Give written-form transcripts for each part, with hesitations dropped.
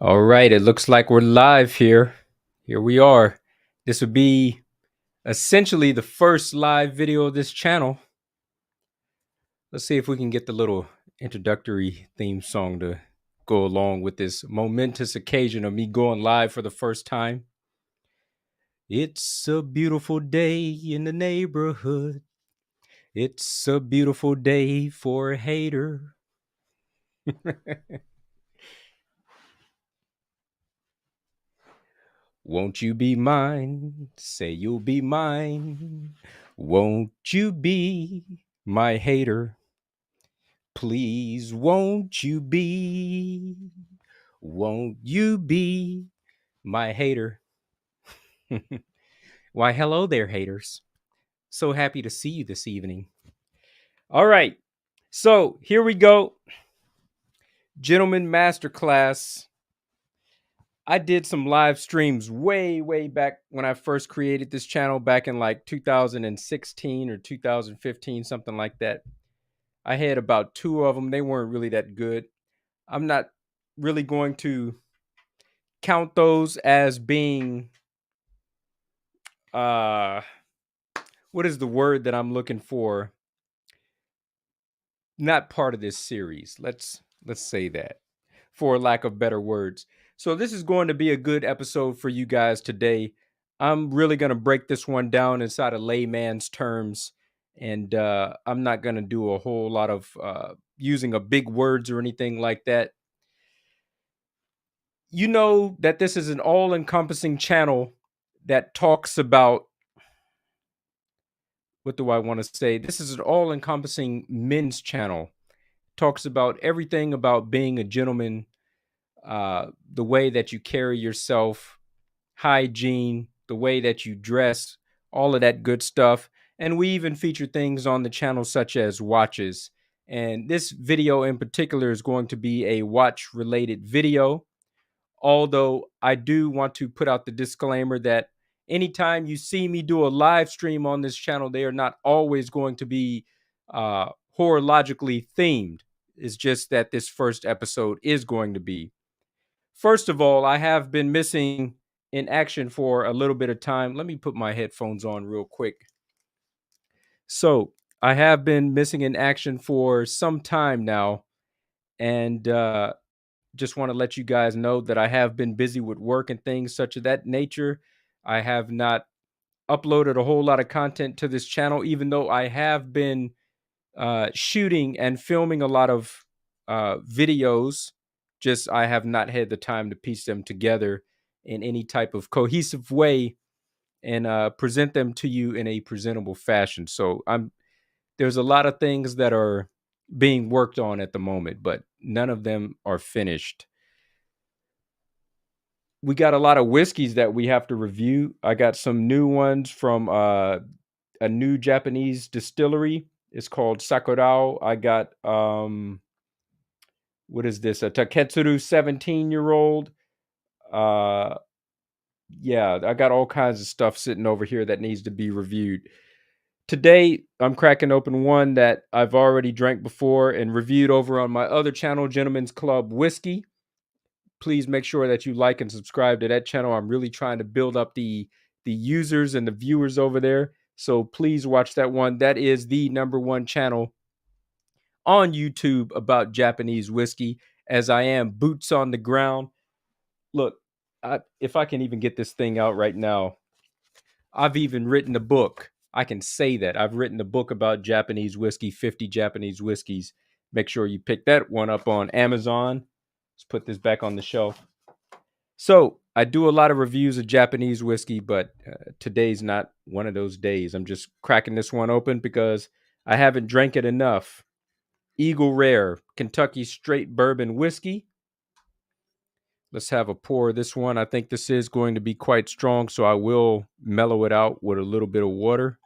All right, it looks like we're live here. Here we are. This would be essentially the first live video of this channel. Let's see if we can get the little introductory theme song to go along with this momentous occasion of me going live for the first time. It's a beautiful day in the neighborhood. It's a beautiful day for a hater. Won't you be mine? Say you'll be mine. Won't you be my hater? Please, won't you be? Won't you be my hater? Why, hello there, haters. So happy to see you this evening. All right. So here we go. Gentlemen Masterclass. I did some live streams way back when I first created this channel back in like 2016 or 2015, something like that. I had about 2 of them. They weren't really that good. I'm not really going to count those as being what is the word that I'm looking for? Not part of this series. Let's say that, for lack of better words. So this is going to be a good episode for you guys today. I'm really going to break this one down inside of layman's terms, and I'm not going to do a whole lot of using of big words or anything like that. You know that this is an all-encompassing channel that talks about, what do I want to say? This is an all-encompassing men's channel. Talks about everything about being a gentleman, the way that you carry yourself, hygiene, the way that you dress, all of that good stuff. And we even feature things on the channel such as watches. And this video in particular is going to be a watch related video. Although I do want to put out the disclaimer that anytime you see me do a live stream on this channel, they are not always going to be horologically themed. It's just that this first episode is going to be. First of all, I have been missing in action for a little bit of time. Let me put my headphones on real quick. So I have been missing in action for some time now, and just want to let you guys know that I have been busy with work and things such of that nature. I have not uploaded a whole lot of content to this channel, even though I have been shooting and filming a lot of videos. Just I have not had the time to piece them together in any type of cohesive way and present them to you in a presentable fashion. So there's a lot of things that are being worked on at the moment, but none of them are finished. We got a lot of whiskeys that we have to review. I got some new ones from a new Japanese distillery. It's called Sakurao. I got what is this? A Taketsuru 17-year-old. Yeah, I got all kinds of stuff sitting over here that needs to be reviewed. Today, I'm cracking open one that I've already drank before and reviewed over on my other channel, Gentlemen's Club Whiskey. Please make sure that you like and subscribe to that channel. I'm really trying to build up the users and the viewers over there. So please watch that one. That is the #1 channel on YouTube about Japanese whiskey, as I am boots on the ground. Look, if I can even get this thing out right now, I've even written a book. I can say that. I've written a book about Japanese whiskey, 50 Japanese whiskeys. Make sure you pick that one up on Amazon. Let's put this back on the shelf. So I do a lot of reviews of Japanese whiskey, but today's not one of those days. I'm just cracking this one open because I haven't drank it enough. Eagle Rare Kentucky Straight Bourbon Whiskey. Let's have a pour of this one. I think this is going to be quite strong, so I will mellow it out with a little bit of water.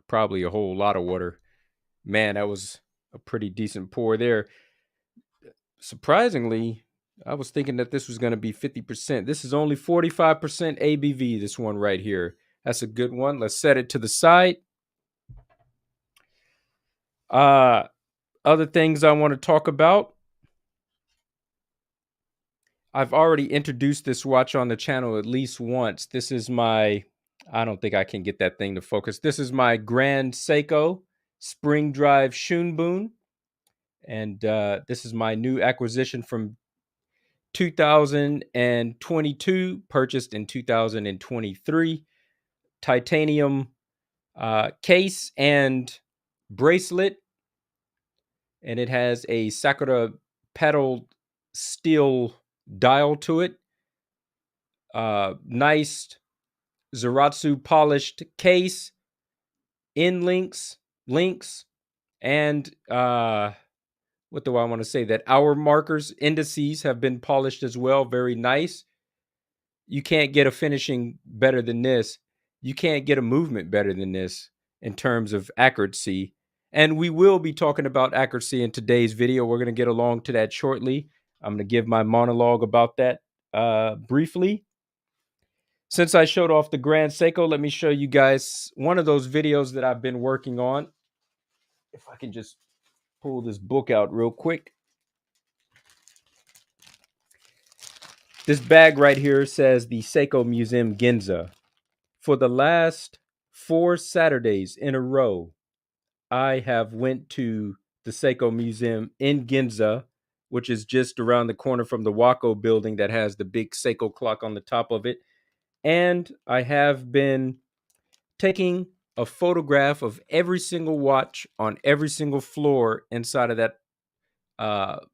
Probably a whole lot of water. Man, that was a pretty decent pour there. Surprisingly, I was thinking that this was going to be 50%. This is only 45% ABV, this one right here. That's a good one. Let's set it to the side. Other things I want to talk about. I've already introduced this watch on the channel at least once. This is my, I don't think I can get that thing to focus. This is my Grand Seiko Spring Drive Shunbun. And this is my new acquisition from 2022, purchased in 2023. Titanium case and bracelet. And it has a Sakura pedal steel dial to it. Nice Zaratsu polished case, links, and what do I want to say? That hour markers, indices have been polished as well. Very nice. You can't get a finishing better than this. You can't get a movement better than this in terms of accuracy. And we will be talking about accuracy in today's video. We're going to get along to that shortly. I'm going to give my monologue about that briefly. Since I showed off the Grand Seiko, let me show you guys one of those videos that I've been working on. If I can just pull this book out real quick. This bag right here says the Seiko Museum Ginza. For the last 4 Saturdays in a row, I have went to the Seiko Museum in Ginza, which is just around the corner from the Waco building that has the big Seiko clock on the top of it. And I have been taking a photograph of every single watch on every single floor inside of that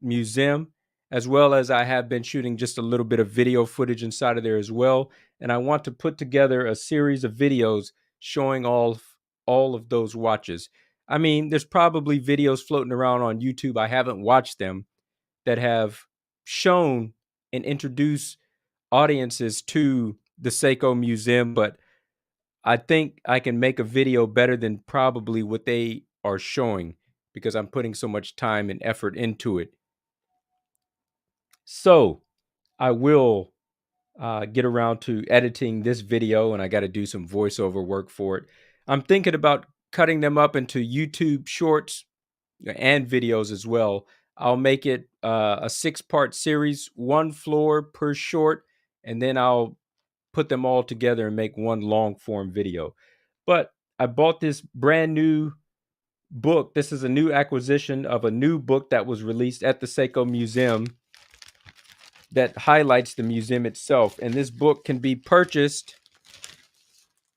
museum, as well as I have been shooting just a little bit of video footage inside of there as well. And I want to put together a series of videos showing all of those watches. I mean, there's probably videos floating around on YouTube, I haven't watched them, that have shown and introduced audiences to the Seiko Museum, but I think I can make a video better than probably what they are showing because I'm putting so much time and effort into it. So I will get around to editing this video, and I got to do some voiceover work for it. I'm thinking about cutting them up into YouTube shorts and videos as well. I'll make it a 6-part series, 1 floor per short, and then I'll put them all together and make one long form video. But I bought this brand new book. This is a new acquisition of a new book that was released at the Seiko Museum that highlights the museum itself. And this book can be purchased.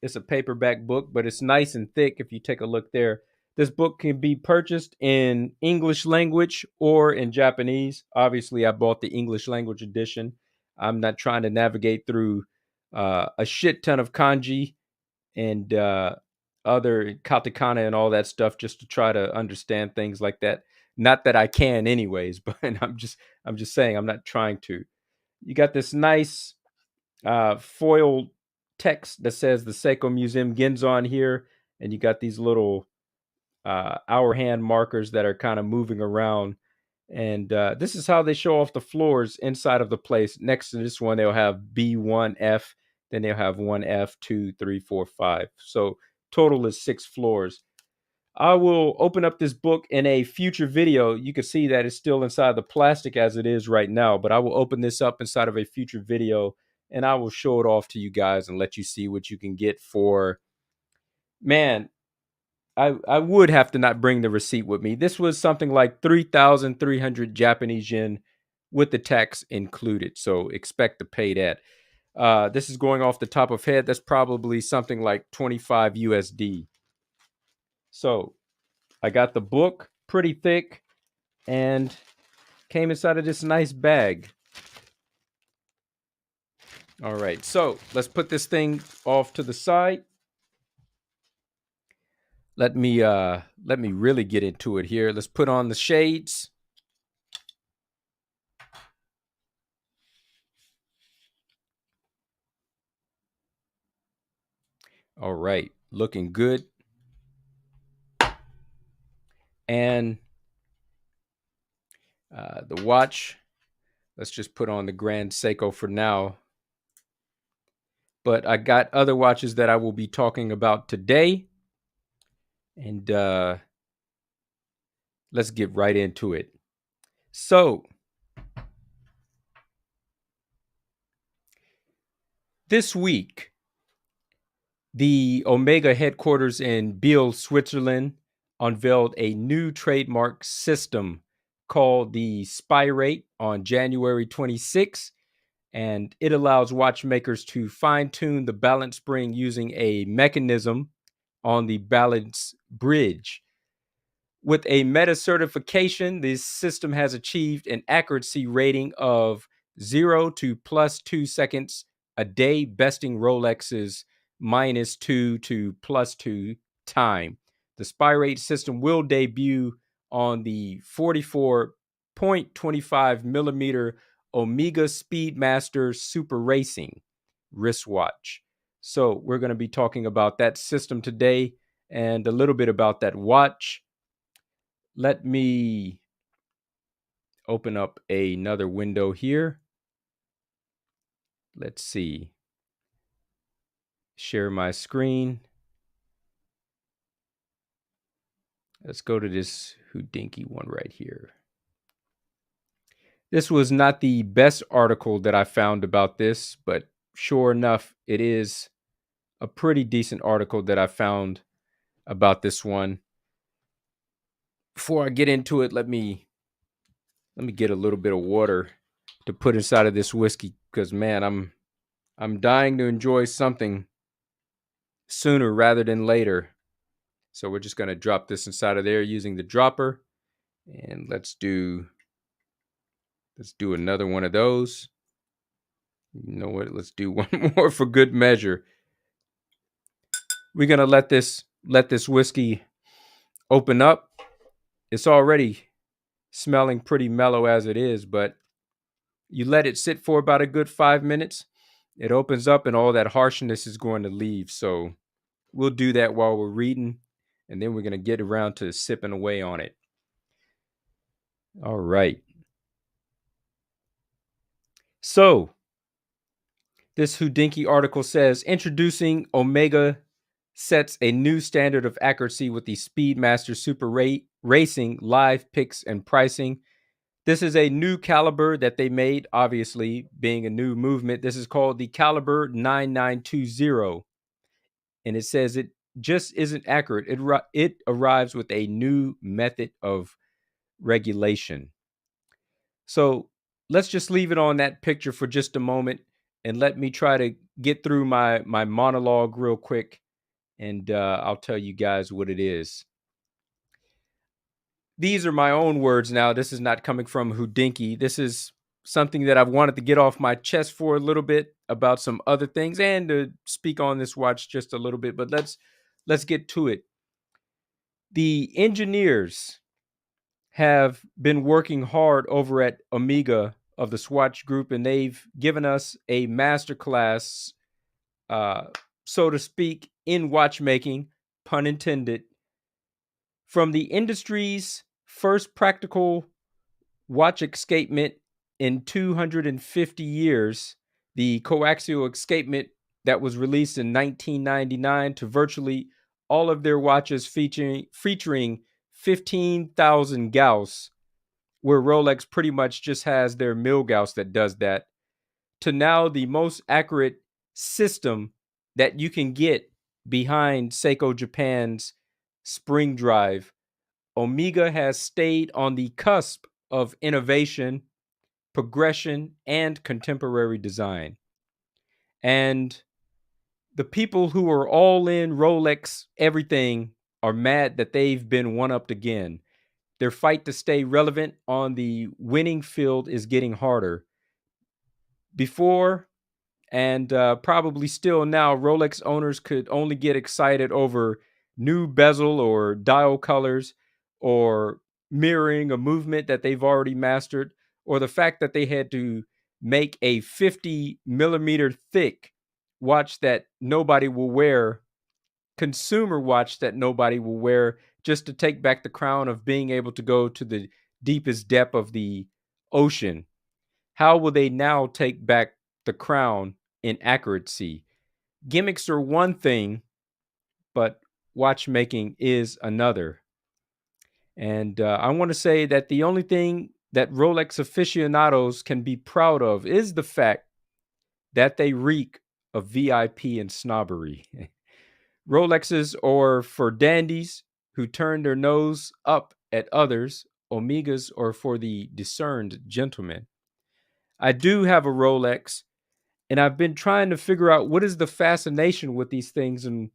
It's a paperback book, but it's nice and thick if you take a look there. This book can be purchased in English language or in Japanese. Obviously, I bought the English language edition. I'm not trying to navigate through a shit ton of kanji and other katakana and all that stuff just to try to understand things like that. Not that I can anyways, but I'm just saying I'm not trying to. You got this nice foil text that says the Seiko Museum Ginza on here, and you got these little hour hand markers that are kind of moving around. And this is how they show off the floors inside of the place. Next to this one, they'll have B1F, then they'll have 1F, 2, 3, 4, 5. So total is 6 floors. I will open up this book in a future video. You can see that it's still inside the plastic as it is right now, but I will open this up inside of a future video and I will show it off to you guys and let you see what you can get for, man, I would have to not bring the receipt with me. This was something like 3,300 Japanese yen with the tax included. So expect to pay that. This is going off the top of head. That's probably something like 25 USD. So I got the book, pretty thick, and came inside of this nice bag. All right, so let's put this thing off to the side. Let me really get into it here. Let's put on the shades. All right, looking good. And the watch, let's just put on the Grand Seiko for now. But I got other watches that I will be talking about today. And let's get right into it. So This week, the Omega headquarters in Biel, Switzerland, unveiled a new trademark system called the Spirate on January 26th, and it allows watchmakers to fine-tune the balance spring using a mechanism on the balance bridge. With a meta certification, this system has achieved an accuracy rating of 0 to +2 seconds a day, besting Rolex's -2 to +2 time. The Spirate system will debut on the 44.25 millimeter OMEGA Speedmaster SuperRacing wristwatch. So we're going to be talking about that system today and a little bit about that watch. Let me open up another window here. Let's see. Share my screen. Let's go to this Houdinki one right here. This was not the best article that I found about this, but sure enough, it is a pretty decent article that I found about this one. Before I get into it, let me get a little bit of water to put inside of this whiskey, because man, I'm dying to enjoy something sooner rather than later. So we're just going to drop this inside of there using the dropper, and let's do another one of those. You know what? Let's do one more for good measure. We're going to let this whiskey open up. It's already smelling pretty mellow as it is, but you let it sit for about a good 5 minutes. It opens up and all that harshness is going to leave. So we'll do that while we're reading, and then we're going to get around to sipping away on it. All right. So this Houdinki article says, introducing Omega sets a new standard of accuracy with the Speedmaster SuperRacing live picks and pricing. This is a new caliber that they made, obviously being a new movement. This is called the Caliber 9920. And it says it just isn't accurate. It arrives with a new method of regulation. So let's just leave it on that picture for just a moment, and let me try to get through my monologue real quick, and I'll tell you guys what it is. These are my own words now. This is not coming from Houdinki. This is something that I've wanted to get off my chest for a little bit about some other things, and to speak on this watch just a little bit. But let's get to it. The engineers have been working hard over at Omega of the Swatch Group, and they've given us a masterclass, so to speak, in watchmaking, pun intended, from the industry's first practical watch escapement in 250 years, the coaxial escapement that was released in 1999, to virtually all of their watches featuring 15,000 Gauss, where Rolex pretty much just has their mil Gauss that does that, to now the most accurate system that you can get behind Seiko Japan's spring drive. Omega has stayed on the cusp of innovation, progression, and contemporary design. And the people who are all in Rolex everything are mad that they've been one-upped again. Their fight to stay relevant on the winning field is getting harder. Before, and probably still now, Rolex owners could only get excited over new bezel or dial colors, or mirroring a movement that they've already mastered, or the fact that they had to make a 50 millimeter thick watch that nobody will wear, consumer watch that nobody will wear, just to take back the crown of being able to go to the deepest depth of the ocean. How will they now take back the crown in accuracy? Gimmicks are one thing, but watchmaking is another. And I want to say that the only thing that Rolex aficionados can be proud of is the fact that they reek of VIP and snobbery. Rolexes are for dandies who turn their nose up at others. Omegas are for the discerned gentleman. I do have a Rolex, and I've been trying to figure out what is the fascination with these things and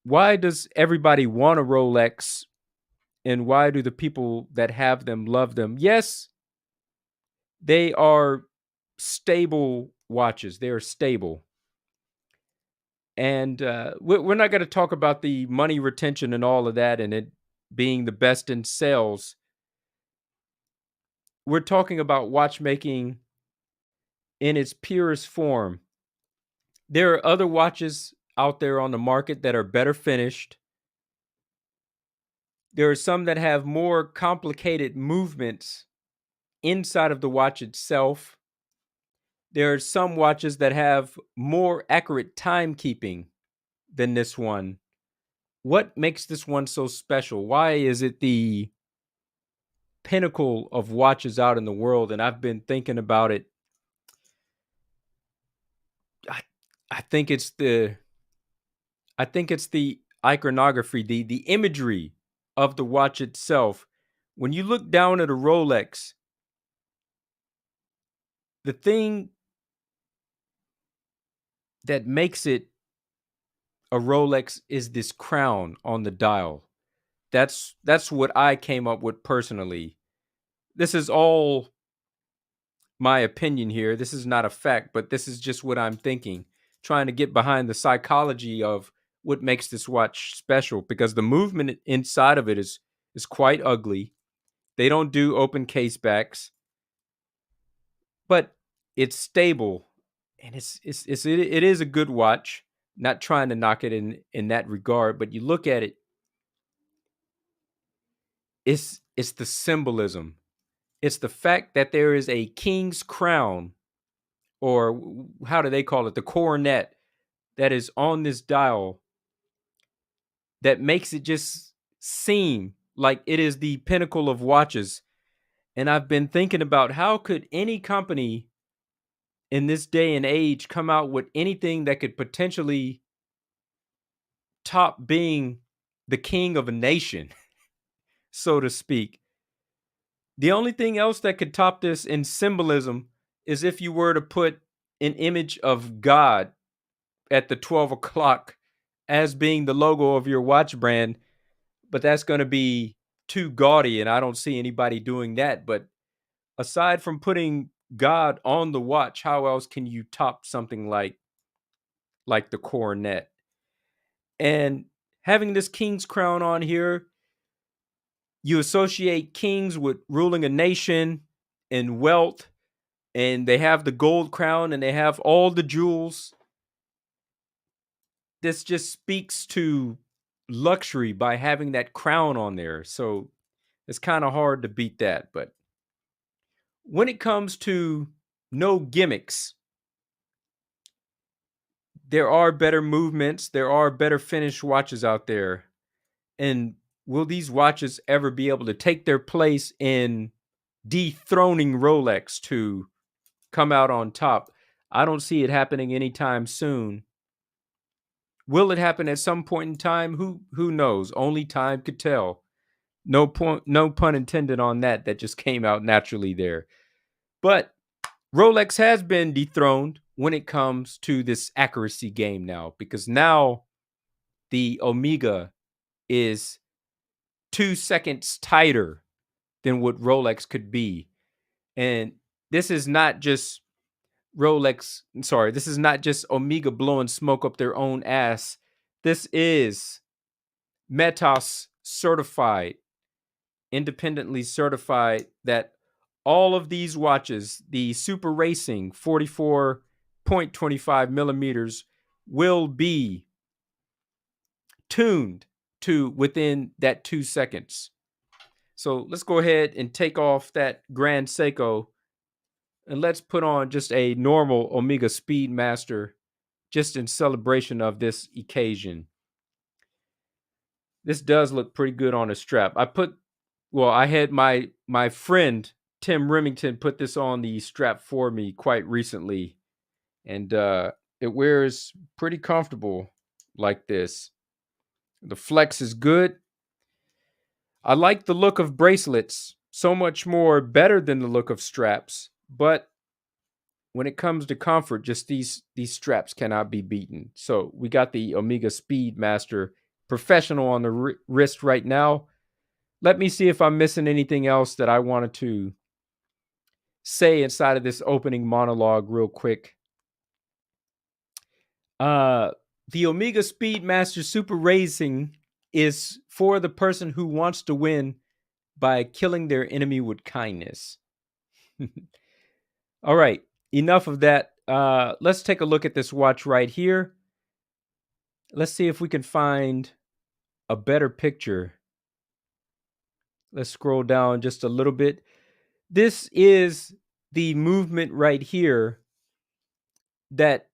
why does everybody want a Rolex and why do the people that have them love them? Yes, they are stable watches. They are stable. And we're not going to talk about the money retention and all of that and it being the best in sales. We're talking about watchmaking in its purest form. There are other watches out there on the market that are better finished. There are some that have more complicated movements inside of the watch itself. There are some watches that have more accurate timekeeping than this one. What makes this one so special? Why is it the pinnacle of watches out in the world? And I've been thinking about it. I think it's the iconography, the imagery of the watch itself. When you look down at a Rolex, the thing that makes it a Rolex is this crown on the dial. That's what I came up with personally. This is all my opinion here. This is not a fact, but this is just what I'm thinking, trying to get behind the psychology of what makes this watch special because the movement inside of it is quite ugly. They don't do open case backs, but it's stable and it is a good watch. Not trying to knock it in that regard, but you look at it, it's the symbolism. It's the fact that there is a king's crown, or how do they call it? The coronet that is on this dial that makes it just seem like it is the pinnacle of watches. And I've been thinking about how could any company in this day and age come out with anything that could potentially top being the king of a nation, so to speak. The only thing else that could top this in symbolism is if you were to put an image of God at the 12 o'clock as being the logo of your watch brand, but that's going to be too gaudy, and I don't see anybody doing that. But aside from putting God on the watch, how else can you top something like the coronet? And having this king's crown on here, you associate kings with ruling a nation and wealth, and they have the gold crown and they have all the jewels. This just speaks to luxury by having that crown on there. So it's kind of hard to beat that. But when it comes to no gimmicks, there are better movements, there are better finished watches out there. And will these watches ever be able to take their place in dethroning Rolex to come out on top? I don't see it happening anytime soon. Will it happen at some point in time? Who knows? Only time could tell. No pun intended on that. That just came out naturally there. But Rolex has been dethroned when it comes to this accuracy game now, because now the Omega is 2 seconds tighter than what Rolex could be. And this is not just this is not just Omega blowing smoke up their own ass. This is Metas certified, independently certified, that all of these watches, the SuperRacing 44.25 millimeters, will be tuned to within that 2 seconds. So let's go ahead and take off that Grand Seiko and let's put on just a normal OMEGA Speedmaster just in celebration of this occasion. This does look pretty good on a strap. I had my friend Tim Remington put this on the strap for me quite recently, and it wears pretty comfortable like this. The flex is good. I like the look of bracelets so much more better than the look of straps, but when it comes to comfort, just these straps cannot be beaten. So we got the Omega Speedmaster Professional on the wrist right now. Let me see if I'm missing anything else that I wanted to say inside of this opening monologue real quick. The Omega Speedmaster SuperRacing is for the person who wants to win by killing their enemy with kindness. All right, enough of that. Let's take a look at this watch right here. Let's see if we can find a better picture. Let's scroll down just a little bit. This is the movement right here that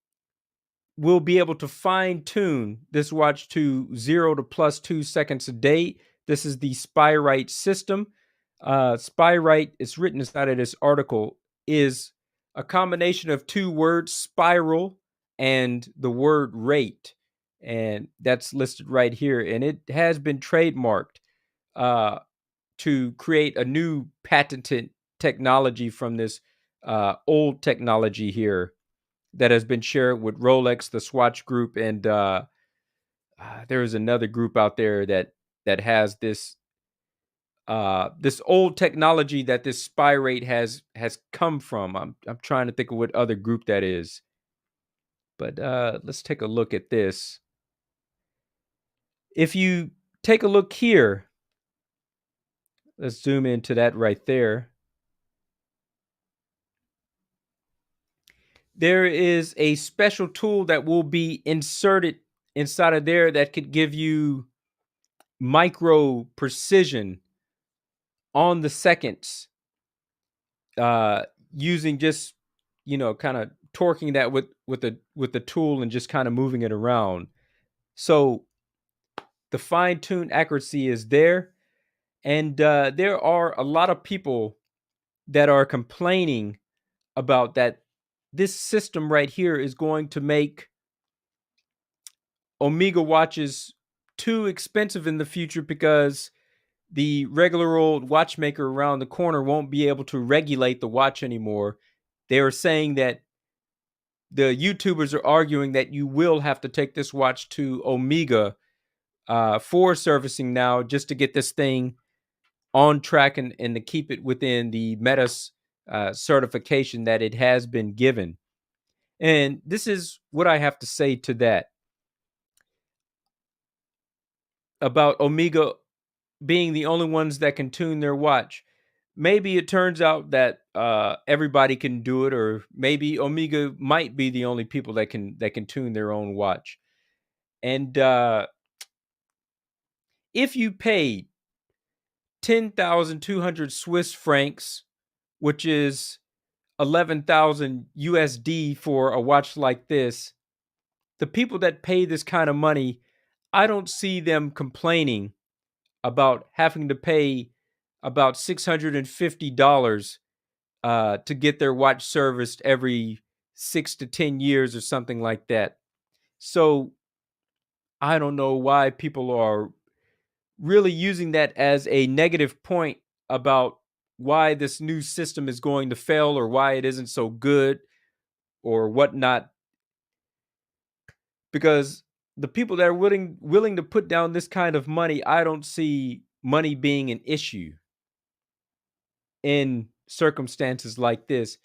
will be able to fine tune this watch to 0 to +2 seconds a day. This is the Spirate system. Spirate, it's written inside of this article, is a combination of two words, spiral and the word rate. And that's listed right here. And it has been trademarked to create a new patented technology from this old technology here that has been shared with Rolex, the Swatch Group, and there is another group out there that has this this old technology that this Spirate has come from. I'm trying to think of what other group that is, but let's take a look at this. If you take a look here, let's zoom into that right there. There is a special tool that will be inserted inside of there that could give you micro precision on the seconds, using just, kind of torquing that with the tool and just kind of moving it around. So the fine-tuned accuracy is there, and there are a lot of people that are complaining about that. This system right here is going to make Omega watches too expensive in the future because the regular old watchmaker around the corner won't be able to regulate the watch anymore. They are saying that the YouTubers are arguing that you will have to take this watch to Omega for servicing now, just to get this thing on track and to keep it within the METAS certification that it has been given. And this is what I have to say to that about Omega being the only ones that can tune their watch. Maybe it turns out that everybody can do it, or maybe Omega might be the only people that can tune their own watch. And if you paid 10,200 Swiss francs, which is 11,000 USD for a watch like this, the people that pay this kind of money, I don't see them complaining about having to pay about $650 to get their watch serviced every 6 to 10 years or something like that. So I don't know why people are really using that as a negative point about why this new system is going to fail or why it isn't so good or whatnot. Because the people that are willing to put down this kind of money, I don't see money being an issue in circumstances like this.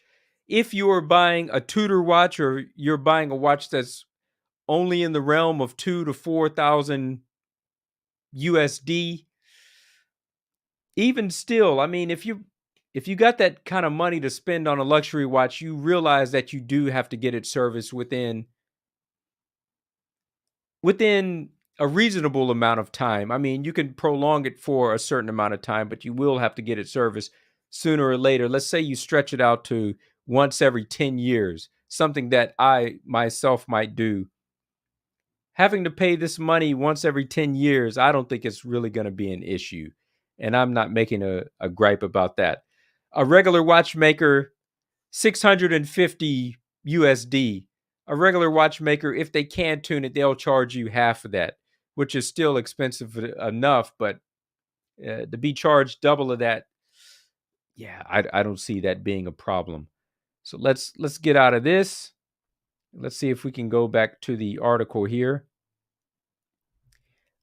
If you're buying a Tudor watch or you're buying a watch that's only in the realm of 2,000 to 4,000 USD, even still, I mean, if you got that kind of money to spend on a luxury watch, you realize that you do have to get it serviced within a reasonable amount of time. I mean, you can prolong it for a certain amount of time, but you will have to get it serviced sooner or later. Let's say you stretch it out to once every 10 years, something that I myself might do. Having to pay this money once every 10 years, I don't think it's really going to be an issue. And I'm not making a gripe about that. A regular watchmaker, 650 USD. A regular watchmaker, if they can tune it, they'll charge you half of that, which is still expensive enough. But to be charged double of that, yeah, I don't see that being a problem. So let's get out of this. Let's see if we can go back to the article here.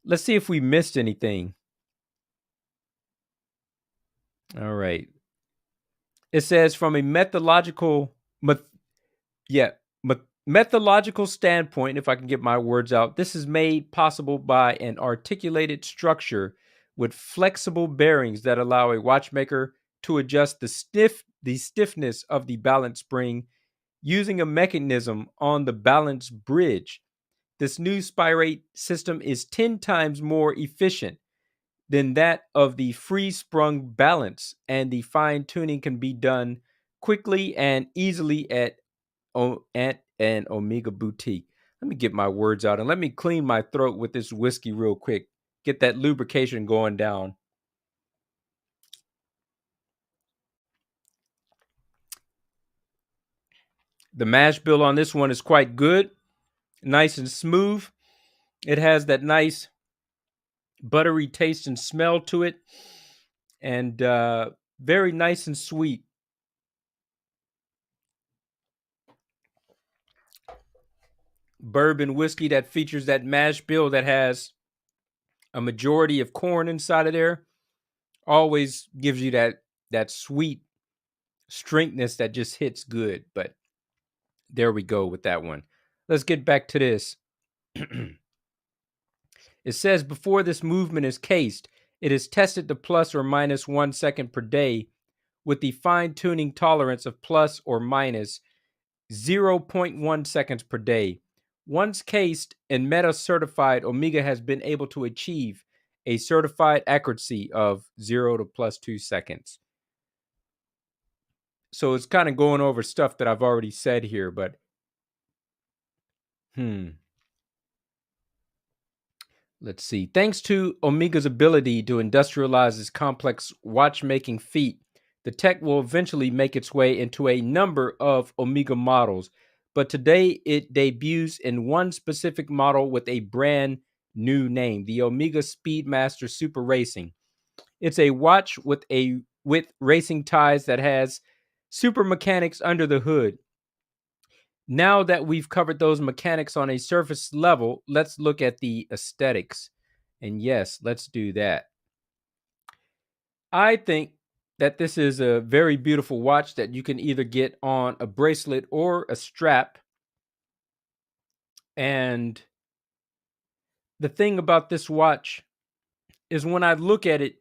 Let's see if we missed anything. All right. It says from a methodological standpoint, if I can get my words out, this is made possible by an articulated structure with flexible bearings that allow a watchmaker to adjust the stiffness of the balance spring using a mechanism on the balance bridge. This new Spirate system is 10 times more efficient than that of the free-sprung balance, and the fine-tuning can be done quickly and easily at an Omega boutique. Let me get my words out and let me clean my throat with this whiskey real quick. Get that lubrication going down. The mash bill on this one is quite good, nice and smooth. It has that nice buttery taste and smell to it, and very nice and sweet. Bourbon whiskey that features that mash bill that has a majority of corn inside of there always gives you that sweet strengthness that just hits good. But there we go with that one. Let's get back to this. It says before this movement is cased, it is tested to plus or minus 1 second per day with the fine-tuning tolerance of plus or minus 0.1 seconds per day. Once cased and meta certified, Omega has been able to achieve a certified accuracy of 0 to plus 2 seconds. So it's kind of going over stuff that I've already said here, but let's see. Thanks to Omega's ability to industrialize its complex watchmaking feat, the tech will eventually make its way into a number of Omega models, but today it debuts in one specific model with a brand new name, the OMEGA Speedmaster SuperRacing. It's a watch with racing ties that has super mechanics under the hood. Now that we've covered those mechanics on a surface level, let's look at the aesthetics. And yes, let's do that. I think that this is a very beautiful watch that you can either get on a bracelet or a strap. And the thing about this watch is when I look at it,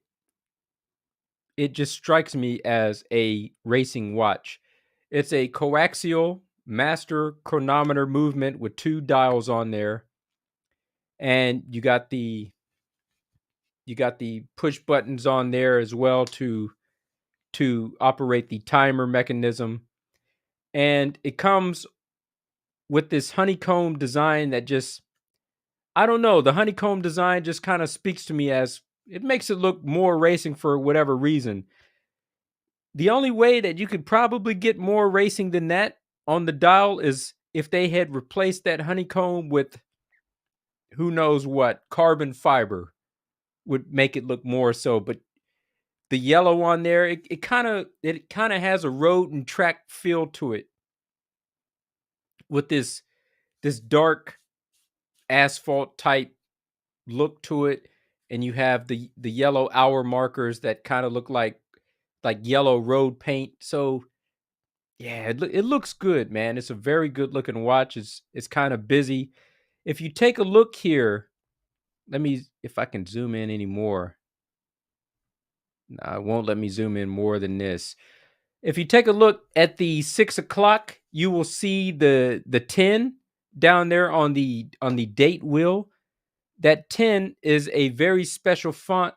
it just strikes me as a racing watch. It's a coaxial master chronometer movement with 2 dials on there. And you got the push buttons on there as well to operate the timer mechanism. And it comes with this honeycomb design that just, I don't know, the honeycomb design just kind of speaks to me as it makes it look more racing for whatever reason. The only way that you could probably get more racing than that on the dial is if they had replaced that honeycomb with who knows what, carbon fiber would make it look more so. But the yellow on there, it kind of has a road and track feel to it with this dark asphalt type look to it, and you have the yellow hour markers that kind of look like yellow road paint. So yeah, it looks good, man. It's a very good looking watch. It's kind of busy. If you take a look here, if I can zoom in any more. No, it won't let me zoom in more than this. If you take a look at the 6 o'clock, you will see the 10 down there on the date wheel. That 10 is a very special font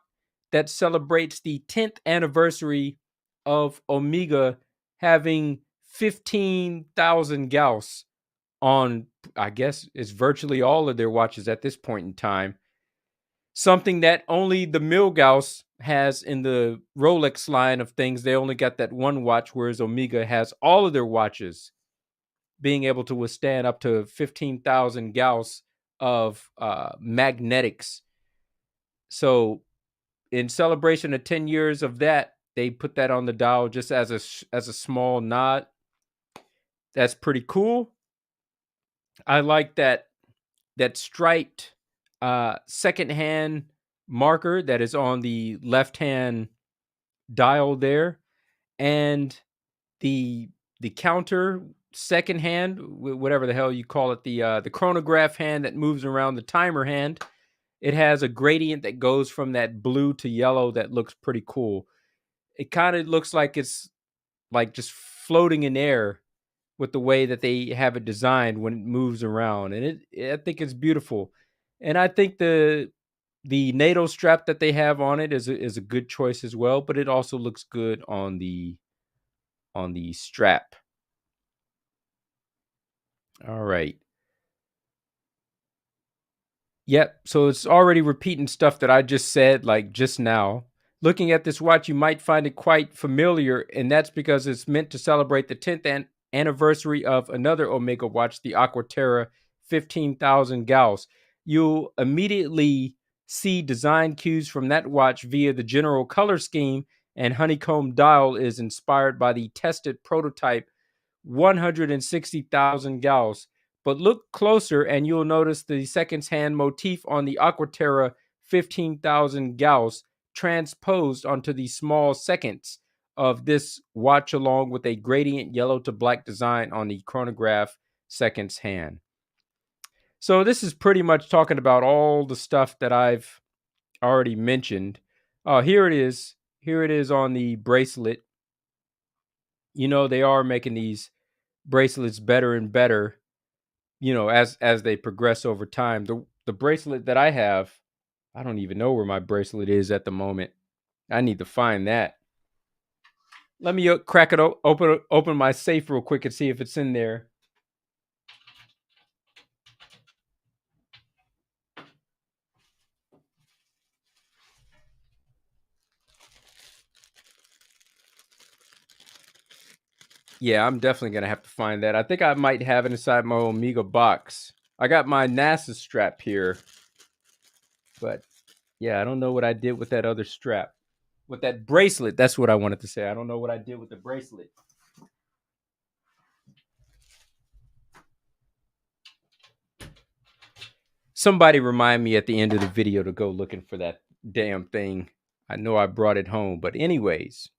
that celebrates the 10th anniversary of Omega having 15,000 Gauss on, I guess it's virtually all of their watches at this point in time. Something that only the Milgauss has in the Rolex line of things. They only got that one watch, whereas Omega has all of their watches being able to withstand up to 15,000 Gauss of magnetics. So in celebration of 10 years of that, they put that on the dial just as a small nod. That's pretty cool. I like that striped second-hand marker that is on the left-hand dial there, and the counter second hand, whatever the hell you call it, the chronograph hand that moves around the timer hand. It has a gradient that goes from that blue to yellow that looks pretty cool. It kind of looks like it's like just floating in air with the way that they have it designed when it moves around, and I think it's beautiful. And I think the NATO strap that they have on it is a good choice as well, but it also looks good on the strap. All right. Yep. So it's already repeating stuff that I just said, like just now. Looking at this watch, you might find it quite familiar, and that's because it's meant to celebrate the 10th anniversary of another Omega watch, the Aquaterra 15,000 Gauss. You'll immediately see design cues from that watch via the general color scheme, and honeycomb dial is inspired by the tested prototype 160,000 Gauss. But look closer and you'll notice the seconds hand motif on the Aquaterra 15,000 Gauss transposed onto the small seconds of this watch, along with a gradient yellow to black design on the chronograph seconds hand. So this is pretty much talking about all the stuff that I've already mentioned. Here it is. Here it is on the bracelet. You know, they are making these bracelets better and better, you know, as they progress over time. The bracelet that I have, I don't even know where my bracelet is at the moment. I need to find that. Let me crack it open my safe real quick and see if it's in there. Yeah, I'm definitely gonna have to find that. I think I might have it inside my Omega box. I got my NASA strap here, but yeah, I don't know what I did with that other strap. With that bracelet, that's what I wanted to say. I don't know what I did with the bracelet. Somebody remind me at the end of the video to go looking for that damn thing. I know I brought it home, but anyways,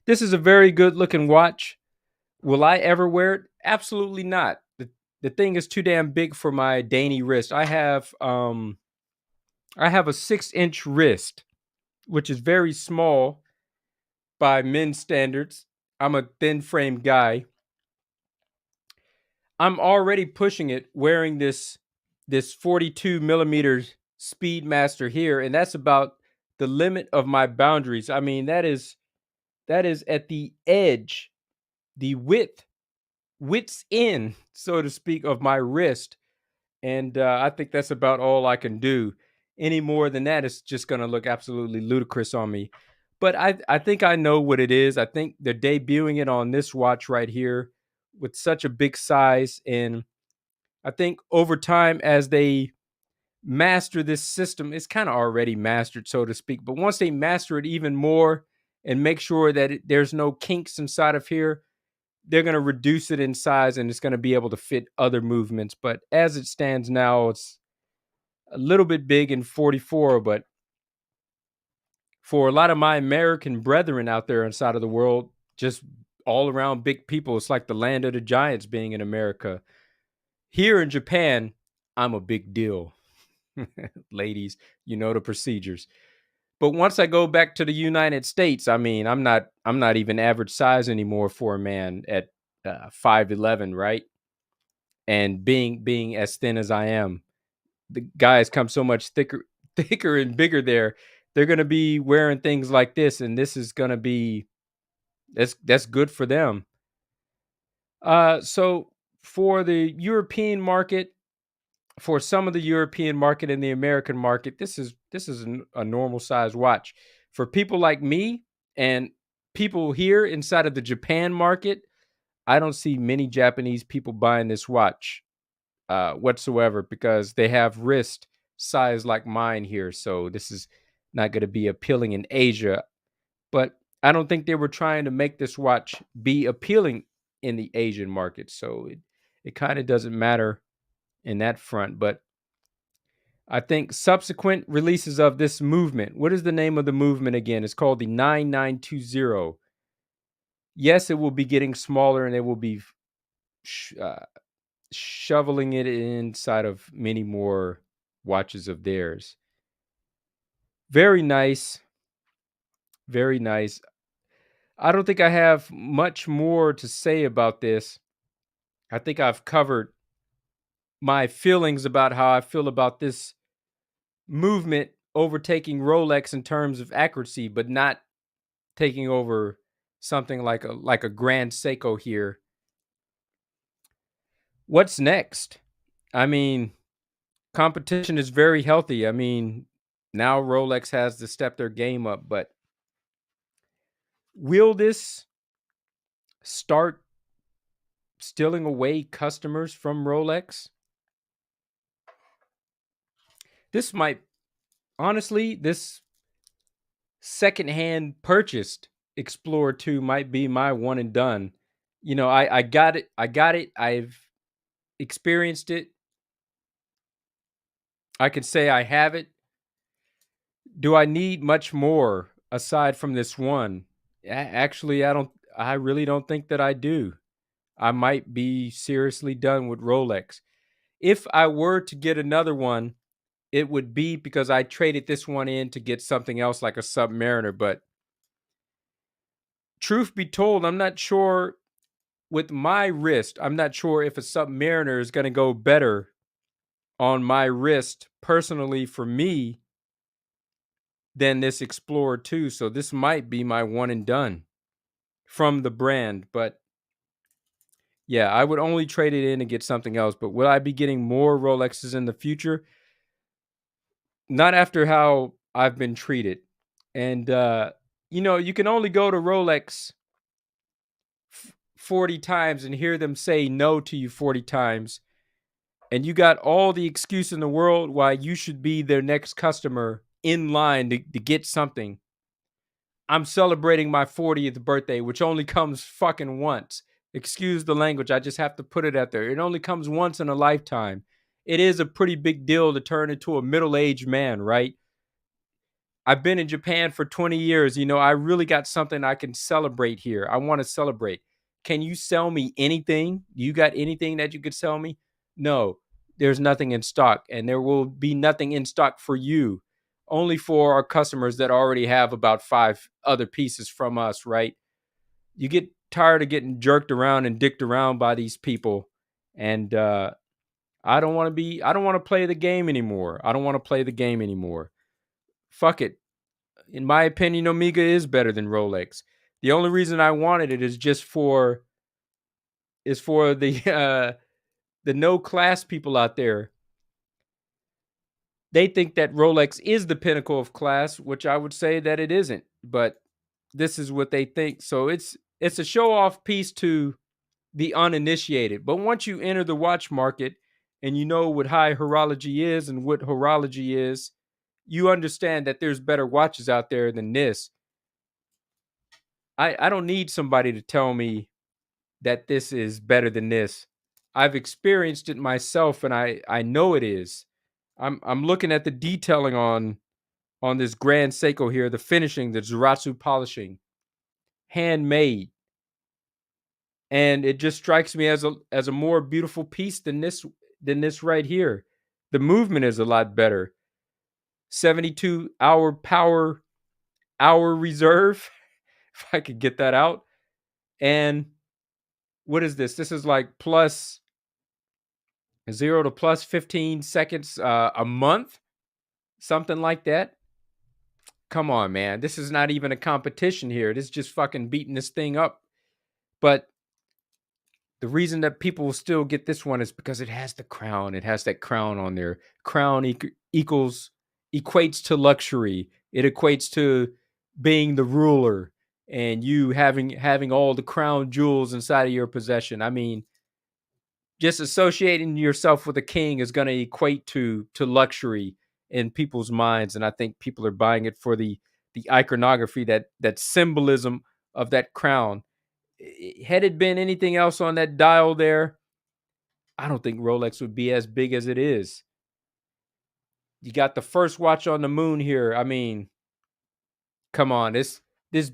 this is a very good looking watch. Will I ever wear it? Absolutely not. The thing is too damn big for my dainty wrist. I have a 6-inch wrist, which is very small by men's standards. I'm a thin frame guy. I'm already pushing it wearing this 42 millimeter Speedmaster here, and that's about the limit of my boundaries. I mean, that is at the edge, the width's end, so to speak, of my wrist, and I think that's about all I can do. Any more than that, it's just going to look absolutely ludicrous on me. But I think I know what it is. I think they're debuting it on this watch right here with such a big size, and I think over time, as they master this system, it's kind of already mastered, so to speak. But once they master it even more and make sure that there's no kinks inside of here, they're going to reduce it in size and it's going to be able to fit other movements. But as it stands now, it's a little bit big in 44. But for a lot of my American brethren out there inside of the world, just all around big people, it's like the land of the giants being in America. Here in Japan, I'm a big deal. Ladies, you know the procedures. But once I go back to the United States, I mean, I'm not even average size anymore for a man at 5'11", right? And being as thin as I am, the guys come so much thicker and bigger there. They're going to be wearing things like this, and this is going to be that's good for them. So for the European market, for some of the European market and the American market, this is a normal size watch. For people like me and people here inside of the Japan market, I don't see many Japanese people buying this watch whatsoever, because they have wrist size like mine here. So this is not going to be appealing in Asia. But I don't think they were trying to make this watch be appealing in the Asian market. So it kind of doesn't matter in that front. But I think subsequent releases of this movement, what is the name of the movement again? It's called the 9920. Yes, it will be getting smaller, and they will be shoveling it inside of many more watches of theirs. Very nice. Very nice. I don't think I have much more to say about this. I think I've covered my feelings about how I feel about this movement overtaking Rolex in terms of accuracy, but not taking over something like a Grand Seiko here. What's next? I mean, competition is very healthy. I mean, now Rolex has to step their game up, but will this start stealing away customers from Rolex? This might, honestly, this secondhand purchased Explorer 2 might be my one and done. You know, I got it. I've experienced it. I could say I have it. Do I need much more aside from this one? Actually, I really don't think that I do. I might be seriously done with Rolex. If I were to get another one, it would be because I traded this one in to get something else like a Submariner. But truth be told, I'm not sure with my wrist. I'm not sure if a Submariner is going to go better on my wrist personally for me than this Explorer 2. So this might be my one and done from the brand. But yeah, I would only trade it in and get something else. But will I be getting more Rolexes in the future? Not after how I've been treated. And, you know, you can only go to Rolex 40 times and hear them say no to you 40 times. And you got all the excuse in the world why you should be their next customer in line to get something. I'm celebrating my 40th birthday, which only comes fucking once. Excuse the language. I just have to put it out there. It only comes once in a lifetime. It is a pretty big deal to turn into a middle-aged man, right? I've been in Japan for 20 years. You know, I really got something I can celebrate here. I want to celebrate. Can you sell me anything? You got anything that you could sell me? No, there's nothing in stock, and there will be nothing in stock for you. Only for our customers that already have about 5 other pieces from us, right? You get tired of getting jerked around and dicked around by these people. And I don't want to play the game anymore. I don't want to play the game anymore. Fuck it. In my opinion, Omega is better than Rolex. The only reason I wanted it is just for the no class people out there. They think that Rolex is the pinnacle of class, which I would say that it isn't. But this is what they think. So it's a show off piece to the uninitiated. But once you enter the watch market and you know what high horology is and what horology is, you understand that there's better watches out there than this. I don't need somebody to tell me that this is better than this. I've experienced it myself, and I know it is. I'm looking at the detailing on this Grand Seiko here, the finishing, the Zaratsu polishing, handmade. And it just strikes me as a more beautiful piece than this right here. The movement is a lot better. 72-hour power hour reserve, if I could get that out. And what is this? This is like plus 0 to plus 15 seconds a month, something like that. Come on, man. This is not even a competition here. This is just fucking beating this thing up. But the reason that people will still get this one is because it has the crown. It has that crown on there. Crown equates to luxury. It equates to being the ruler. and you having all the crown jewels inside of your possession. I mean, just associating yourself with a king is going to equate to luxury in people's minds, and I think people are buying it for the iconography, that symbolism of that crown. Had it been anything else on that dial there, I don't think Rolex would be as big as it is. You got the first watch on the moon here. I mean, come on, this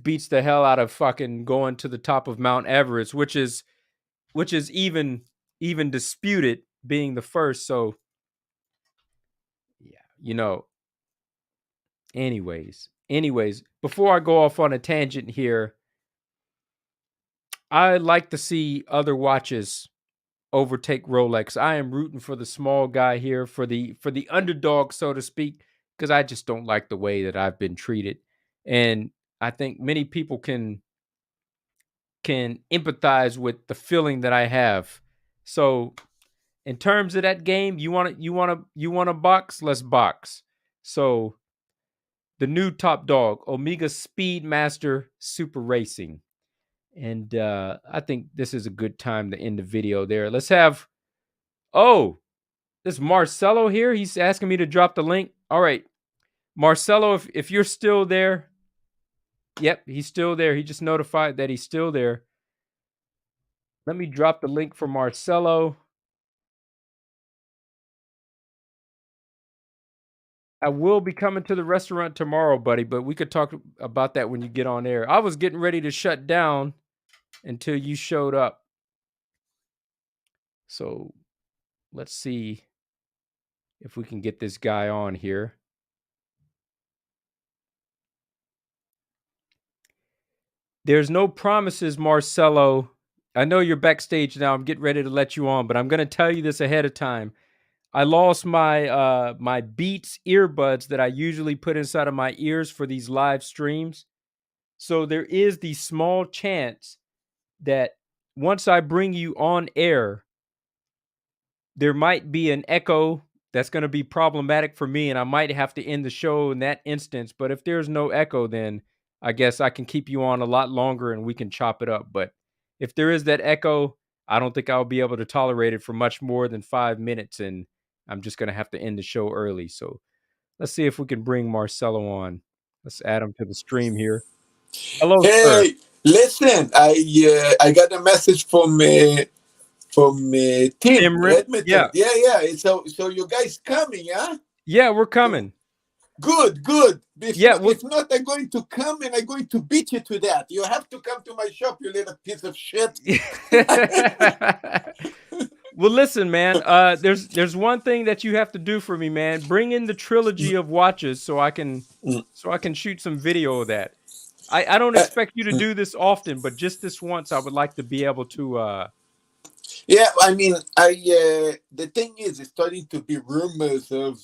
beats the hell out of fucking going to the top of Mount Everest, which is even disputed being the first. So yeah, anyways, before I go off on a tangent here, I like to see other watches overtake Rolex. I am rooting for the small guy here, for the underdog, so to speak, because I just don't like the way that I've been treated. And I think many people can empathize with the feeling that I have. So in terms of that game, you want to box? Let's box. So the new top dog, OMEGA Speedmaster SuperRacing. And I think this is a good time to end the video there. Let's have, this Marcelo here. He's asking me to drop the link. All right, Marcelo, if you're still there. Yep, he's still there. He just notified that he's still there. Let me drop the link for Marcelo. I will be coming to the restaurant tomorrow, buddy, but we could talk about that when you get on air. I was getting ready to shut down until you showed up. So let's see if we can get this guy on here. There's no promises, Marcelo. I know you're backstage now. I'm getting ready to let you on, but I'm going to tell you this ahead of time. I lost my my Beats earbuds that I usually put inside of my ears for these live streams. So there is the small chance that once I bring you on air, there might be an echo that's going to be problematic for me, and I might have to end the show in that instance. But if there's no echo, then I guess I can keep you on a lot longer and we can chop it up. But if there is that echo, I don't think I'll be able to tolerate it for much more than 5 minutes, and I'm just going to have to end the show early. So let's see if we can bring Marcelo on. Let's add him to the stream here. Hello, sir. Hey, listen, I got a message from Tim Imran? Edmonton. Yeah. Yeah. So you guys coming, yeah? Yeah, we're coming. Good. Yeah, If not, I'm going to come and I'm going to beat you to that. You have to come to my shop, you little piece of shit. Well, listen, man. There's one thing that you have to do for me, man. Bring in the trilogy of watches so I can shoot some video of that. I don't expect you to do this often, but just this once, I would like to be able to. Yeah, I mean, the thing is, it's starting to be rumors of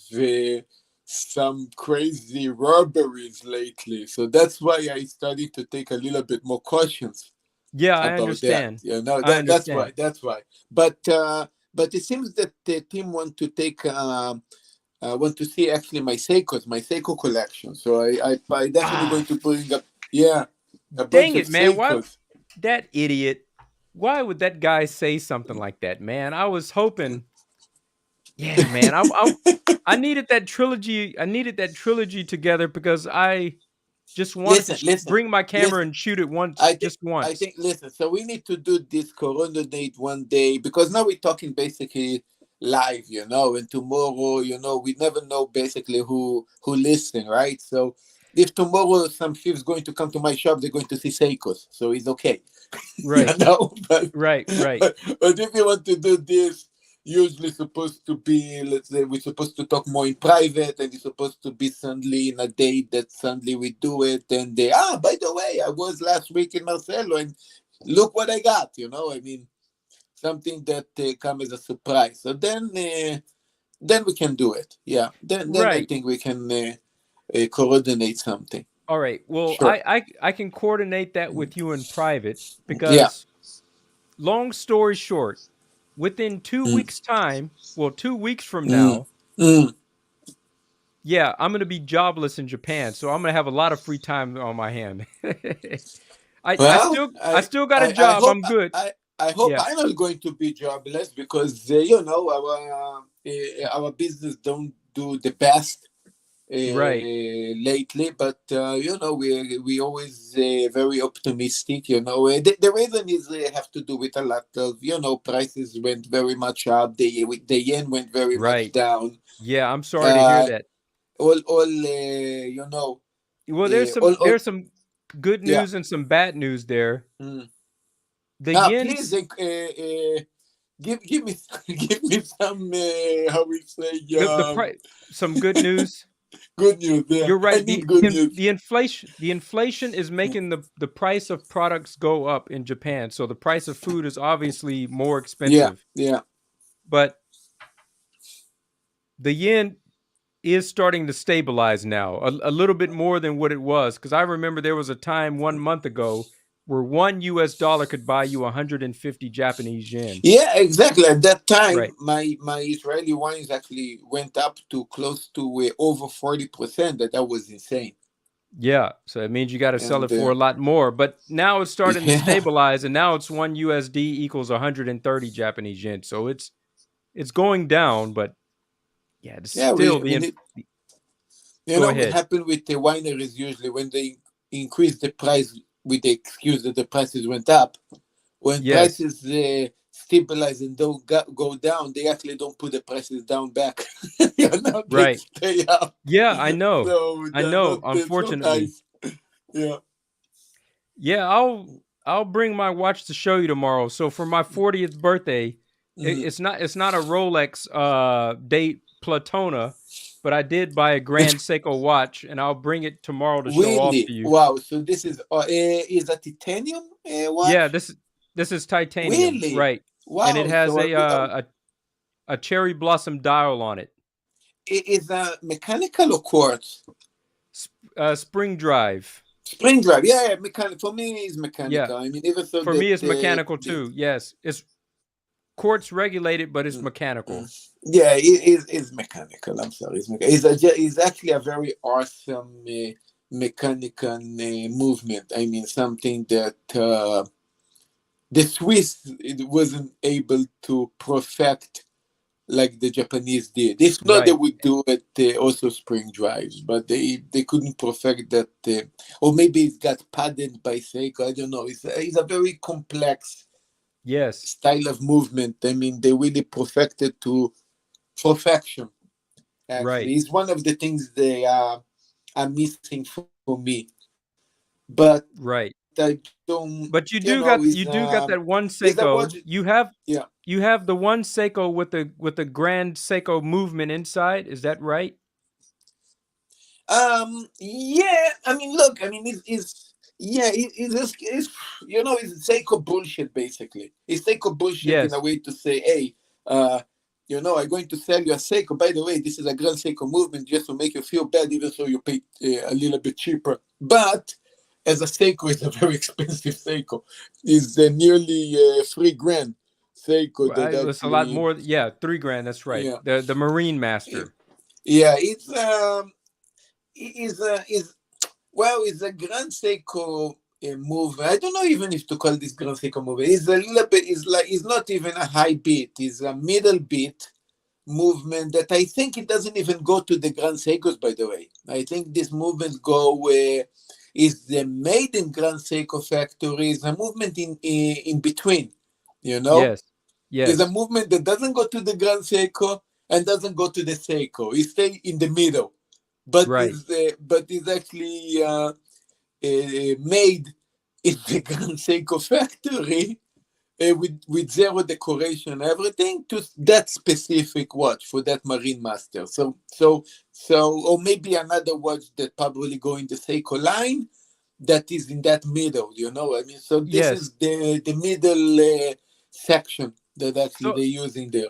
some crazy robberies lately. So that's why I started to take a little bit more cautions Yeah, I about that. understand. I That's understand. why. That's why. But it seems that the team want to take want to see actually my Seiko collection. So I definitely going to bring up a bunch Dang of it, man! Why Seikos. that idiot? Why would that guy say something like that, man? I was hoping. Yeah, man. I needed that trilogy. I needed that trilogy together because I just wanted to bring my camera Listen. and shoot it once, I think just once. listen. So we need to do this Corona date one day because now we're talking basically live, and tomorrow, we never know basically who listen, right? So if tomorrow some thief's going to come to my shop, they're going to see Seikos, so it's okay, Right, But right. but if you want to do this, usually supposed to be, let's say, we're supposed to talk more in private, and it's supposed to be suddenly in a date that suddenly we do it, and by the way, I was last week in Marcelo, and look what I got, I mean, something that come as a surprise. So then we can do it. Yeah, then I Right. think we can coordinate something. All right. Well, Sure. I can coordinate that with you in private Yeah. because, long story short, within 2 weeks' time, well, 2 weeks from Mm. now, Mm. yeah, I'm gonna be jobless in Japan, so I'm gonna have a lot of free time on my hand. Well, I still got a I job. hope I'm good. I hope Yeah. I'm not going to be jobless because our business don't do the best Right. lately, but we always very optimistic. The reason is have to do with a lot of prices went very much up. The yen went very much Right. down. Yeah, I'm sorry to hear Uh, that. all Well, all there's some good yeah. news and some bad news there. Mm. The Please yen's give me give me some how we say the price some good news. good news. Yeah, You're I right. need good news. The inflation is making the price of products go up in Japan. So the price of food is obviously more Yeah, expensive. yeah. But the yen is starting to stabilize now, a little bit more than what it was. Because I remember there was a time 1 month ago where $1 could buy you 150 Japanese yen. Yeah, exactly. At that time, Right. my Israeli wines actually went up to close to over 40%. That was insane. Yeah. So it means you got to sell it And for a lot more. But now it's starting to yeah, stabilize, and now it's $1 equals 130 Japanese yen. So it's going down, but yeah, it's yeah, still we need. go What ahead. happened with the wineries usually when they increase the price with the excuse that the prices went up. When Yes. prices stabilize and don't go down, they actually don't put the prices down back. They Right. stay up. Yeah, I know. So I know, that's not unfortunately. nice. Yeah. Yeah, I'll bring my watch to show you tomorrow. So for my 40th birthday, Mhm. it's not a Rolex date Platona, but I did buy a Grand Seiko watch, and I'll bring it tomorrow to show off Really? to you. Wow. So this is a titanium Yeah, watch? this is titanium, Really? right? And it Wow. has So a cherry blossom dial on it. is a mechanical or quartz? Spring drive. Spring drive. Yeah, mechanical. For me, it's Yeah, mechanical. I mean, even so for that me it's mechanical too. Yes, it's quartz regulated, but it's mm, mechanical. mm. Yeah, it's mechanical. I'm sorry, it's actually a very awesome mechanical movement. I mean, something that the Swiss it wasn't able to perfect like the Japanese did. If not, they Right. would do it also spring drives, but they couldn't perfect that. Or maybe it got patented by Seiko. I don't know. It's a very complex Yes. style of movement. I mean, they really perfected to perfection. Right. Actually, it's one of the things they are missing for me. But I Right. don't, But you do got that is one a watch. Seiko. Yeah. You have the one Seiko with the grand Seiko movement inside. Is that right? Yeah, I mean, look, I mean, yeah, it's Seiko bullshit, basically. It's Seiko bullshit in a Yes. way to say, hey, uh, I'm going to sell you a Seiko. By the way, this is a Grand Seiko movement just to make you feel bad, even so you pay a little bit cheaper. But as a Seiko, it's a very expensive Seiko. It's nearly 3 grand Seiko that It's a lot actually, more. Yeah, 3 grand. That's right. yeah, The Marine yeah, Master. yeah, is well, it's a Grand Seiko movement. I don't know even if to call this Grand Seiko movement. It's a little bit. It's not even a high beat. It's a middle beat movement that I think it doesn't even go to the Grand Seikos. By the way, I think this movement go where is the made in Grand Seiko factory. Is a movement in between. You know, Yes. is a Yes. movement that doesn't go to the Grand Seiko and doesn't go to the Seiko. It stay in the middle, Right. but is actually made in the Grand Seiko factory with zero decoration, everything to that specific watch for that Marine Master. Or maybe another watch that probably go in the Seiko line that is in that middle. I mean, so this Yes. is the middle section that actually So they're using there.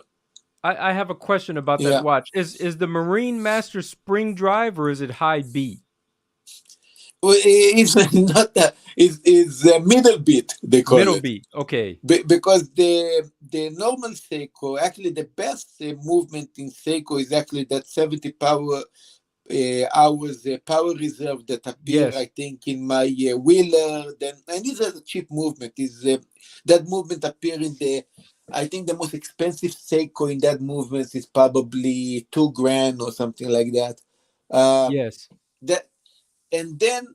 I have a question about that Yeah. watch. Is the Marine Master spring drive or is it high beat? Well, it's not that. It's a middle beat, they call Middle it. beat. Okay. Because the normal Seiko, actually the best movement in Seiko is actually that 70 power hours power reserve that appear, I Yes. think, in my wheeler. Then, and this is a cheap movement. Is that movement appear in the? I think the most expensive Seiko in that movement is probably $2,000 or something like that. Uh, Yes. that and then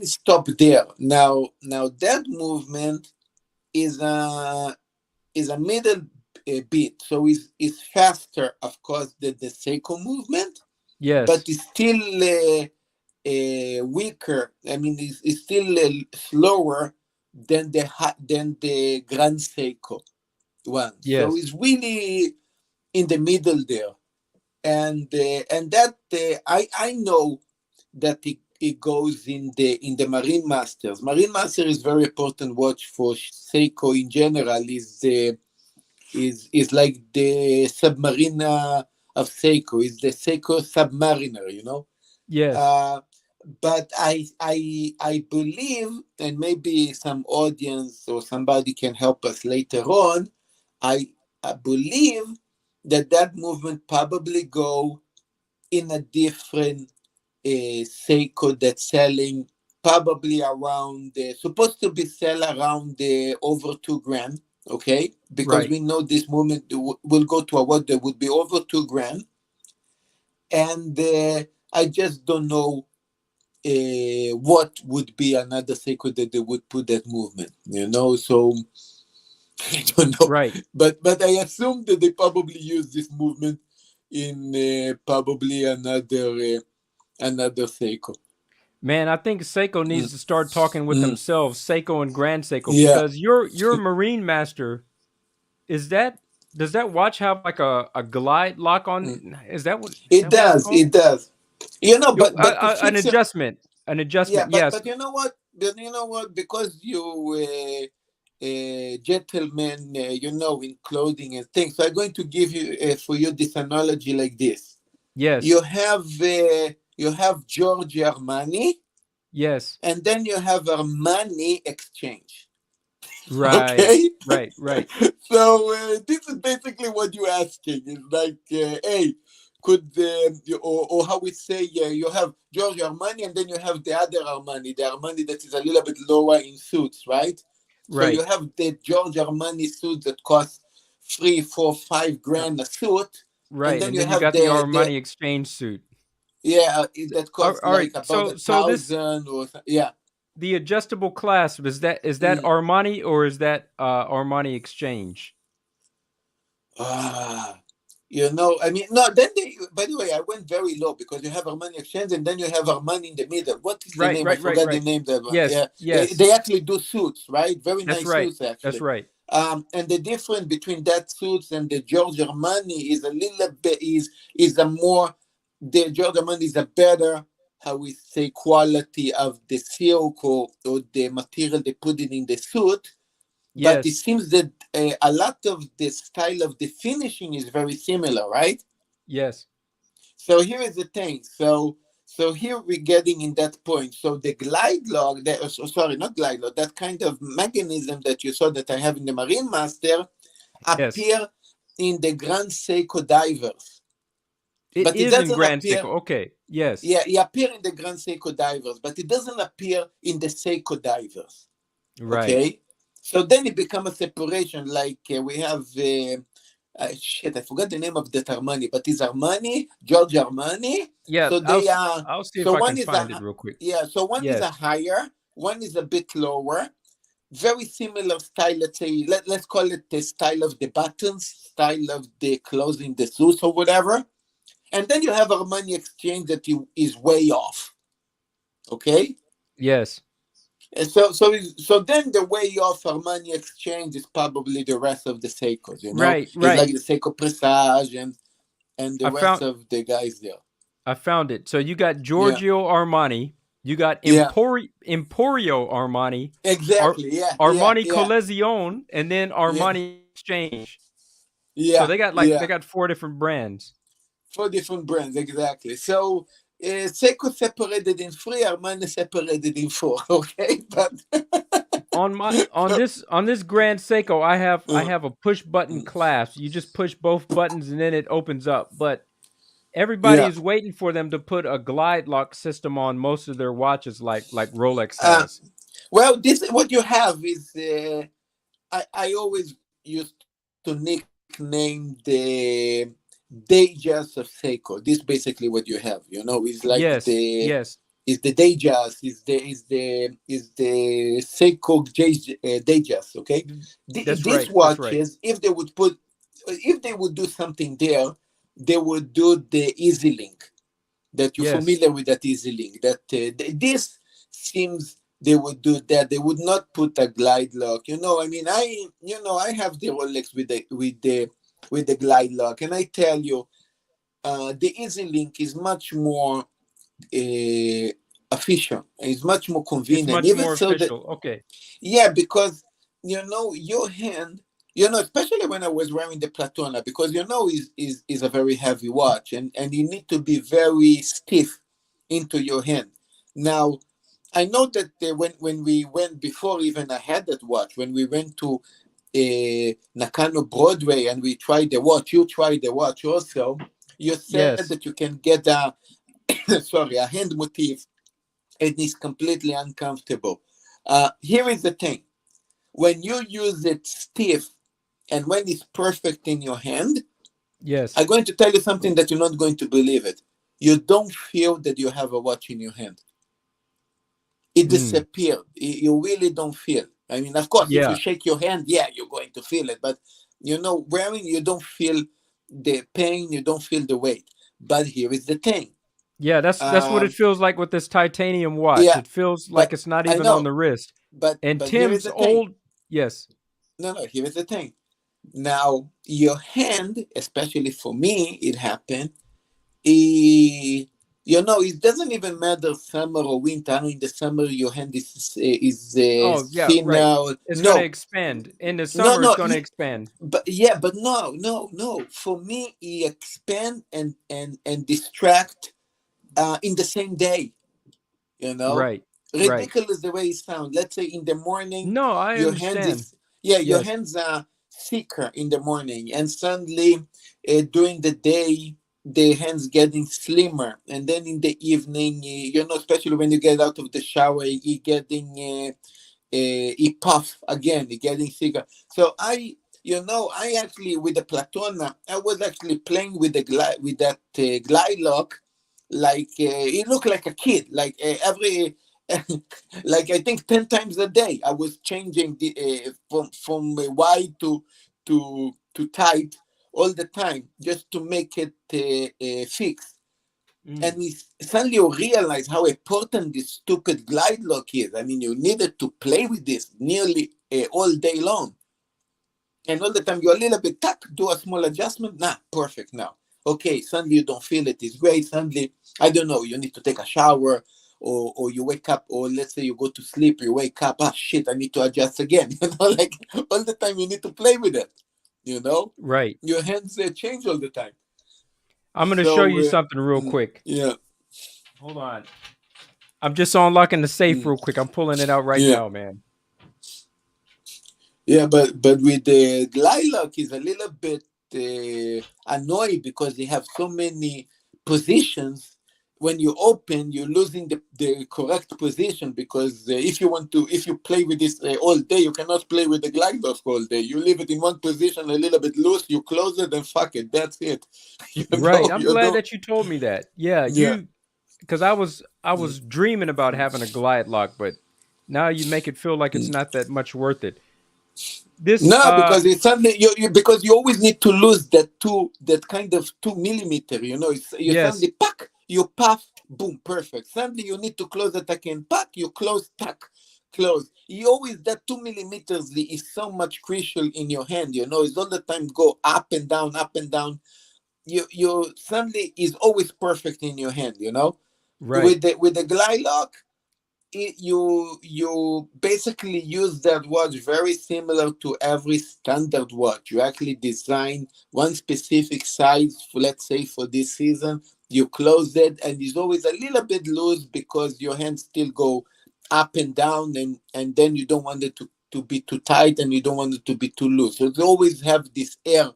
it stop there. Now that movement is a middle beat, so it's faster, of course, than the Seiko movement, but Yes. it's still weaker. I mean, it's still slower than the Grand Seiko one. So Yes. it's really in the middle there, and that I know that it goes in the Marine Masters. Marine Master is very important watch for Seiko in general. Is like the Submariner of Seiko. Is the Seiko Submariner, you know. Yes. Uh, but I believe, and maybe some audience or somebody can help us later on. I believe that movement probably go in a different Seiko that's selling probably around supposed to be sell around over $2,000. Okay, because Right. we know this movement will go to a what that would be over $2,000, and I just don't know what would be another Seiko that they would put that movement. You know, so I don't know, Right. but I assume that they probably use this movement in probably another Seiko. Man, I think Seiko needs Mm, to start talking with mm, themselves, Seiko and Grand Seiko, yeah, because your Marine Master, is that does that watch have like a glide lock on? mm. Is It that what it's does, called? it does. You know, Yo, but to an fix it, adjustment. An yeah, adjustment. but Yes. but you know what? But you know what? Because you gentlemen, you know, in clothing and things. So I'm going to give you for you this analogy like this. Yes. You have Giorgio Armani, Yes. and then you have Armani Exchange. Right. Okay, Right. Right. so this is basically what you're asking. It's like, hey, could or how we say, you have Giorgio Armani, and then you have the Armani that is a little bit lower in suits, right? So you Right. have the Giorgio Armani suit that costs 3, 4, 5 grand a suit, and Right. then And you then you have got the the Armani exchange suit. that costs All right. like about a So this thousand yeah. the adjustable clasp, is that Mm. Armani or is that Armani exchange? Ah, I mean, no. Then by the way, I went very low because you have Armani Exchange and then you have Armani in the middle. What is the Right. name? I Right. Right. forgot the Right. name. That one. Yes. Yeah, Yes. they actually do suits, right? Very That's nice right. suits, That's actually. right. And the difference between that suits and the Giorgio Armani is a little bit is a more the Giorgio Armani is a better, how we say, quality of the silk or the material they put in the suit, but it Yes. seems that a lot of the style of the finishing is very similar, right? Yes. So here is the thing. So here we're getting in that point. So the glide log, sorry, not glide log, that kind of mechanism that you saw that I have in the Marine Master Yes. appear in the Grand Seiko divers, It but it is in doesn't Grand appear. Seiko. Okay. Yes. Yeah, it appear in the Grand Seiko divers, but it doesn't appear in the Seiko divers. Right. Okay, so then it becomes a separation. Like we have shit, I forgot the name of that Armani, but it's Armani, George Armani. Yeah. So they are. I'll see if So I one can is find it a real quick. yeah. So one is a Yes. higher, one is a bit lower. Very similar style. Let's say let's call it the style of the buttons, style of the closing the suits or whatever. And then you have Armani Exchange that is way off. Okay. Yes. And so then the way off Armani Exchange is probably the rest of the Seikos, Right. It's like Right. the Seiko Presage and the I rest found of the guys there. I found it. So you got Yeah, Giorgio Armani, you got yeah, Emporio Armani, Ar- exactly. Yeah, yeah, Armani yeah, Collezione, and then yeah, Armani Exchange. So yeah, they yeah. got four different brands. 4 different brands, exactly. So Seiko separated in three, Armani separated in four. Okay, but so, On this Grand Seiko, I uh, have a push button clasp. You just push both buttons and then it opens up. But Everybody Yeah. is waiting for them to put a glide lock system on most of their watches, like Rolex Uh, has. well, this what you have is I always used to nickname the Dejas of Seiko. This basically what you have. You know, it's like Yes, yes, is the Dejas is the Seiko Dejas. Okay, that's these right. That's right. watches, if they would do something there, they would do the Easy Link, that you're Yes, familiar with, that Easy Link. That this seems they would do that. They would not put a glide lock. You know, I mean, I have the Rolex with the glide lock, and I tell you, the Easy Link is much more efficient. It's much more it's convenient. much Even more so that, official. Okay. yeah, because your hand, especially when I was wearing the Platona, because is a very heavy watch, and you need to be very stiff into your hand. Now, I know that when we went, before even I had that watch, when we went to Nakano Broadway and we tried the watch, you tried the watch also. You said that Yes, you can get a sorry, a hand motif, and it's completely uncomfortable. Here is the thing: when you use it stiff and when it's perfect in your hand, yes. I'm going to tell you something that you're not going to believe it. You don't feel that you have a watch in your hand. It Mm. disappeared. You really don't feel. I mean, of course, if you Yeah, shake your hand, yeah, you're going to feel it. But wearing, you don't feel the pain, you don't feel the weight. But here is the thing. yeah. That's what it Um, feels like with this titanium watch. yeah, It feels like but it's not I even on know. the wrist. And But here is Tim's the thing. old, yes, No, here is the thing. Now, your hand, especially for me, it happened. eh, it doesn't even matter summer or winter. In the summer, your hand is oh yeah, right. thinner. It's going to No, expand in the no, summer. It's no. going to expand. But yeah, but no, no, no. For me, he expand and distract in the same day. You know, Right, right. ridiculous the way it sounds. Let's say in the morning, No, I your hands understand. is yeah, your Yes, hands are thicker in the morning, and suddenly during the day, the hands getting slimmer, and then in the evening, especially when you get out of the shower, you getting it puff again, it getting thicker. So I actually, with the Platona, I was actually playing with the with that glide lock, like it looked like a kid, like every like I think 10 times a day I was changing the from wide to tight all the time, just to make it fixed. And mm, we suddenly you realize how important this stupid glide lock is. I mean, you needed to play with this nearly all day long. And all the time you're a little bit tuck, do a small adjustment. Nah, perfect now. Okay, suddenly you don't feel it. It's great. Suddenly, I don't know, you need to take a shower, or you wake up, or let's say you go to sleep, you wake up, ah, shit, I need to adjust again. Like all the time you need to play with it. You know, right. your hands change all the time. I'm going to show So, you something real quick. yeah, Hold on. I'm just unlocking the safe mm, real quick. I'm pulling it out right yeah. now, man. Yeah, but with the lilac is a little bit annoying because they have so many positions. When you open, you're losing the correct position, because if you play with this all day, you cannot play with the glide lock all day. You leave it in one position a little bit loose, you close it, and fuck it, that's it. Right. I'm You glad don't. that you told me that. Yeah, Yeah. you because I was Mm, dreaming about mm, having a glide lock, but now you make it feel like it's mm. not that much worth it. This No, because it's suddenly because you always need to lose that kind of 2 millimeter. It's you yes, suddenly pack, you puff, boom, perfect. Suddenly you need to close it again, pack, you close, tack, close. You always, that 2 millimeters is so much crucial in your hand. It's all the time go up and down, up and down. You suddenly is always perfect in your hand. right. With the glide lock, you basically use that watch very similar to every standard watch. You actually design one specific size for, let's say, for this season. You close it, and it's always a little bit loose because your hands still go up and down, and then you don't want it to be too tight, and you don't want it to be too loose. So you always have this air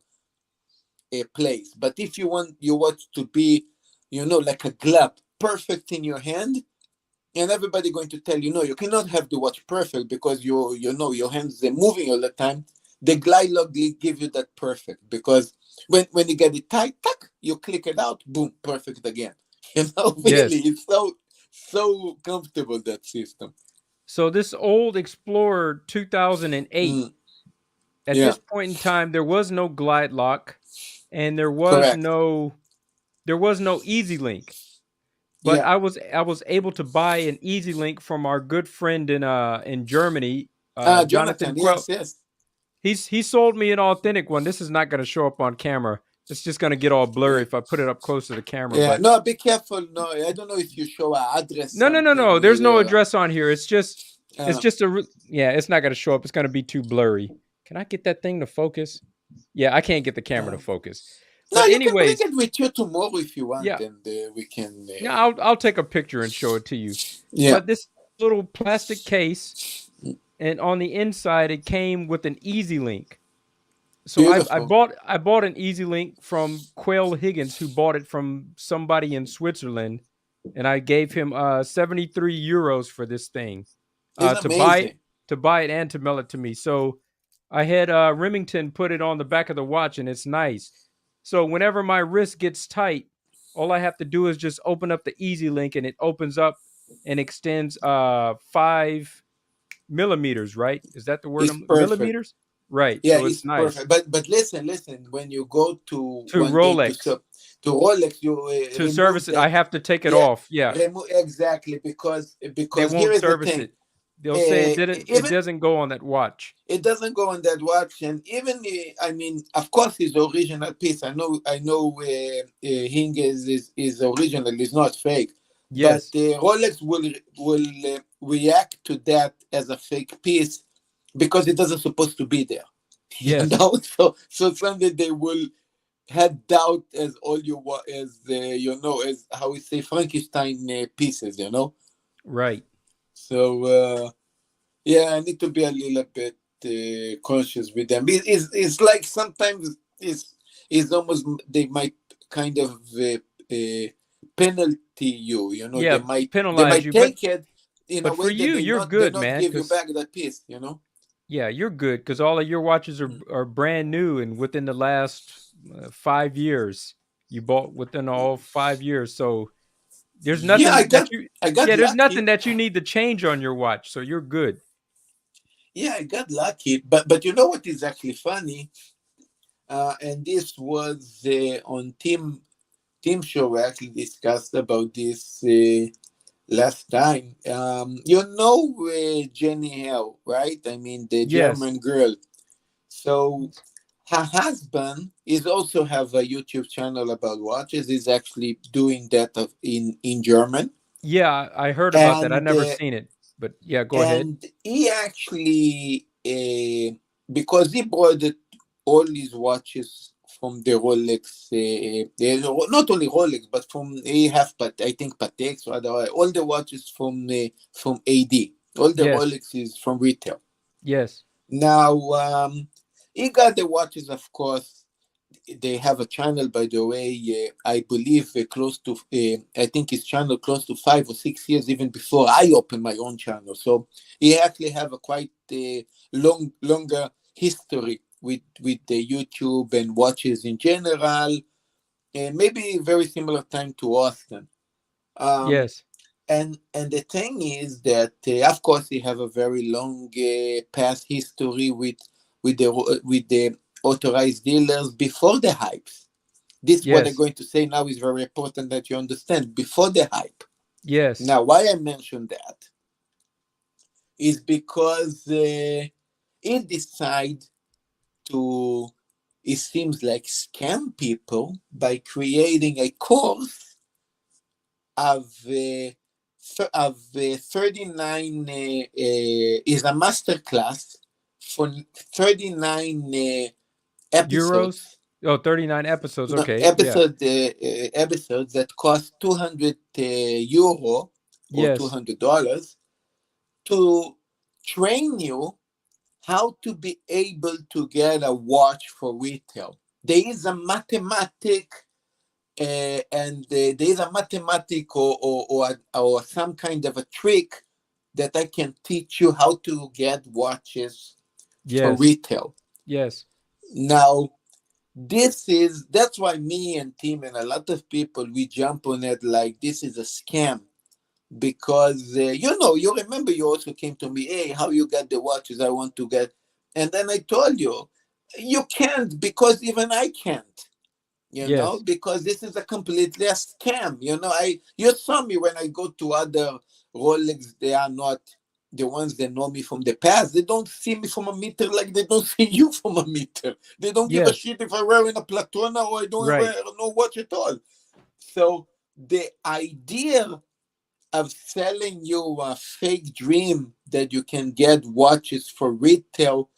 place. But if you want your watch to be, like a glove, perfect in your hand, and everybody going to tell you, no, you cannot have the watch perfect because your hands are moving all the time. The glide lock will give you that perfect, because when you get it tight, tuck, you click it out, boom, perfect again. Really, Yes. it's so comfortable, that system. So this old Explorer 2008, Mm, at yeah, this point in time, there was no glide lock, and correct. there was no Easy Link. But Yeah. I was able to buy an Easy Link from our good friend in Germany, Jonathan Jonathan, Quell. yes, yes. He sold me an authentic one. This is not going to show up on camera. It's just going to get all blurry Yeah. if I put it up close to the camera. Yeah, But no, be careful. No, I don't know if you show a address no, no, no, something no. There's no there. address on here. It's Uh, just yeah. It's not going to show up. It's going to be too blurry. Can I get that thing to focus? Yeah, I can't get the camera to uh, focus. no, But you can bring anyways, it with you tomorrow if you want, yeah, and we can. yeah. I'll take a picture and show it to you. Yeah. But this little plastic case, and on the inside it came with an Easy Link. So Beautiful. I bought an Easy Link from Quail Higgins, who bought it from somebody in Switzerland, and I gave him 73 euros for this thing, It's to buy it, amazing. and to mail it to me. So I had Remington put it on the back of the watch, and it's nice. So whenever my wrist gets tight, all I have to do is just open up the Easy Link, and it opens up and extends 5 millimeters. Right? Is that the word? It's perfect. Millimeters? Right. Yeah, So it's it's nice. perfect. But listen. When you go to To one day to Rolex, Rolex, you to remove service it, I that. have to take it Yeah, off. Yeah, remove exactly, they because here won't is the service thing. it. They'll say it Even doesn't go on that watch. it doesn't go on that watch, and even I mean, of course, it's the original piece. I know Hing is original, it's not fake, but Yes. Rolex will react to that as a fake piece because it doesn't supposed to be there. Yes. So someday they will had doubt as all as as how we say Frankenstein pieces, Right. So yeah, I need to be a little bit conscious with them. It's like sometimes it's almost they might kind of penalty you. They Yeah, penalize might you, take it in a but for way that you, you're they good, not man. give you Because back that piece. yeah, you're good. Because all of your watches are brand new, and within the last 5 years, you bought within all 5 years. So there's Yeah, nothing that you I got yeah, there's nothing lucky. that you need to change on your watch. So you're good. Yeah, I got lucky. But you know what is actually funny? And this was on team show. We actually discussed about this last time. Jenny Hell, right? I mean the Yes. German girl. So her husband is also have a YouTube channel about watches. He's actually doing that in German, Yeah, I heard about that. I and never seen it, but yeah, go ahead. he actually because he bought all his watches from the Rolex, not only Rolex, but from he have, but I think Patek, or otherwise, all the watches from AD, all the Yes, Rolex is from retail. yes, Now he got the watches, of course. They have a channel, by the way. I believe close to, I think his channel close to 5 or 6 years, even before I opened my own channel. So he actually have a quite longer history with the YouTube and watches in general, and maybe very similar time to Austin. Um, yes, and the thing is that, of course, he have a very long past history with the authorized dealers before the hypes. This what I'm yes, going to say now is very important that you understand before the hype. yes. Now, why I mentioned that is because he decide to, it seems like, scam people by creating a course of 39 is a master class for 39 Euros? episodes. Oh, 39 episodes. No, Okay, yeah. episodes that cost 200 euro or Yes, $200 to train you how to be able to get a watch for retail. there is a mathematic, and there is a mathematic or some kind of a trick that I can teach you how to get watches for Yes. retail. Yes. Now, that's why me and Tim and a lot of people, we jump on it like this is a scam, because you remember, you also came to me, hey, how you got the watches I want to get, and then I told you, you can't, because even I can't, Yes. because this is a completely a scam. You saw me when I go to other Rolex, they are not the ones that know me from the past. They don't see me from a meter like they don't see you from a meter. They don't give a Yes. shit if I'm wearing a Platona or I don't Right. wear no watch at all. So the idea of selling you a fake dream that you can get watches for retail,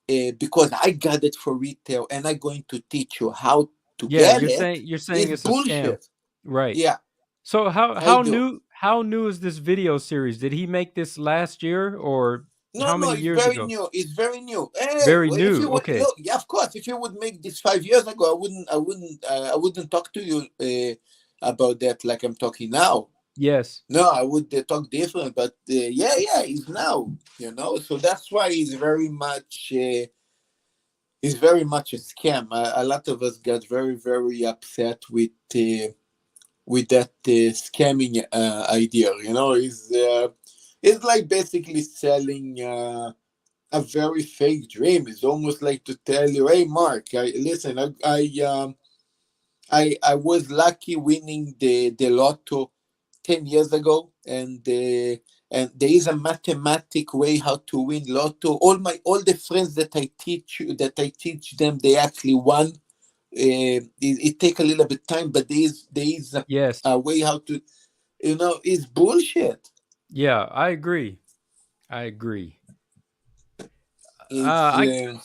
because I got it for retail and I'm going to teach you how to Yeah, get you're it, saying you're saying is it's a scam. bullshit. Right. Yeah, So how I how do. new how new is this video series? Did he make this last year or No, how no, many it's years very ago? new. It's very new. Hey, Very if new. you would Okay. look, yeah, of course, if you would make this 5 years ago, I wouldn't talk to you about that like I'm talking now. Yes. No, I would talk different. But yeah, yeah, it's now. So that's why it's very much a scam. A lot of us got very, very upset with that scamming idea. It's like basically selling a very fake dream. It's almost like to tell you, "Hey, Mark, listen, I was lucky winning the lotto 10 years ago, and there is a mathematic way how to win lotto. All the friends that I teach them, they actually won. It take a little bit time, but there is Yes. a way how to, it's bullshit. Yeah, I agree. I agree. It's I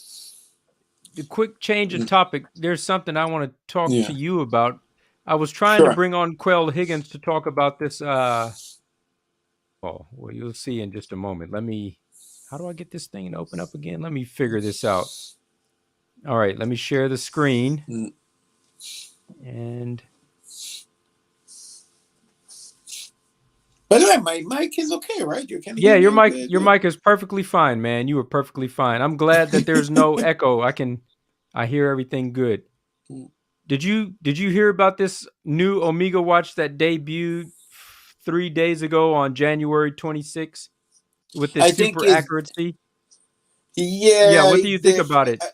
The quick change of topic. There's something I want to talk to yeah, you about. I was trying to sure. bring on Quell Higgins to talk about this. Well, you'll see in just a moment. How do I get this thing to open up again? Let me figure this out. All right, let me share the screen. Mm. And By the way, my mic is okay, right? You can yeah, hear your me mic your mic is perfectly fine, man. You were perfectly fine. I'm glad that there's no echo. I hear everything good. Did you hear about this new Omega watch that debuted 3 days ago on January 26th with this I think super is accuracy? Yeah, yeah, what do you think about it?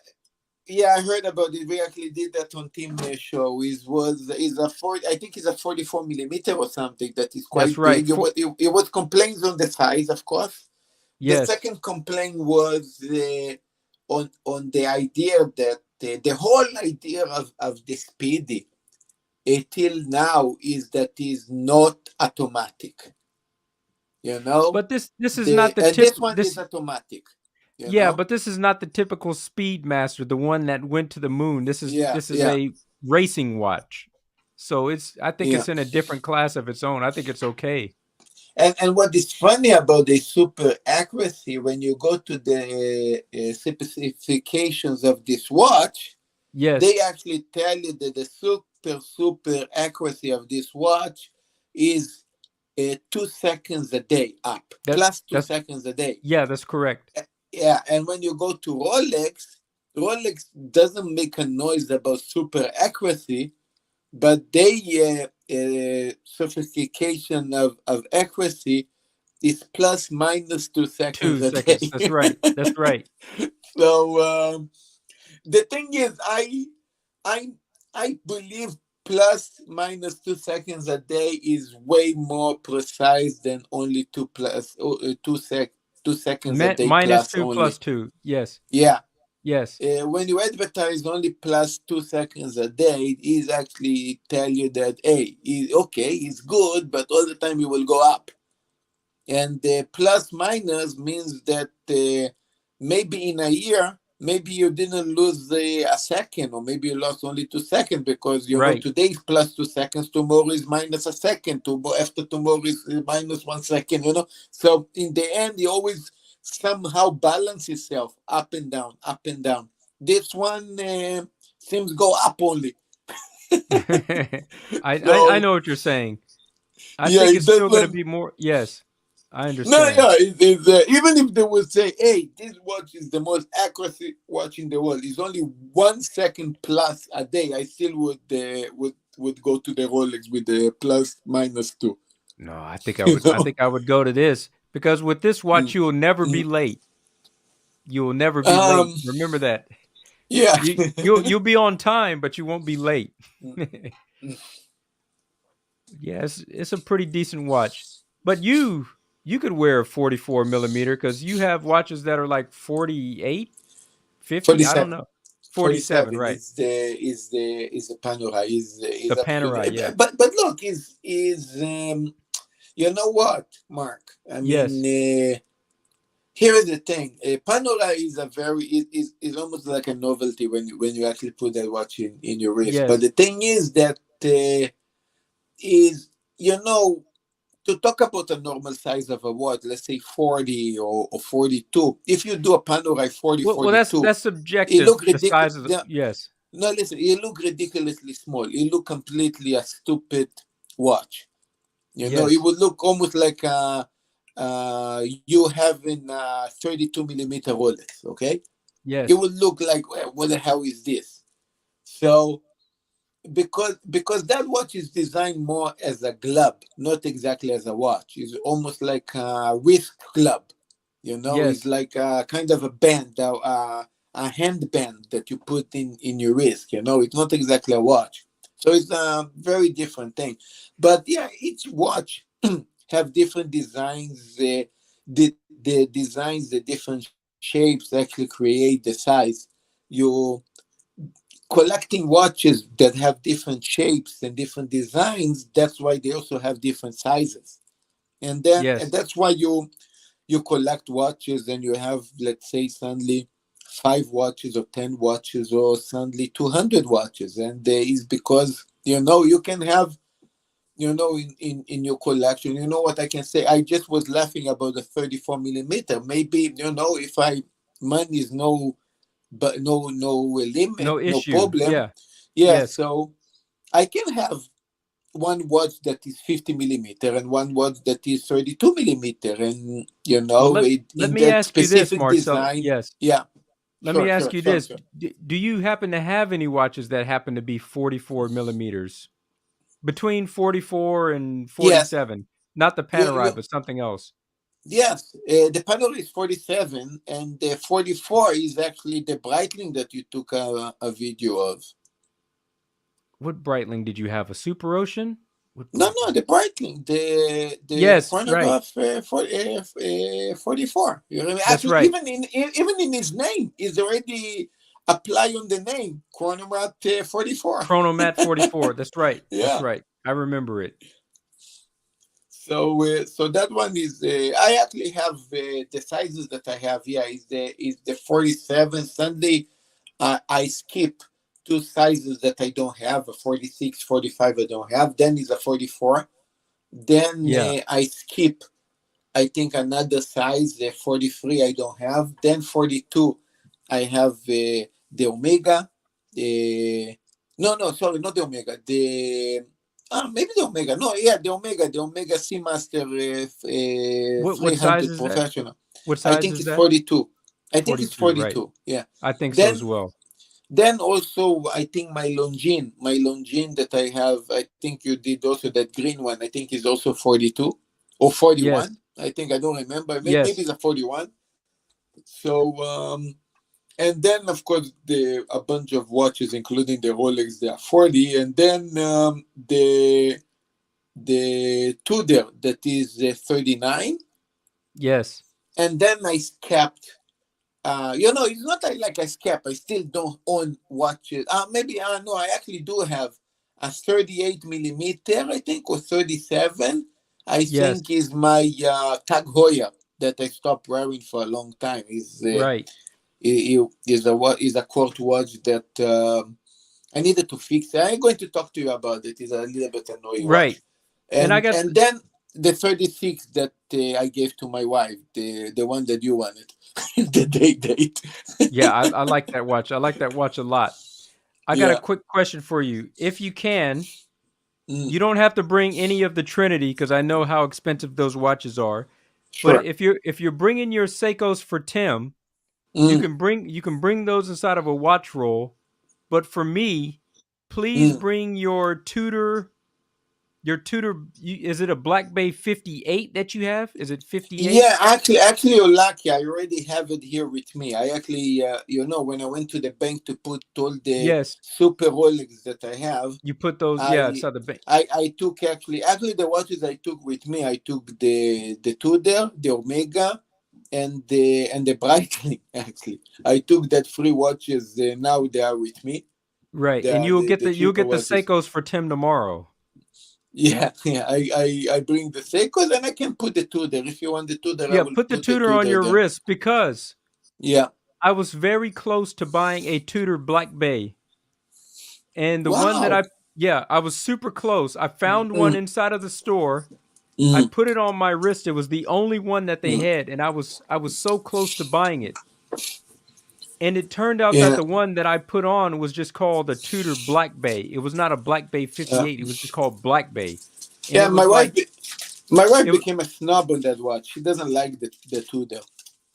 yeah, I heard about it. We actually did that on Team Show. Is a 40, I think it's a 44 millimeter or something that is That's quite right. big. It was complaints on the size, of course. The Yes. second complaint was on the idea that the whole idea of the speedy till now is that is not automatic. You know, But this is the not the and tip this one is this automatic. You yeah, know, but this is not the typical Speedmaster, the one that went to the moon. This is yeah, this is yeah, a racing watch. So I think yeah. it's in a different class of its own. I think it's okay. And what is funny about the super accuracy, when you go to the specifications of this watch, Yes. they actually tell you that the super accuracy of this watch is 2 seconds a day up, That plus two that's seconds a day. yeah, that's correct. Yeah, and when you go to Rolex doesn't make a noise about super accuracy, but they sophistication of accuracy is plus minus 2 seconds 2 a day. seconds. That's right. That's right. So the thing is, I I believe plus minus 2 seconds a day is way more precise than only 2 seconds a day Minus plus 2 plus only. 2. Yes. Yeah. Yes. When you advertise only plus 2 seconds a day, it is actually tell you that, hey, okay, it's good, but all the time it will go up. And the plus minus means that maybe in a year, maybe you didn't lose a second, or maybe you lost only 2 seconds, because Right. today is plus 2 seconds, tomorrow is minus a second, after tomorrow is minus 1 second. So in the end, you always somehow balance itself up and down, up and down. This one seems go up only. I So know what you're saying. I yeah, think it it's still going to doesn't. be more. Yes, I No, understand. yeah, even if they would say, "Hey, this watch is the most accurate watch in the world," it's only 1 second plus a day. I still would go to the Rolex with the plus minus two. No, I think I You would. I know. think I would go to this because with this watch, Mm, you will never be mm. late. You will never be late. Um. Remember that. Yeah. You'll be on time, but you won't be late. Mm, mm. Yeah, it's a pretty decent watch. But you could wear a 44 millimeter because you have watches that are like 48, 50. I don't 47. know. 47, 47 right? is the Panora The is Panerai, absolutely. yeah. But look, is you know what, Mark? I mean, Yes. here is the thing. Panora is a very is almost like a novelty when you actually put that watch in your wrist. But Yes. the thing is that is you know to talk about a normal size of a watch, let's say 40 or 42. If you do a Panora 40 Well, 42, that's it subjective. look The size ridiculous. of the yes. No, listen, you look ridiculously small. You look completely a stupid watch. You know, it Yes. would look almost like you having a 32 millimeter Rolex, okay? It Yes. would look like, well, what the hell is this? So, because that watch is designed more as a glove, not exactly as a watch. It's almost like a wrist glove. You know, it's Yes. like a kind of a band, a handband that you put in your wrist. You know, it's not exactly a watch. So it's a very different thing. But yeah, each watch have different designs. The designs, the different shapes actually create the size. You collecting watches that have different shapes and different designs. That's why they also have different sizes. And Yes. that's why you collect watches and you have, let's say, suddenly 5 watches or 10 watches or suddenly 200 watches, and there is because you can have in your collection. You know what I can say? I just was laughing about the 34 millimeter. Maybe if I money is no, but no limit, No no issue. problem. Yeah. Yeah, Yes. so I can have one watch that is 50 millimeter and one watch that is 32 millimeter, and Well, let let in me that ask you this, specific Marcel. design. Yes. Yeah, Let me sure, ask sure, you sure, this. sure. Do you happen to have any watches that happen to be 44 millimeters? Between 44 and Yes, 47. Not the Panerai, you but something else. yes. The panel is 47, and the 44 is actually the Breitling that you took a video of. What Breitling did you have? A Super Ocean? What No, no, Breitling? the Breitling, the Yes, right. chronograph 44. You remember? That's Actually, right. even in his name is already apply on the name chronograph 44. Chronomat 44. That's right. That's Yeah. right. I remember it. So that one is I actually have the sizes that I have here is the 47. Suddenly I skip 2 sizes that I don't have, a 46, 45 I don't have. Then is a 44. Then Yeah. I skip, I think, another size, 43 I don't have. Then 42 I have the Omega. No, no, sorry, not the Omega. Maybe the Omega. No, yeah, the Omega Seamaster What size 300 is that? professional. What I size think is it's that? 42. I think it's 42, right. 42. Yeah. I think so as Then well. also I think my Longines that I have, I think you did also that green one. I think is also 42 or Yes. 41. I think I don't remember. Maybe Yes. it's a 41. So and then of course a bunch of watches, including the Rolex, they are 40, and then the Tudor that is 39, Yes. and then I kept. It's not like I scap. I still don't own watches. Maybe no, I actually do have a 38 millimeter, I think, or 37. I Yes. think is my Tag Heuer that I stopped wearing for a long time. Right. Is a court watch that I needed to fix. I'm going to talk to you about it. It's a little bit annoying Right. watch, And I and got and then the 36 that I gave to my wife, the one that you wanted, the date. yeah, I like that watch. I like that watch a lot. I got a Yeah. quick question for you. If you can, Mm. you don't have to bring any of the Trinity because I know how expensive those watches are. But Sure. if you're bringing your Seikos for Tim, Mm. you can bring those inside of a watch roll. But for me, please Mm. bring your Tudor. Your Tudor, is it a Black Bay 58 that you have? Is it 58? Yeah, actually, you're lucky. I already have it here with me. I actually, when I went to the bank to put all the Yes, super Rolex that I have, you put those. Yeah, I inside the bank. I took actually the watches I took with me. I took the Tudor, the Omega, and the Breitling. Actually, I took that three watches. Now they are with me. Right, They and are the you'll cheaper get the watches. Seikos for Tim tomorrow. Yeah, yeah. I bring the Seikos and I can put the Tudor. If you want the Tudor, I Yeah, will put the put the Tudor on Tudor your there. wrist because Yeah. I was very close to buying a Tudor Black Bay, and the one that Wow. I was super close. I found one Mm, inside of the store. I mm, put it on my wrist. It was the only one that they mm. had, and I was so close to buying it. And it turned out that Yeah. the one that I put on was just called a Tudor Black Bay. It was not a Black Bay Yeah. 58. It was just called Black Bay. And Yeah. it was like My wife it became a snob on that watch. She doesn't like the Tudor.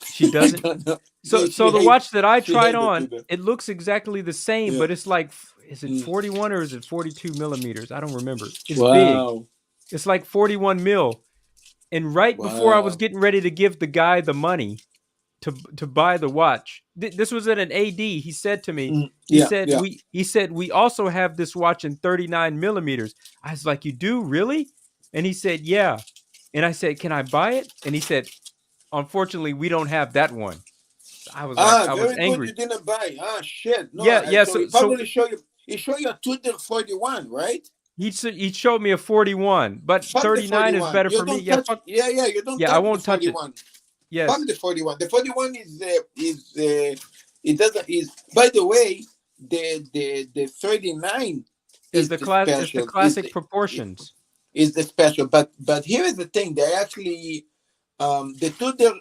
she I doesn't. don't know. So the watch that I She tried hate the on, Tudor. it looks exactly the same, Yeah. but it's like is it Mm. 41 or is it 42 millimeters? I don't remember. It's big. Wow. It's like 41 mil. And right before I was Wow. getting ready to give the guy the money to buy the watch, this was at an AD. He said to me, Mm. Yeah. Yeah. he said we also have this watch in 39 millimeters. I was like, you do really? And he said, yeah. And I said, can I buy it? And he said, unfortunately, we don't have that one. I was Very good. You angry. didn't buy. Shit. No. Yeah, yeah. So he So probably show you. He show you a Tudor 41, right? he showed me a 41, but Fuck the 39 is 41. better You for me. don't Yeah, touch. fuck. Yeah. Yeah. You don't Yeah, I touch the won't touch it. 41. Fuck Yes, the 41. The 41 it doesn't is by the way the 39 is the it's the special classic proportions. is the special but here is the thing they actually the Tudor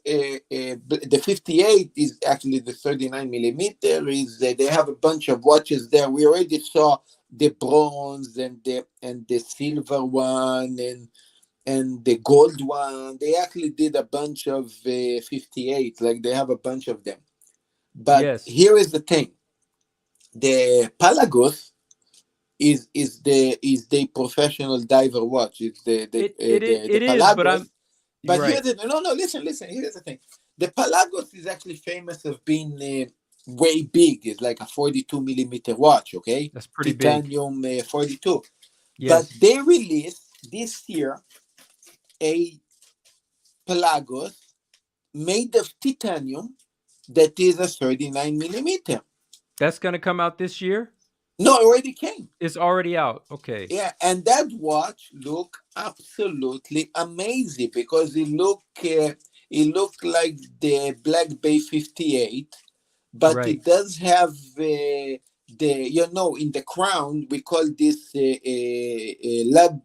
the 58 is actually the 39 millimeter is they have a bunch of watches there. We already saw the bronze and the silver one and the gold one. They actually did a bunch of 58, like they have a bunch of them. But Yes, here is the thing: the Palagos is the professional diver watch. It's the it is, but Palagos. I'm But right. here's the no, listen. Here's the thing: the Palagos is actually famous of being way big. It's like a 42 millimeter watch. Okay, That's pretty big. titanium 42. But Yes, they released this year a Pelagos made of titanium that is a 39 millimeter. that's gonna come out this year. No, it already came. It's already out. Okay, Yeah, and that watch look absolutely amazing because it looked like the Black Bay 58, but right. it does have the in the crown we call this lab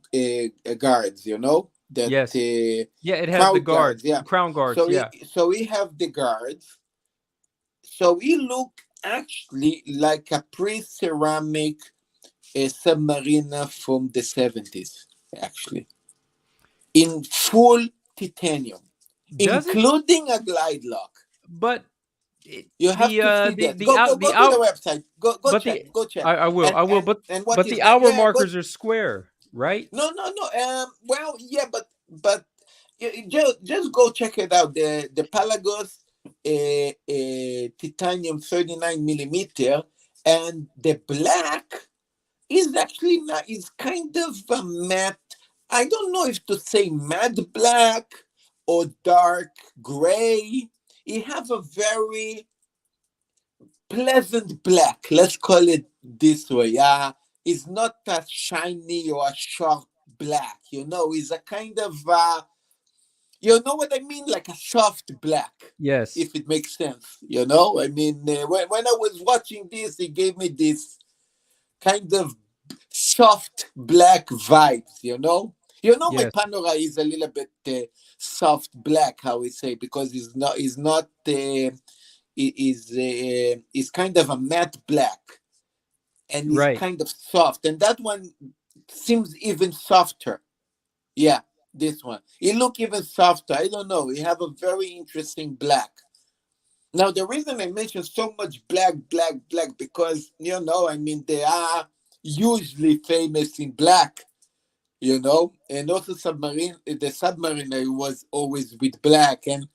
guards, that Yes, yeah. It has the crowd guards, guards, yeah. crown guards. Yeah. So we have the guards. So we look actually like a pre-ceramic submariner from the 70s, actually, in full titanium, Does it? including a glide lock. But You have to see that. the Go to the out website. but the Go check. I will, And what but is the that? hour Yeah, go. markers are square, right? No. Well, yeah, but just go check it out. The Palagos titanium 39 millimeter, and the black is actually not. Is kind of a matte. I don't know if to say matte black or dark gray. It have a very pleasant black. Let's call it this way. It's not a shiny or a sharp black. It's a kind of you know what I mean, like a soft black. Yes. If it makes sense. I mean, when I was watching this, it gave me this kind of soft black vibes. My Yes. Panora is a little bit soft black, how we say, because it's not it is kind of a matte black. and it's Right. kind of soft. And that one seems even softer. Yeah, this one. It look even softer. I don't know. It have a very interesting black. Now, the reason I mention so much black, black, black, because, I mean, they are usually famous in black, and also the Submariner was always with black, and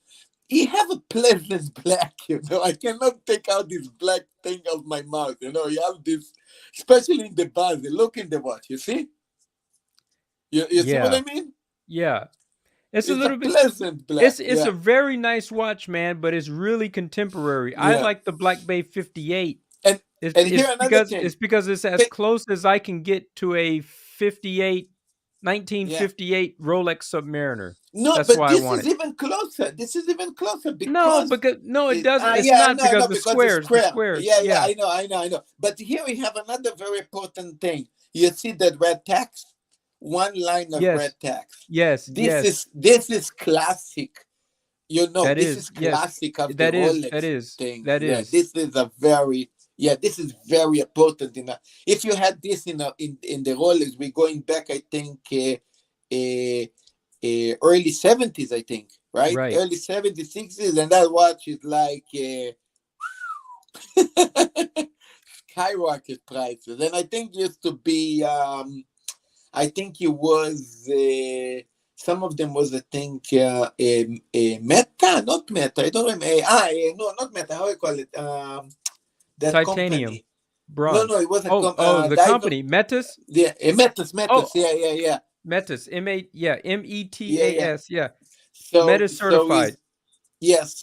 he have a pleasant black, I cannot take out this black thing of my mouth, you have this, especially in the bars, look in the watch, you see? You see what Yeah. I mean? Yeah. It's a It's a little bit. pleasant black, It's yeah, a very nice watch, man, but it's really contemporary. I yeah. like the Black Bay 58. And It's and it's here another because thing. it's because it's as close as I can get to a 58 Yeah. 1958 Rolex Submariner. No, That's but why I this want is it. even closer. This is even closer No, because because no, it doesn't. It's yeah, not I because know, the because it's squares, the square. squares. Yeah, yeah, Yeah. I know. But here we have another very important thing. You see that red tax? One line of Yes. red tax. Yes. Yes. This is classic. That This is is. Yes. classic of the That is. Rolex That is. thing. That Yeah, is. this is very important. If you had this in the Rolex, we're going back, I think, early 70s, I think, right? Right. Early 70s, 60s, and that watch is like skyrocket prices. And I think used to be, I think it was, some of them was, I think, Meta, not Meta, I don't remember. No, not Meta, how do you call it? That Titanium. company. No, Bronze. it was a Oh, the diver. company Metis. Yeah, Metas, Oh, yeah. Metis. Yeah, yeah. Metas. Yeah. So, Metis certified. is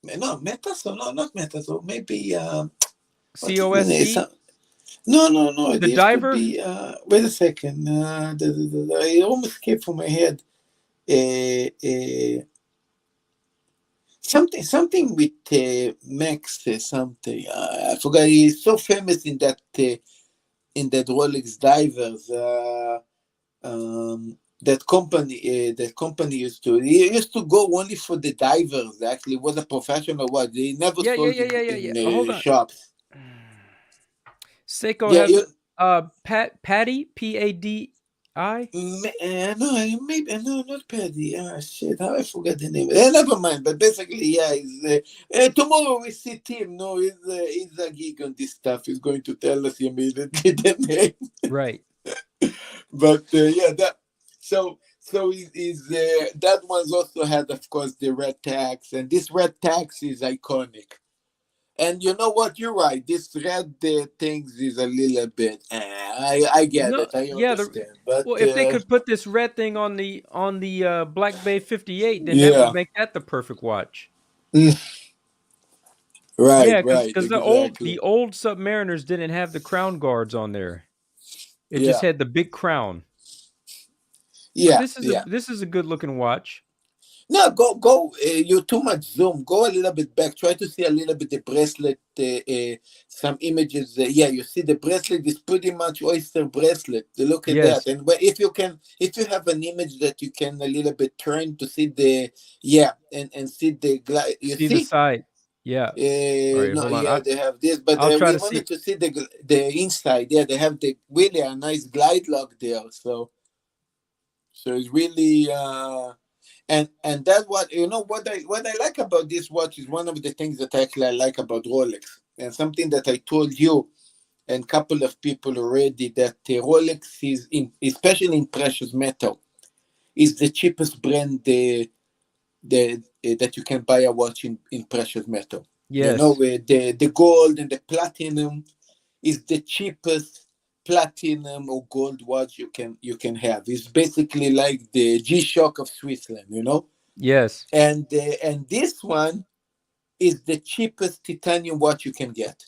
no Metas, or no, not Metas, or maybe what's the name? COSC. No. It The used to diver. be. Wait a second. It almost escaped from my head. Something with Max, something. I forgot. He's so famous in that Rolex divers. That company used to go only for the divers. Actually, was a professional watch. They never Yeah. Yeah. sold Yeah. Yeah. Yeah. in Yeah. Hold on. shops. Seiko Yeah, has you. Patty Padi. No, maybe no, not Paddy. Shit, how I forgot the name. Never mind. But basically, yeah, tomorrow we see Tim. No, he's a geek on this stuff. He's going to tell us immediately the name. Right. But yeah, so is that one's also had, of course, the red tax, and this red tax is iconic. And you know what? You're right. This red things is a little bit. I get No. it. I Yeah. understand. But Well, if they could put this red thing on the Black Bay 58, then that would yeah, make that the perfect watch. right, Yeah, right, because exactly. the old Submariners didn't have the crown guards on there. It just Yeah, had the big crown. But yeah, yeah. this is a good looking watch. No, go. You're too much zoom. Go a little bit back. Try to see a little bit the bracelet. Some images. Yeah, you see the bracelet is pretty much oyster bracelet. Look at that. Yes. And if you have an image that you can a little bit turn to see and see the you See the see. side. Yeah. All right, No, hold on. yeah, they have this, but I'll try we to wanted see. to see the inside. Yeah, they have the really a nice glide lock there. So it's really and that's what what I like about this watch is one of the things that actually I like about Rolex, and something that I told you and couple of people already, that Rolex is especially in precious metal, is the cheapest brand that you can buy a watch in precious metal. Yes. The gold and the platinum is the cheapest platinum or gold watch you can have. It's basically like the G-Shock of Switzerland. Yes. And this one is the cheapest titanium watch you can get.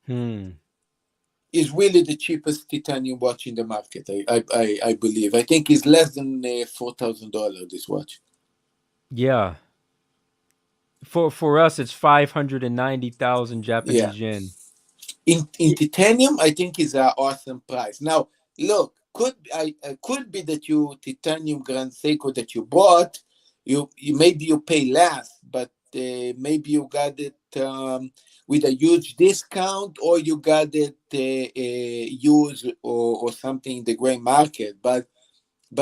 Is really the cheapest titanium watch in the market. I believe. I think it's less than $4,000. This watch. Yeah. For us, it's 590,000 Yeah. Japanese yen. In titanium, I think is an awesome price. Now, look, could be that you titanium Grand Seiko that you bought, you maybe you pay less, but maybe you got it with a huge discount, or you got it used or something in the gray market. But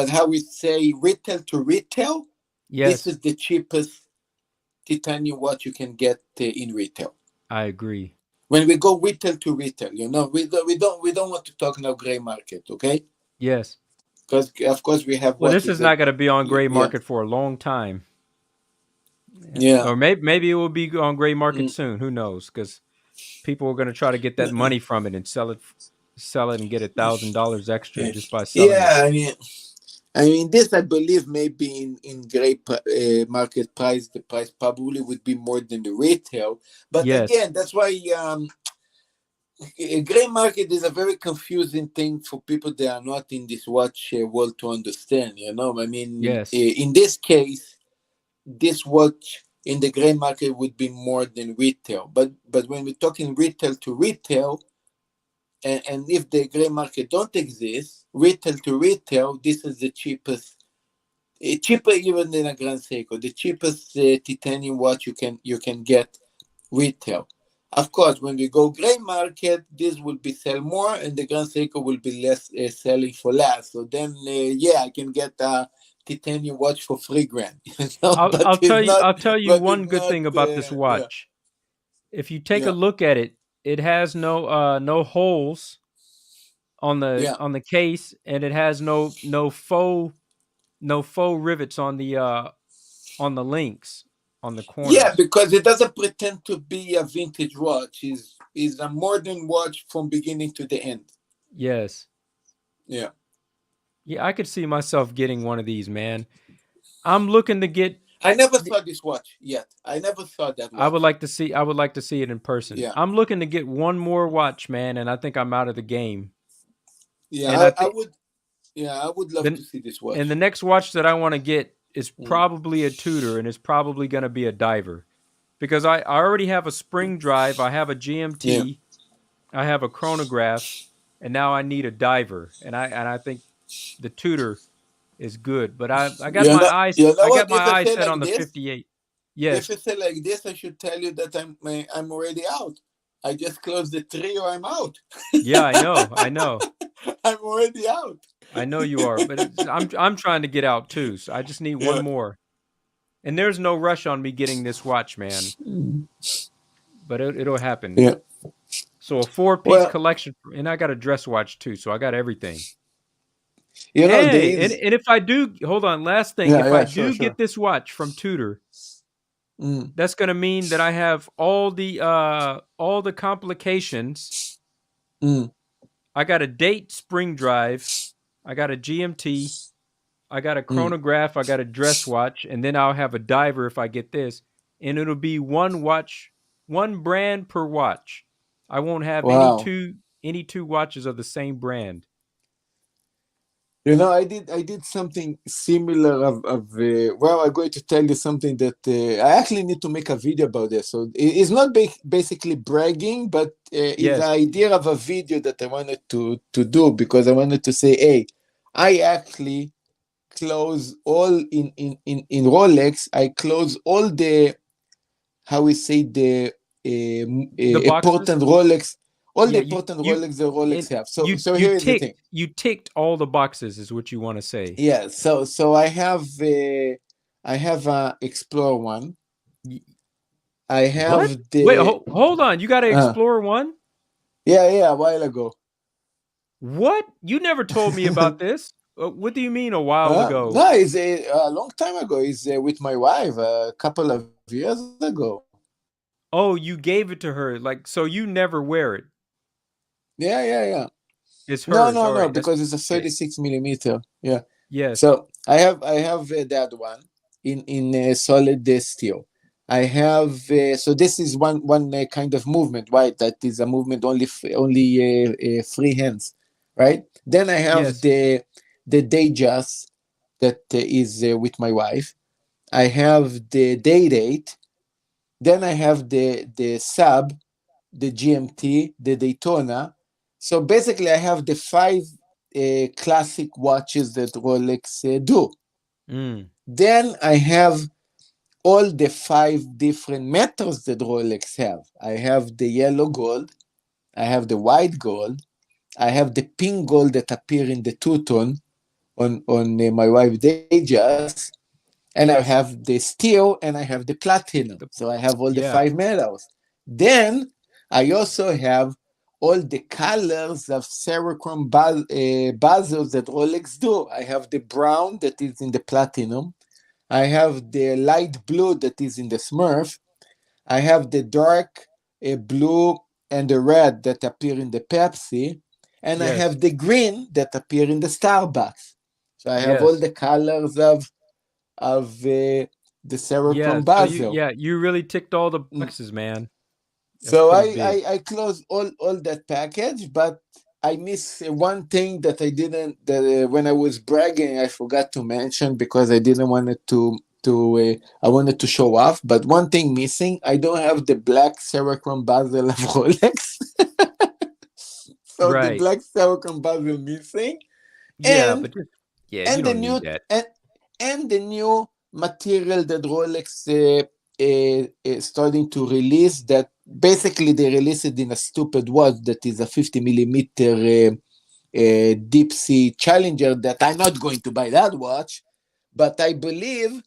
how we say retail to retail, this Yes, is the cheapest titanium watch you can get in retail. I agree. When we go retail to retail, we don't want to talk now gray market, okay? Yes. Because of course we have Well, this watches is that, not going to be on gray yeah, market for a long time. Yeah. yeah. Or maybe it will be on gray market Mm. soon. Who knows? Because people are going to try to get that money from it and sell it and get $1,000 extra Yeah, just by selling it. yeah. I mean, this I believe maybe in gray market price, the price probably would be more than the retail. But Yes. again, that's why a gray market is a very confusing thing for people that are not in this watch world to understand. I mean, Yes. in this case, this watch in the gray market would be more than retail. But when we're talking retail to retail, and if the gray market don't exist, retail to retail, this is the cheapest, cheaper even than a Grand Seiko, the cheapest titanium watch you can get retail. Of course, when we go gray market, this will be sell more, and the Grand Seiko will be less selling for less. So then, yeah, I can get a titanium watch for 3 grand, but it's not. I'll tell you But one it's good not. thing about this Yeah, watch. If you take a yeah, look at it, it has no holes yeah. on the case, and it has no faux rivets on the links on the Yeah, corners. because it doesn't pretend to be a vintage watch. Is a modern watch from beginning to the end. Yes. Yeah. Yeah, I could see myself getting one of these, man. I'm looking to get I never saw this watch yet. I never saw that watch. I would like to see it in person. Yeah. I'm looking to get one more watch, man, and I think I'm out of the game. Yeah, And I I think would. Yeah, I would love then to see this and the watch. next watch that I want to get is Mm. probably a Tudor, and it's probably going to be a diver because I already have a spring drive, I have a Yeah. GMT, I have a chronograph, and now I need a diver, and I think the Tudor is good. But You know I what? got my If I eyes say set on like the this, 58. if Yes. I say like this, I should tell you that I'm already out. I just closed the tree, or I'm out. Yeah, I know. I know. I'm already out. I know you are, but I'm trying to get out too. So I just need one Yeah. more. And there's no rush on me getting this watch, man. But it'll happen. Yeah. So a four-piece Well, collection, and I got a dress watch too. So I got everything. there Hey, is. and if I do, hold on, last thing, Yeah, if I yeah, sure, do sure. get this watch from Tudor, Mm, that's gonna mean that I have all the complications. mm, I got a date spring drive, I got a GMT, I got a mm. chronograph, I got a dress watch, and then I'll have a diver if I get this, and it'll be one watch, one brand per watch. I won't have Wow. any two watches of the same brand. I did something similar well, I'm going to tell you something that I actually need to make a video about this. So it's not basically bragging, but it's the Yes, idea of a video that I wanted to do, because I wanted to say, hey, I actually close all in Rolex. I close all the, how we say, the the boxes. important Rolex, all the Yeah, important Rolex the Rolex and have. So here is the thing. you ticked all the boxes is what you want to say. Yeah, so I have a Explorer one. Y- I What? have Wait, the hold on. You got to uh, explore one? yeah, a while ago. What? You never told me about this. What do you mean a while ago? No, it's a long time ago. It's with my wife a couple of years ago. Oh, you gave it to her. Like, so you never wear it. Yeah. It's No, hers. no, All no, right. That's because it's a okay. 36 millimeter. Yeah. Yes. So I have that one in solid steel. I have so this is one kind of movement, right? That is a movement only free hands, right? Then I have Yes. the Dejas that is with my wife. I have the day date. Then I have the sub, the GMT, the Daytona. So basically, I have the five classic watches that Rolex do. Mm. Then I have all the 5 different metals that Rolex have. I have the yellow gold, I have the white gold, I have the pink gold that appear in the two-tone on my wife Dejas, and I Yes. have the steel and I have the platinum. The, So I have all the yeah. 5 metals. Then I also have all the colors of Cerachrome bezels that Rolex do. I have the brown that is in the platinum. I have the light blue that is in the Smurf. I have the dark blue and the red that appear in the Pepsi. And I Yes. have the green that appear in the Starbucks. So I have all Yes. the colors of the Yeah. Cerachrome So bezel. you really ticked all the Mm. boxes, man. That's So pretty big. I closed all that package, but I miss one thing that I didn't that when I was bragging I forgot to mention because I didn't want it to I wanted to show off. But one thing missing, I don't have the black Cerachrome bezel of Rolex. So the Right. black Cerachrome bezel missing, Yeah, and but just yeah, you and the don't new need that. and, and the new material that Rolex is starting to release, that basically they release it in a stupid watch that is a 50 millimeter deep sea Challenger, that I'm not going to buy that watch, but I believe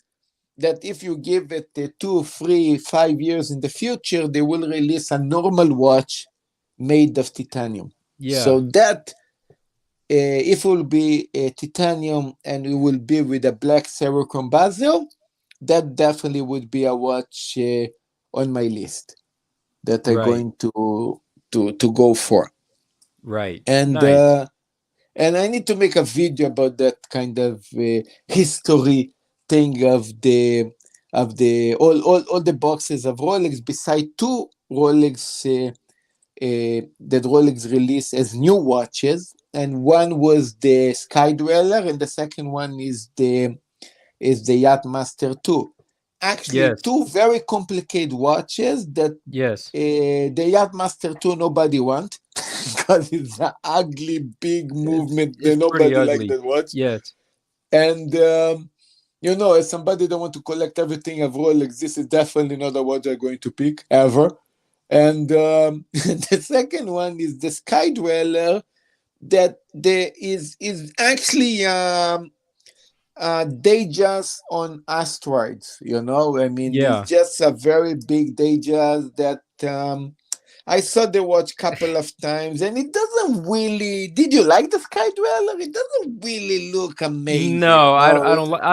that if you give it 2, 3, 5 years in the future, they will release a normal watch made of titanium. Yeah. So that if it will be titanium and it will be with a black Cerachrome bezel, that definitely would be a watch on my list that I'm Right. going to go for. Right. And Nice. and I need to make a video about that kind of history thing of the all the boxes of Rolex, beside 2 Rolex that Rolex released as new watches, and one was the Sky Dweller, and the second one is the Yacht Master 2. Actually, Yes. 2 very complicated watches that Yes. the Yacht Master 2 nobody want because it's an ugly big movement. It's pretty Nobody like ugly. that watch. Yes. And as somebody that want to collect everything of Rolex, this is definitely not a watch I'm going to pick ever. And the second one is the Sky Dweller, that there is actually Dejas on asteroids. I mean, it's Yeah. just a very big Dejas that I saw the watch couple of times, and it doesn't really. Did you like the Sky Dweller? It doesn't really look amazing, No, I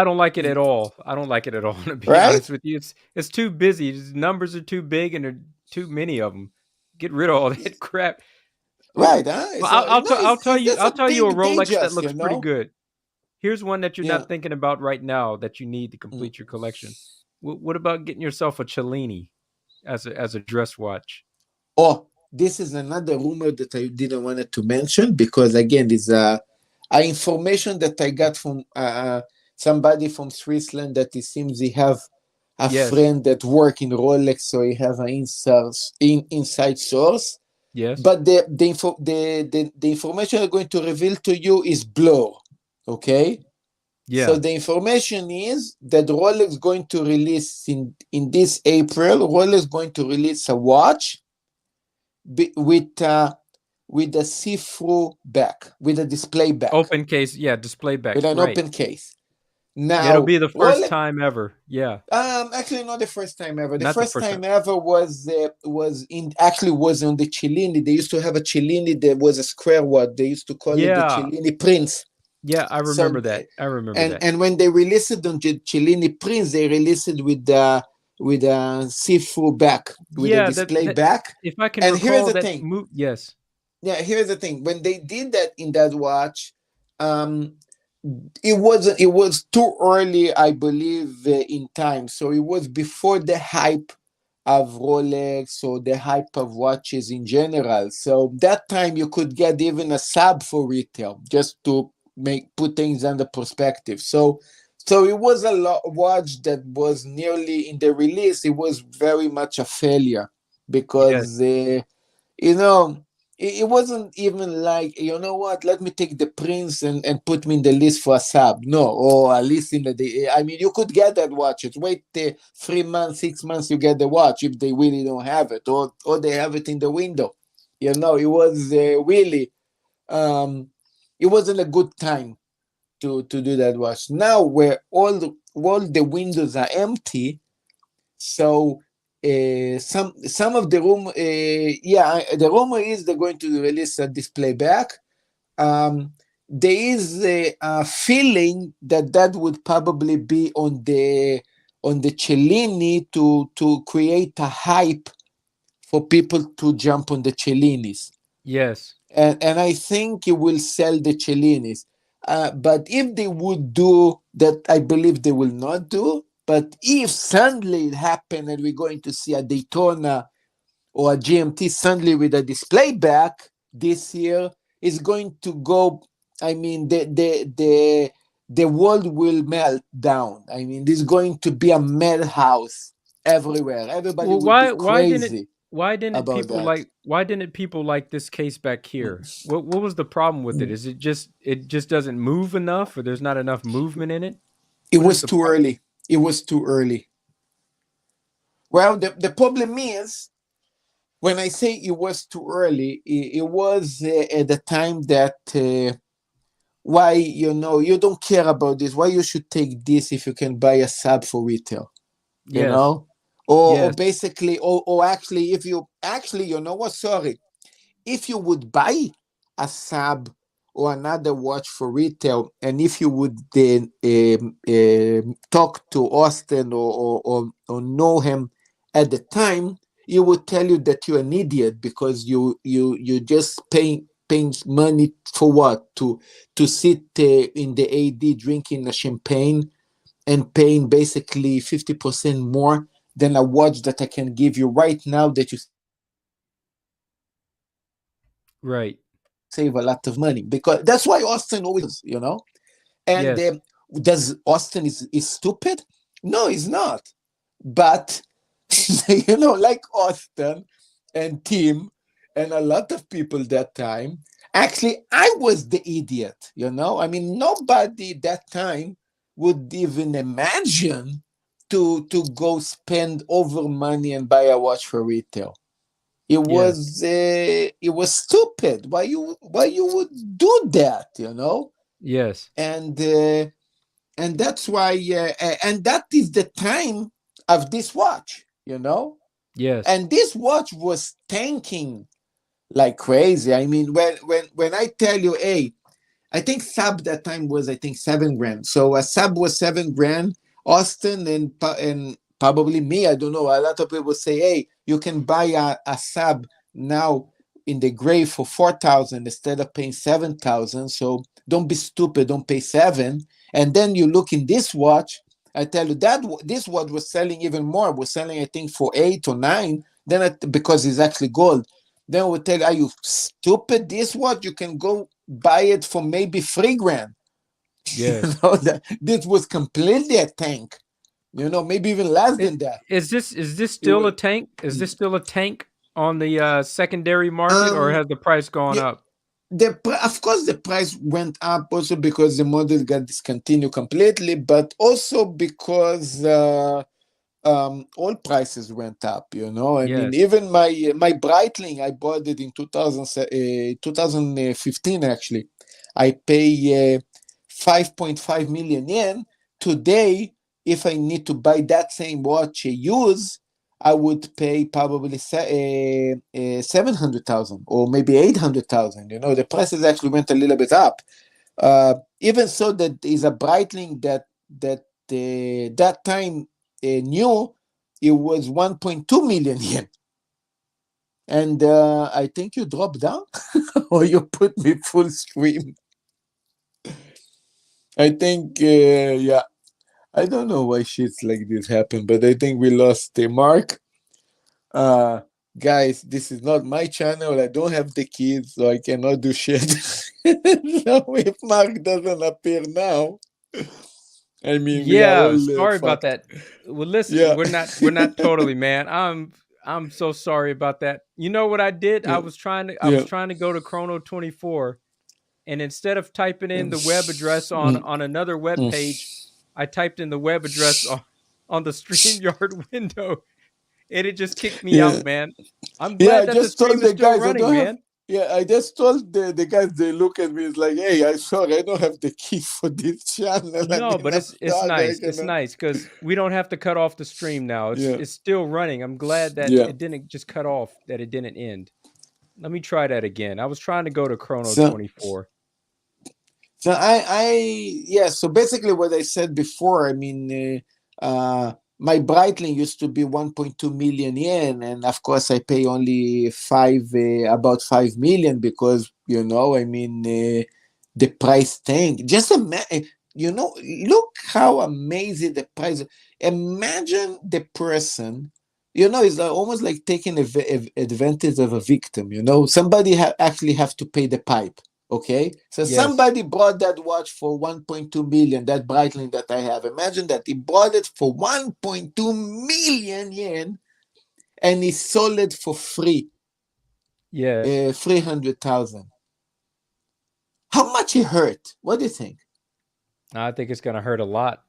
don't like it at all. I don't like it at all, to be right? honest with you. It's too busy. His numbers are too big and there are too many of them. Get rid of all that crap. Right, huh? Well, So no, it's just I'll a tell you a big Rolex that Dejas, looks pretty good. Here's one that you're Yeah. not thinking about right now that you need to Mm. complete your collection. What about getting yourself a Cellini as a dress watch? Oh, this is another rumor that I didn't want to mention, because again, it's a information that I got from somebody from Switzerland, that it seems he have a Yes. friend that work in Rolex, so he have an inside source. Yes. But the information I'm going to reveal to you is blur. Okay. So Yeah. the information is that Rolex going to release in this April. Rolex going to release a watch with a see-through back, with a display back, Open case. Yeah. Display back. with an Right. open case. It'll Now, be the first Rolex, time ever. Yeah. actually not the first time ever. The Not the first first time. time ever was on the Cellini. They used to have a Cellini that was a square watch. They used to call it the Yeah. Cellini Prince. Yeah. I remember So that. I remember and that. and when they released it on Cellini Prince, they released it with a see-through back, with a Yeah. display That back. if I can And here's recall the that thing. move. Yes. Yeah, here's the thing. When they did that in that watch, um, it was too early, I believe, in time. So it was before the hype of Rolex or the hype of watches in general. So that time you could get even a sub for retail, just to put things under perspective. So it was a watch that was nearly in the release. It was very much a failure, Yes. because you know it wasn't even like, you know what, let me take the prince and put me in the list for a sub. No, or at least in the, I mean, you could get that watch. It's wait 3 months, 6 months, you get the watch if they really don't have it, or they have it in the window. You know, it was really, it wasn't a good time to do that watch. Now where all the windows are empty, so some of the room, the rumor is they're going to release a display back. There is a feeling that would probably be on the Cellini to create a hype for people to jump on the Cellinis. Yes. And I think it will sell the Cellinis. But if they would do that, I believe they will not do. But if suddenly it happened and we're going to see a Daytona or a GMT suddenly with a display back this year, it's going to go. I mean, the world will melt down. I mean, there's going to be a madhouse everywhere. Everybody Well, will be crazy about that. why didn't people like this case back here? What was the problem with it? Is it just doesn't move enough, or there's not enough movement in it? It What is was the too early. It was too early. Well, the problem is, when I say it was too early, it was at the time that why, you don't care about this. Why you should take this if you can buy a sub for retail, you Yes. know? Or Yes. basically, or actually, if you actually, you know what? Sorry, if you would buy a sub or another watch for retail, and if you would then talk to Austin or know him at the time, he would tell you that you're an idiot because you just paying money for what, to sit in the AD drinking a champagne and paying basically 50% more than a watch that I can give you right now that you save a lot of money, because that's why Austin always does, And Yes. does Austin is stupid? No, he's not. But like Austin and Tim and a lot of people that time, actually, I was the idiot. I mean, nobody that time would even imagine to go spend over money and buy a watch for retail. Yes. It was stupid. Why you would do that? Yes. And and that's why, and that is the time of this watch. Yes. And this watch was tanking like crazy. I mean, when I tell you, hey, I think sub that time was, I think, 7 grand. So a sub was 7 grand. Austin and probably me, I don't know. A lot of people say, hey, you can buy a sub now in the gray for 4,000 instead of paying 7,000. So don't be stupid. Don't pay 7. And then you look in this watch. I tell you that this watch was selling even more. Was selling, I think, for 8 or 9. Then because it's actually gold. Then we tell you, are you stupid? This watch you can go buy it for maybe 3 grand. Yes. This was completely a tank. Maybe even less It, than that. is this It still was, a tank? Is this still a tank on the secondary market, or um has the price gone yeah, up? of course the price went up also because the model got discontinued completely, but also because all prices went up. I mean, Yes. even my Breitling, I bought it in 2015 actually. I pay 5.5 million yen. Today, if I need to buy that same watch used, I would pay probably 700,000 or maybe 800,000. The prices actually went a little bit up. Even so, that is a Breitling that time new, it was 1.2 million yen. And I think you dropped down or you put me full screen. I think, yeah, I don't know why shit's like this happen, but I think we lost the Mark. Uh, Guys, this is not my channel. I don't have the keys, so I cannot do shit. So if Mark doesn't appear now, I mean, we are Yeah, all sorry about fucked. that. Well, listen, Yeah. we're not totally, man. I'm so sorry about that. You know what I did? Yeah. I was trying to go to Chrono 24, and instead of typing in the web address Mm, on another web mm. page, I typed in the web address on the StreamYard window, and it just kicked me Yeah. out, man. I'm Yeah, I glad that the just told stream is the still guys I running, don't have. man. Yeah, I just told the guys. They look at me. It's like, hey, I sorry, I don't have the key for this channel. I No, mean, but I'm it's sorry, I nice. It's cannot. nice because we don't have to cut off the stream now. Yeah, It's still running. I'm glad that yeah. it didn't just cut off, that it didn't end. Let me try that again. I was trying to go to Chrono So, 24. so yeah. So basically, what I said before. I mean, my Breitling used to be 1.2 million yen, and of course, I pay only about 5 million because I mean, the price tank. Just look how amazing the price. Imagine the person. It's almost like taking advantage of a victim. Somebody actually have to pay the pipe. Okay, so Yes. somebody bought that watch for 1.2 million, that Breitling that I have. Imagine that he bought it for 1.2 million yen and he sold it for free, Yes. 300,000. How much he hurt? What do you think? I think it's gonna hurt a lot.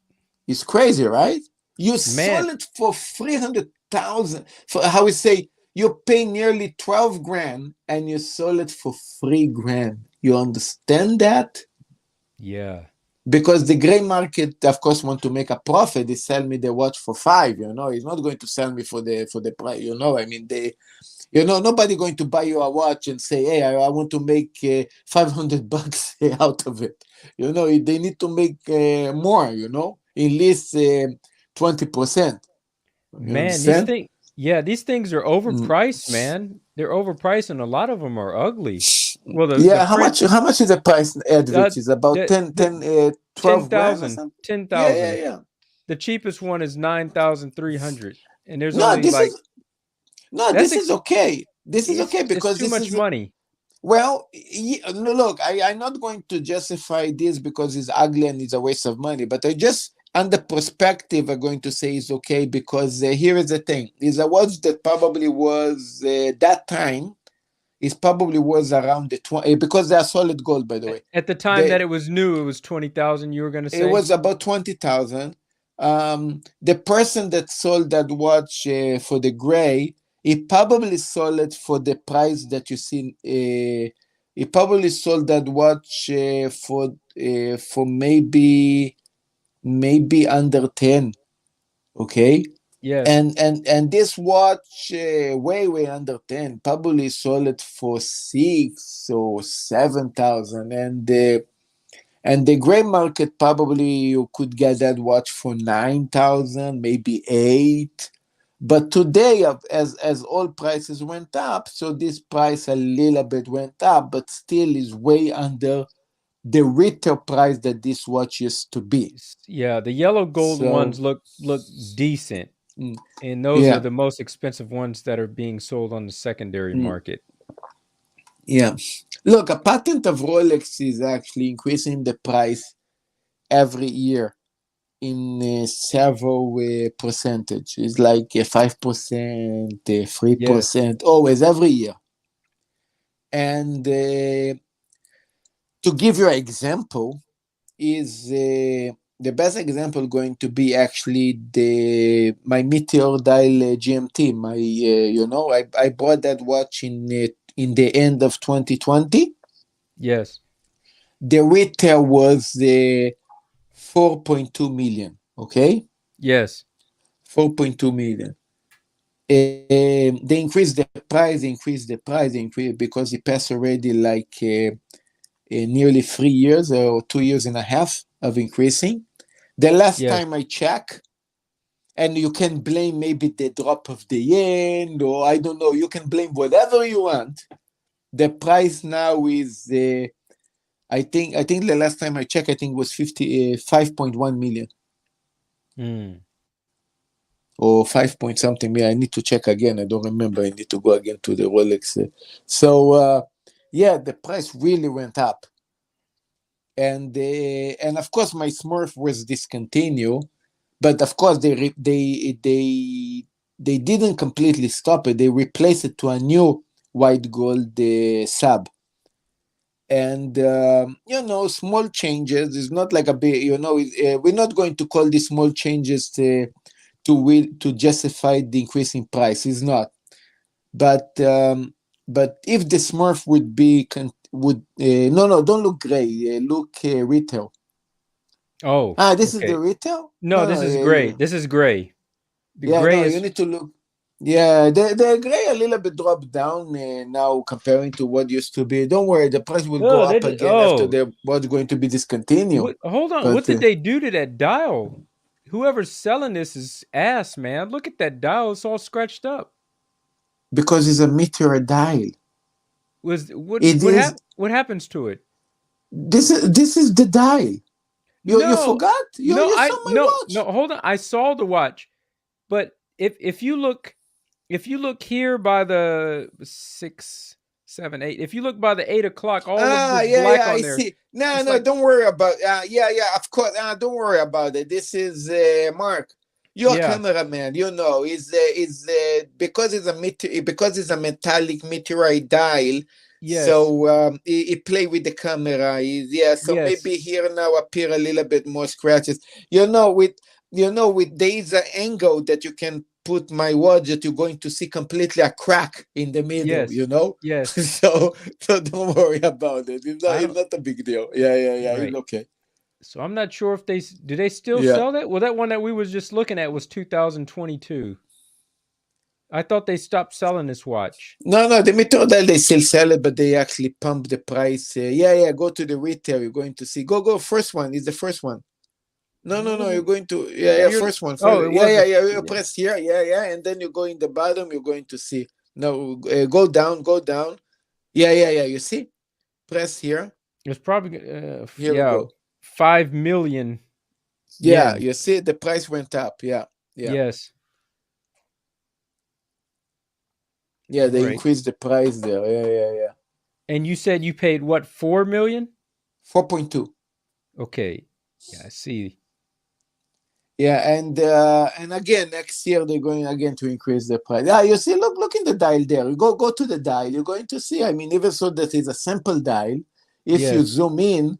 It's crazy, right? You Man, sold it for 300,000. For how we say, you pay nearly 12 grand and you sold it for 3 grand. You understand that? yeah. Because the gray market, of course, want to make a profit. They sell me the watch for 5. He's not going to sell me for the price. I mean, nobody going to buy you a watch and say, hey, I want to make $500 out of it. They need to make more. At least 20%. You Man, understand? these things are Mm. overpriced, man. They're overpriced and a lot of them are ugly. Well, the Yeah, how print much? How much is the price at uh which is about the 10, the 10 ten 12 grand or thousand, something? ten Yeah, yeah, thousand. yeah. The cheapest one is 9,300, and there's No, only this like is no, that's this is okay. This is okay it's because too this much is money. well. No, look, I'm not going to justify this because it's ugly and it's a waste of money. But I just, under perspective, I'm going to say it's okay because here is the thing: is a watch that probably was that time. It probably was around the 20 because they are solid gold, by the way. At the time that They it was new, it was 20,000, you were gonna It say? was about 20,000. The person that sold that watch for the gray, he probably sold it for the price that you see. He probably sold that watch for maybe under 10. Okay. Yes. And this watch way under 10 probably sold it for 6 or 7,000, and the gray market, probably you could get that watch for 9,000, maybe 8. But today, as all prices went up, so this price a little bit went up, but still is way under the retail price that this watch used to be. Yeah, the yellow gold So, ones look decent, mm, and those are yeah, the most expensive ones that are being sold on the secondary mm, market. yeah. Look, a patent of Rolex is actually increasing the price every year in several percentage. It's like 5%, Yes. 3%, always every year. And to give you an example, is the best example going to be actually my Meteor Dial GMT. I bought that watch in the end of 2020. Yes. The retail was 4.2 million. Okay, Yes. 4.2 million. They increased the price, because it passed already like nearly 3 years or 2 years and a half of increasing. The last Yes. time I checked, and you can blame maybe the drop of the yen, or I don't know, you can blame whatever you want. The price now is, I think the last time I checked, I think it was 5.1 million. Mm. Or 5 point something. Yeah, I need to check again. I don't remember. I need to go again to the Rolex. So yeah, the price really went up, and of course my Smurf was discontinued, but of course they didn't completely stop it. They replaced it to a new white gold sub. And small changes. It's not like a big, we're not going to call these small changes to justify the increasing price. It's not. But if the Smurf would be no, don't look gray. Look retail. Oh, this okay. is the retail. No, this is gray. This is gray. The gray is. You need to look. Yeah, the gray a little bit dropped down now comparing to what used to be. Don't worry, the price will go up again after what's going to be discontinued. Hold on, what did they do to that dial? Whoever's selling this is ass, man. Look at that dial; it's all scratched up. Because it's a meteor dial. What happens to it? This is the dial. You forgot? You saw my watch. No, hold on. I saw the watch, but if you look here by the 6, 7, 8. If you look by the 8 o'clock, all of this black on there. See. No, don't worry about. Of course. Don't worry about it. This is Mark. You're a cameraman. Is because it's a metallic meteorite dial. Yes. So it play with the camera. Maybe here now appear a little bit more scratches. With there is an angle that you can put my watch that you're going to see completely a crack in the middle. Yes. So don't worry about it. It's not a big deal. Yeah. Right. It's okay. So I'm not sure if do they still sell that? Well, that one that we was just looking at was 2022. I thought they stopped selling this watch. No, the meteor dial they still sell it, but they actually pump the price. Go to the retail. You're going to see. Go. First one is the first one. No. You're going to first one. You press here. And then you go in the bottom. You're going to see. No, go down. Yeah. You see? Press here. It's probably here we go. 5 million. Yeah, you see the price went up. Yeah. Yes. Yeah, they increased the price there. Yeah. And you said you paid what, 4 million? 4.2. Okay. Yeah, I see. Yeah, and again next year they're going again to increase the price. You see, look in the dial there. Go to the dial. You're going to see. I mean, even so that is a sample dial. If you zoom in,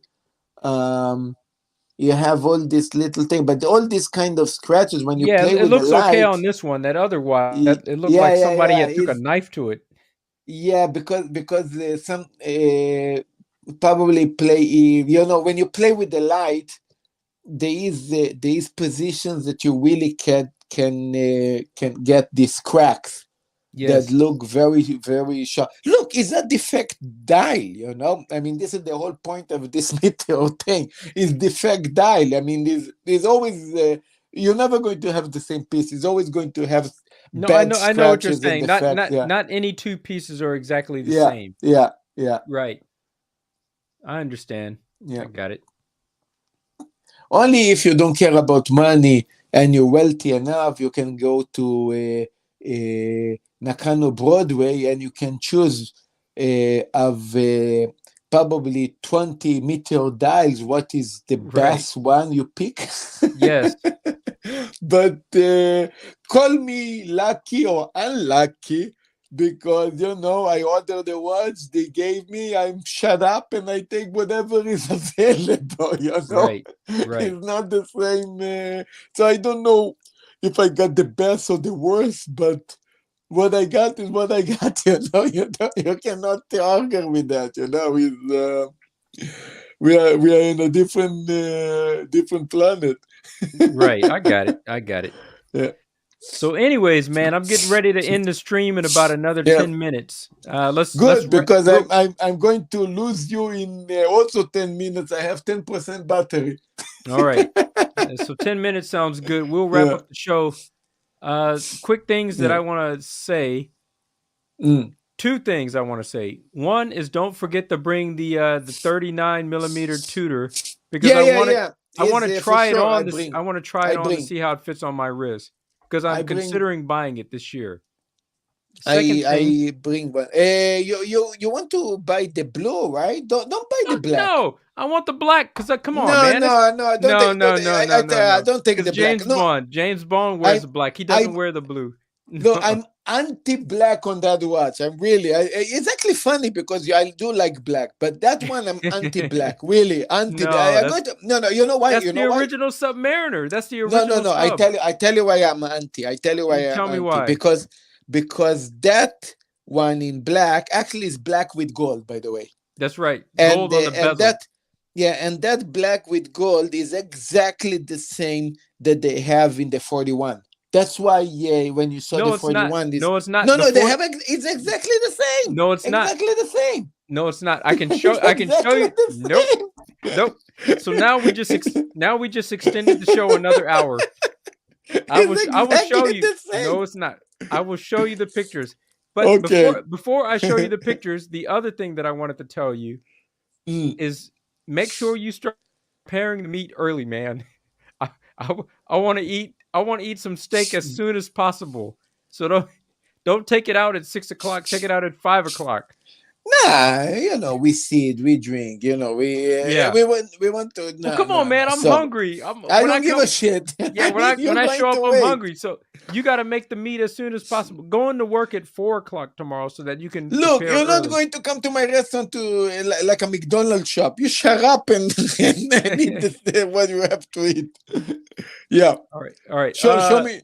you have all this little thing, but all these kind of scratches when you play with the light. It looks okay on this one. That other one, it looked like somebody had took a knife to it. Yeah, because some probably play. When you play with the light, there is positions that you really can get these cracks. Yes. That look very, very sharp. Look, it's a defect dial, I mean, this is the whole point of this meteor thing, is defect dial. I mean, there's always, you're never going to have the same piece. It's always going to have bad scratches. I know what you're saying. Not any two pieces are exactly the same. Yeah. Right. I understand. Yeah. I got it. Only if you don't care about money and you're wealthy enough, you can go to Nakano Broadway and you can choose of probably 20 meteor dials. What is the best one you pick? Yes. But call me lucky or unlucky, because I order the watch they gave me, I'm shut up and I take whatever is available. Right. It's not the same. So I don't know if I got the best or the worst, but what I got is what I got. You cannot argue with that. We are in a different planet. Right. I got it. Yeah. So, anyways, man, I'm getting ready to end the stream in about another 10 minutes. Because I'm going to lose you in also 10 minutes. I have 10% battery. All right. So 10 minutes sounds good. We'll wrap up the show. Quick things that I want to say. 2 things I want to say. One is don't forget to bring the 39 millimeter Tudor, because I want to try it on. I want to try it on to see how it fits on my wrist, because I'm considering buying it this year. I bring one. You want to buy the blue, right? Don't buy the black. No, I want the black, because come on, man. No. I don't take the James black. James Bond wears the black. He doesn't wear the blue. No, I'm anti-black on that watch. I'm really. It's actually funny because I do like black, but that one I'm anti-black. Really anti. No, I'm going to. No. You know why? that's You the know why? original Submariner. That's the No, no, original no. sub. I tell you why I'm anti. I tell you why I'm Tell me anti. why. Because that one in black actually is black with gold, by the way. That's right. And Gold on the bezel. and that black with gold is exactly the same that they have in the 41. That's why, when you saw No, the it's not. 41, No, it's not. no, they have it's exactly the same. No, it's not. Exactly the same. No, it's not. I can show. I can show you. Nope. Nope. So now we just extended the show another hour. I will show you. No, it's not. I will show you the pictures. But okay. before I show you the pictures, the other thing that I wanted to tell you is make sure you start preparing the meat early, man. I want to eat. I want to eat some steak as soon as possible. So don't take it out at 6 o'clock. Take it out at 5 o'clock. Nah, we see it, we drink, we want to. Well, come on, man, I'm hungry. I don't give a shit. Yeah, when I show up, I'm hungry. So you got to make the meat as soon as possible. Going to work at 4 o'clock tomorrow so that you can. Look, you're not going to come to my restaurant to like a McDonald's shop. You shut up and eat what you have to eat. Yeah. All right. Show me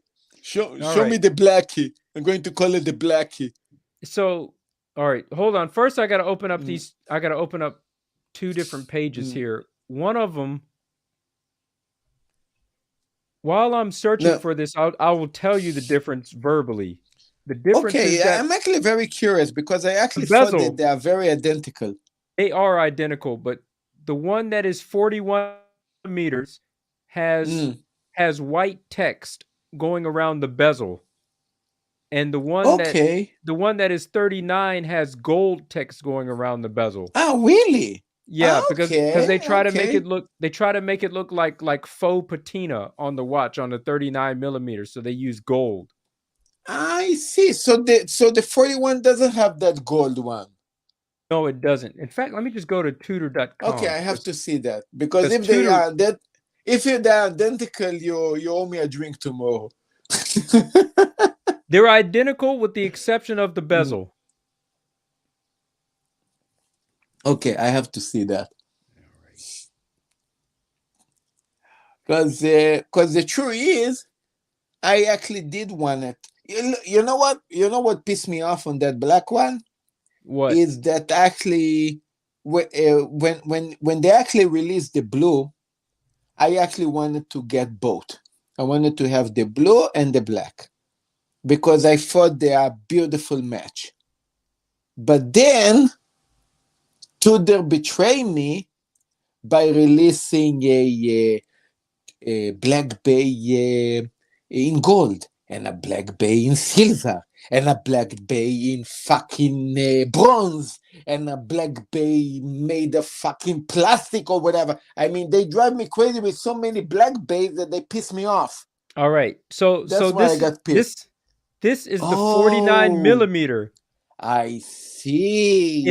the blackie. I'm going to call it the blackie. So. All right, hold on. First, I got to open up these. I got to open up 2 different pages here. One of them, while I'm searching for this, I will tell you the difference verbally. The difference is that I'm actually very curious because I actually thought that they are very identical. They are identical, but the one that is 41 meters has white text going around the bezel. And the one that is 39 has gold text going around the bezel. Oh, really? Yeah, because they try to make it look. They try to make it look like faux patina on the watch on the 39 millimeters. So they use gold. I see. So the 41 doesn't have that gold one. No, it doesn't. In fact, let me just go to Tudor.com. Okay, I have to see that because if they are that, if they're identical, you owe me a drink tomorrow. They're identical with the exception of the bezel. Okay, I have to see that. Because the truth is, I actually did want it. You know what? You know what pissed me off on that black one? What is that actually when they actually released the blue, I actually wanted to get both. I wanted to have the blue and the black because I thought they are a beautiful match. But then Tudor betrayed me by releasing a black bay in gold and a black bay in silver and a black bay in fucking bronze and a black bay made of fucking plastic or whatever. I mean, they drive me crazy with so many black bays that they piss me off. All right. So I got pissed. This is the 49 millimeter. I see.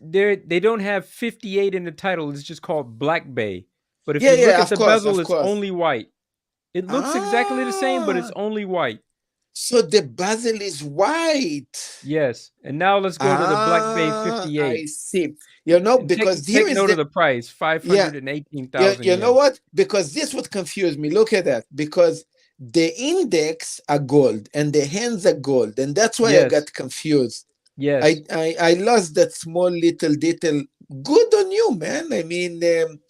They don't have 58 in the title. It's just called Black Bay. But if you look at the bezel, it's only white. It looks exactly the same, but it's only white. So the bezel is white. Yes. And now let's go to the Black Bay 58. I see. You know, because take note of the price, 518,000. You know what? Because this would confuse me. Look at that. Because the index are gold and the hands are gold, and that's why I got confused. Yes, I lost that small little detail. Good on you, man. I mean,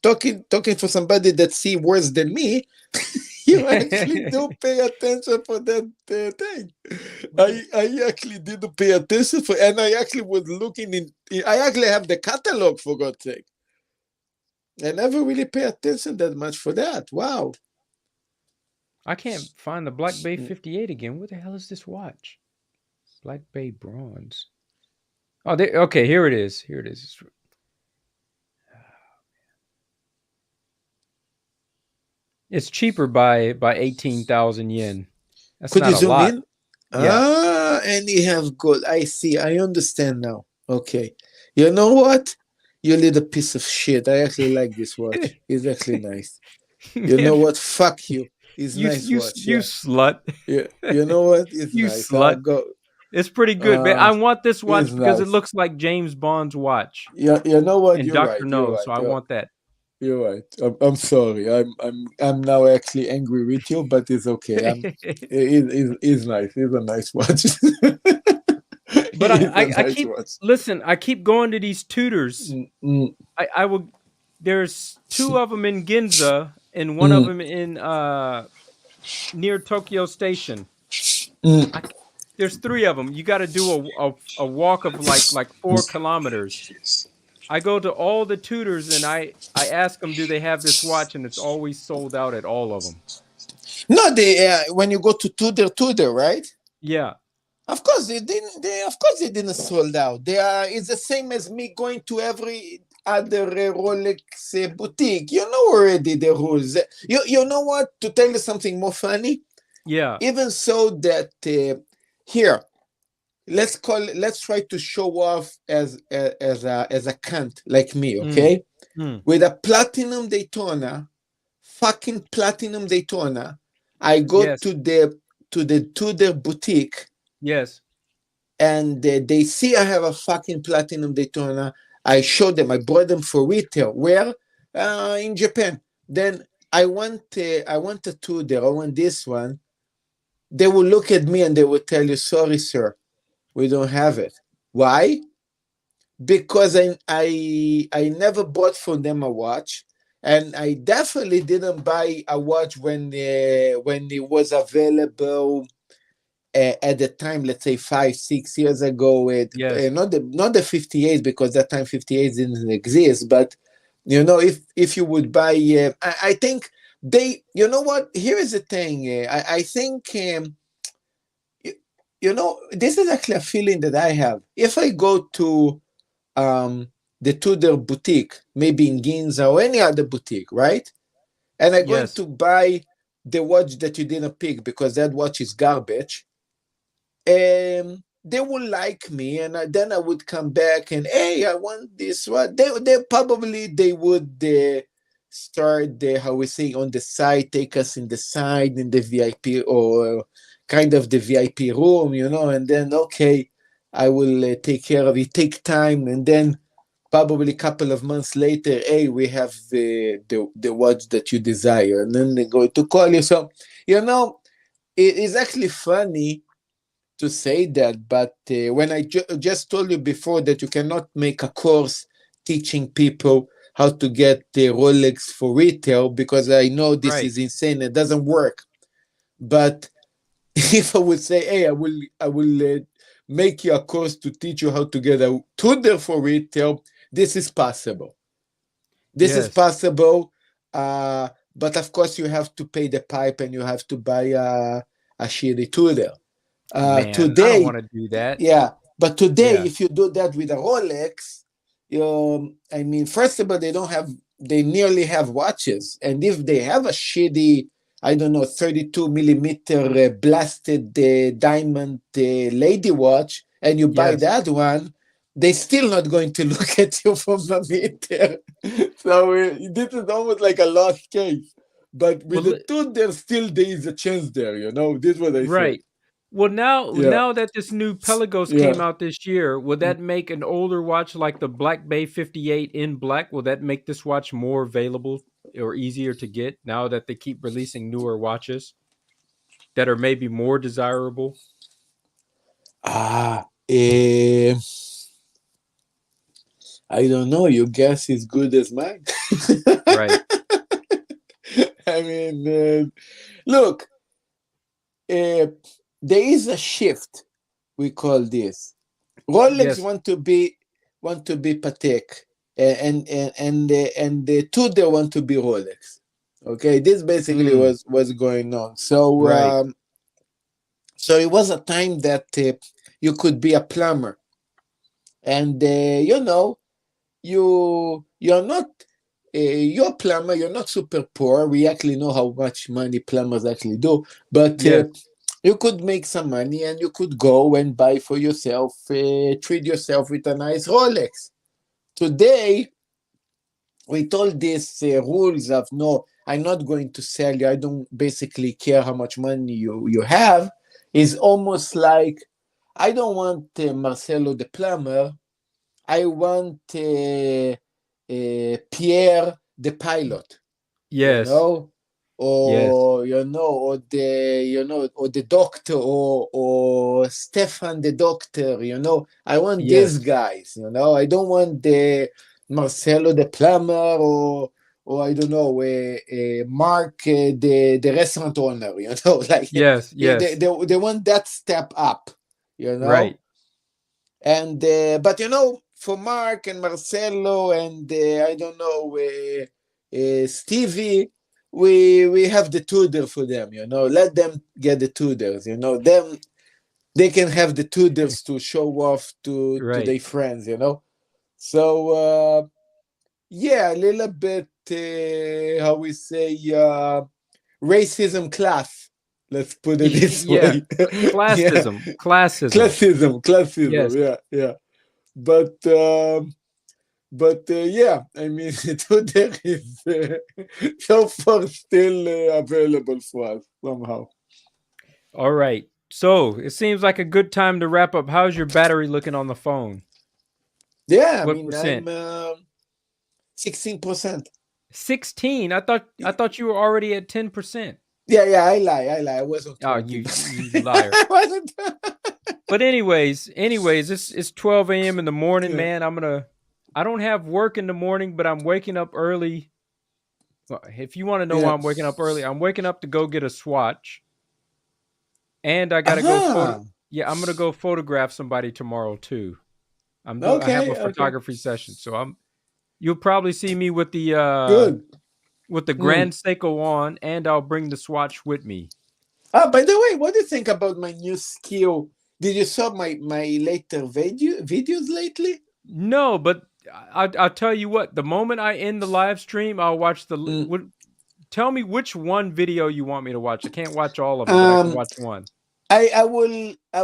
talking for somebody that see worse than me, you actually do pay attention for that thing. I actually did pay attention for, and I actually was looking in. I actually have the catalog, for God's sake. I never really pay attention that much for that. Wow. I can't find the Black Bay 58 again. What the hell is this watch? Black Bay bronze. Oh, okay. Here it is. Here it is. It's cheaper by 18,000 yen. That's Could not you zoom a lot. in? Yeah. And you have gold. I see. I understand now. Okay. You know what? You little piece of shit. I actually like this watch. It's actually nice. You know what? Fuck you. It's nice watch. You Yeah. slut. Yeah. You know what? It's You nice. I'll slut. go. It's pretty good, man. I want this It's watch because it nice. looks like James Bond's watch. Yeah. You know what? And You're Doctor right. You're No, right. so I want that. You're right. I'm sorry. I'm now actually angry with you, but it's okay. It's nice. It's a nice watch. But It's a I nice keep watch. listen. I keep going to these tutors. Mm, I will. There's two of them in Ginza and one of mm, them in near Tokyo Station. mm. I, there's three of them. You got to do a walk of like 4 kilometers. I go to all the tutors and I ask them, do they have this watch? And it's always sold out at all of them. No, they when you go to Tudor, right? Yeah. Of course they didn't. Of course they didn't sold out. They are. It's the same as me going to every other Rolex boutique. You know already the rules. You know what? To tell you something more funny. Yeah. Even so that here, let's try to show off as a cunt like me, okay? With a platinum Daytona, fucking platinum Daytona, I go Yes. to the Tudor boutique. Yes. And they see I have a fucking platinum Daytona. I show them. I brought them for retail. Where? In Japan. Then I want a Tudor. I want this one. They will look at me and they will tell you, sorry, sir, we don't have it. Why? Because I never bought for them a watch, and I definitely didn't buy a watch when it was available at the time. Let's say 5-6 years ago. Yes. Not the 58 because that time 58 didn't exist. But you know, if you would buy, I think they. You know what? Here is the thing. I think. You know, this is actually a feeling that I have. If I go to the Tudor boutique, maybe in Ginza or any other boutique, right? And I'm going Yes. to buy the watch that you didn't pick because that watch is garbage. They will like me, and then I would come back and, hey, I want this one. They probably they would start how we say on the side, take us in the side in the VIP or kind of the VIP room, you know, and then okay, I will take care of it. Take time, and then probably a couple of months later, hey, we have the watch that you desire, and then they're going to call you. So, you know, it is actually funny to say that, but when I just told you before that you cannot make a course teaching people how to get the Rolex for retail, because I know this is insane, it doesn't work. But if I would say, hey, I will make you a course to teach you how to get a Tudor for retail, this is possible. This is possible, but of course you have to pay the pipe and you have to buy a shitty Tudor. Man, Today, I don't want to do that. Yeah, but today, if you do that with a Rolex, I mean, first of all, they nearly have watches, and if they have a shitty, I don't know, 32 millimeter blasted diamond lady watch, and you buy that one, they're still not going to look at you from a meter. So this is almost like a lost case. But with the two, there is a chance there, you know. This is what I say. Well, now that this new Pelagos came out this year, will that make an older watch like the Black Bay 58 in black? Will that make this watch more available or easier to get now that they keep releasing newer watches that are maybe more desirable? I don't know. Your guess is good as mine. Right. I mean, look, there is a shift. We call this. Rolex want to be Patek, and the Tudor want to be Rolex. Okay, this basically was going on. So so it was a time that you could be a plumber, and you know, you're not you're a plumber. You're not super poor. We actually know how much money plumbers actually do, but you could make some money and you could go and buy for yourself, treat yourself with a nice Rolex. Today, with all these rules of no, I'm not going to sell you. I don't basically care how much money you have. It's almost like I don't want Marcelo the plumber. I want Pierre the pilot, Yes. Yes. or or the doctor, or Stefan the doctor. I want these Yes. guys. I don't want the Marcelo the plumber, or I don't know, Mark the restaurant owner. Like Yes. they, Yes. they want that step up. Right. And but for Mark and Marcelo and I don't know, Stevie, we have the tutor for them. Let them get the tutors. Them, they can have the tutors to show off to Right. their friends. So yeah, a little bit, how we say, racism class. Let's put it this Yeah. way. Yeah, Classism. Classism. classism. Yes. Yeah. But yeah, I mean, Tudor is so far still available for us somehow. All right. So it seems like a good time to wrap up. How's your battery looking on the phone? Yeah, I What mean, I'm percent? 16%. 16. I thought you were already at 10%. Yeah, I lie. I wasn't Oh, 20. you liar. I wasn't. But anyways, it's 12 a.m. in the morning, Yeah. man. I don't have work in the morning, but I'm waking up early. Well, if you want to know why Yeah. I'm waking up early, I'm waking up to go get a swatch. And I gotta go Uh-huh. yeah, I'm gonna go photograph somebody tomorrow too. I have a Okay. photography session. So you'll probably see me with the Good. Grand Seiko on, and I'll bring the swatch with me. By the way, what do you think about my new skill? Did you saw my later videos lately? No, but I'll tell you what. The moment I end the live stream, I'll watch Mm. tell me which one video you want me to watch. I can't watch all of them, but I can Um, watch one. I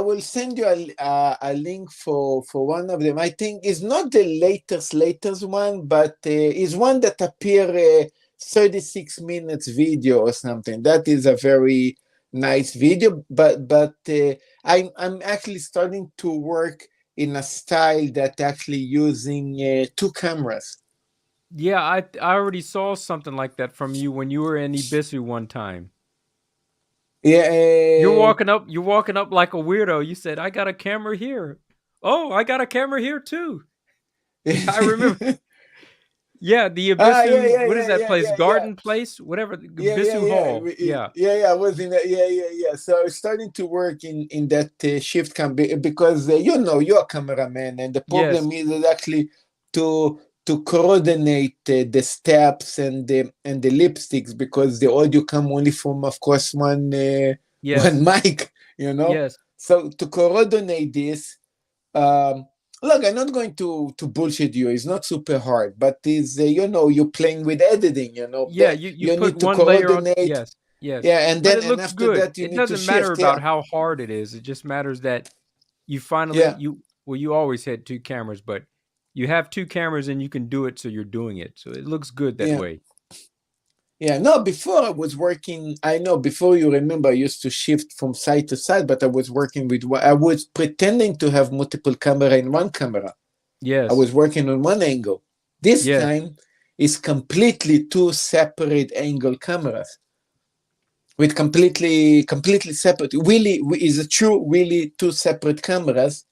will send you a link for one of them. I think it's not the latest one, but it's one that appear 36 minutes video or something. That is a very nice video. But I'm actually starting to work in a style that actually using two cameras. Yeah, I already saw something like that from you when you were in Ibisu one time. Yeah. You're walking up like a weirdo. You said, "I got a camera here." Oh, I got a camera here too. I remember. Yeah, the Ibisu. What is that place? Yeah. Garden Place, whatever. Yeah, yeah, Ibisu yeah, Hall. Yeah. yeah. I was in that. Yeah. So I was starting to work in that shift cam because you're a cameraman, and the Yes. problem is actually to coordinate the steps and the lipsticks, because the audio come only from, of course, one Yes. mic. Yes. So to coordinate this, um, look, I'm not going to bullshit you. It's not super hard, but it's you're playing with editing. Yeah. That You you put need to one layer on. coordinate. Yes. Yes. Yeah, and But then it and looks after good. that you It need to doesn't matter shift. Yeah, about how hard it is. It just matters that you finally yeah, you always had two cameras, but you have two cameras and you can do it, so you're doing it. So it looks good that yeah. way. Yeah, no, before I was working, I know, before, you remember, I used to shift from side to side, but I was working I was pretending to have multiple camera in one camera. I Yes. was working on one angle. This Yes. time is completely two separate angle cameras with completely separate. Really, is a true, really two separate cameras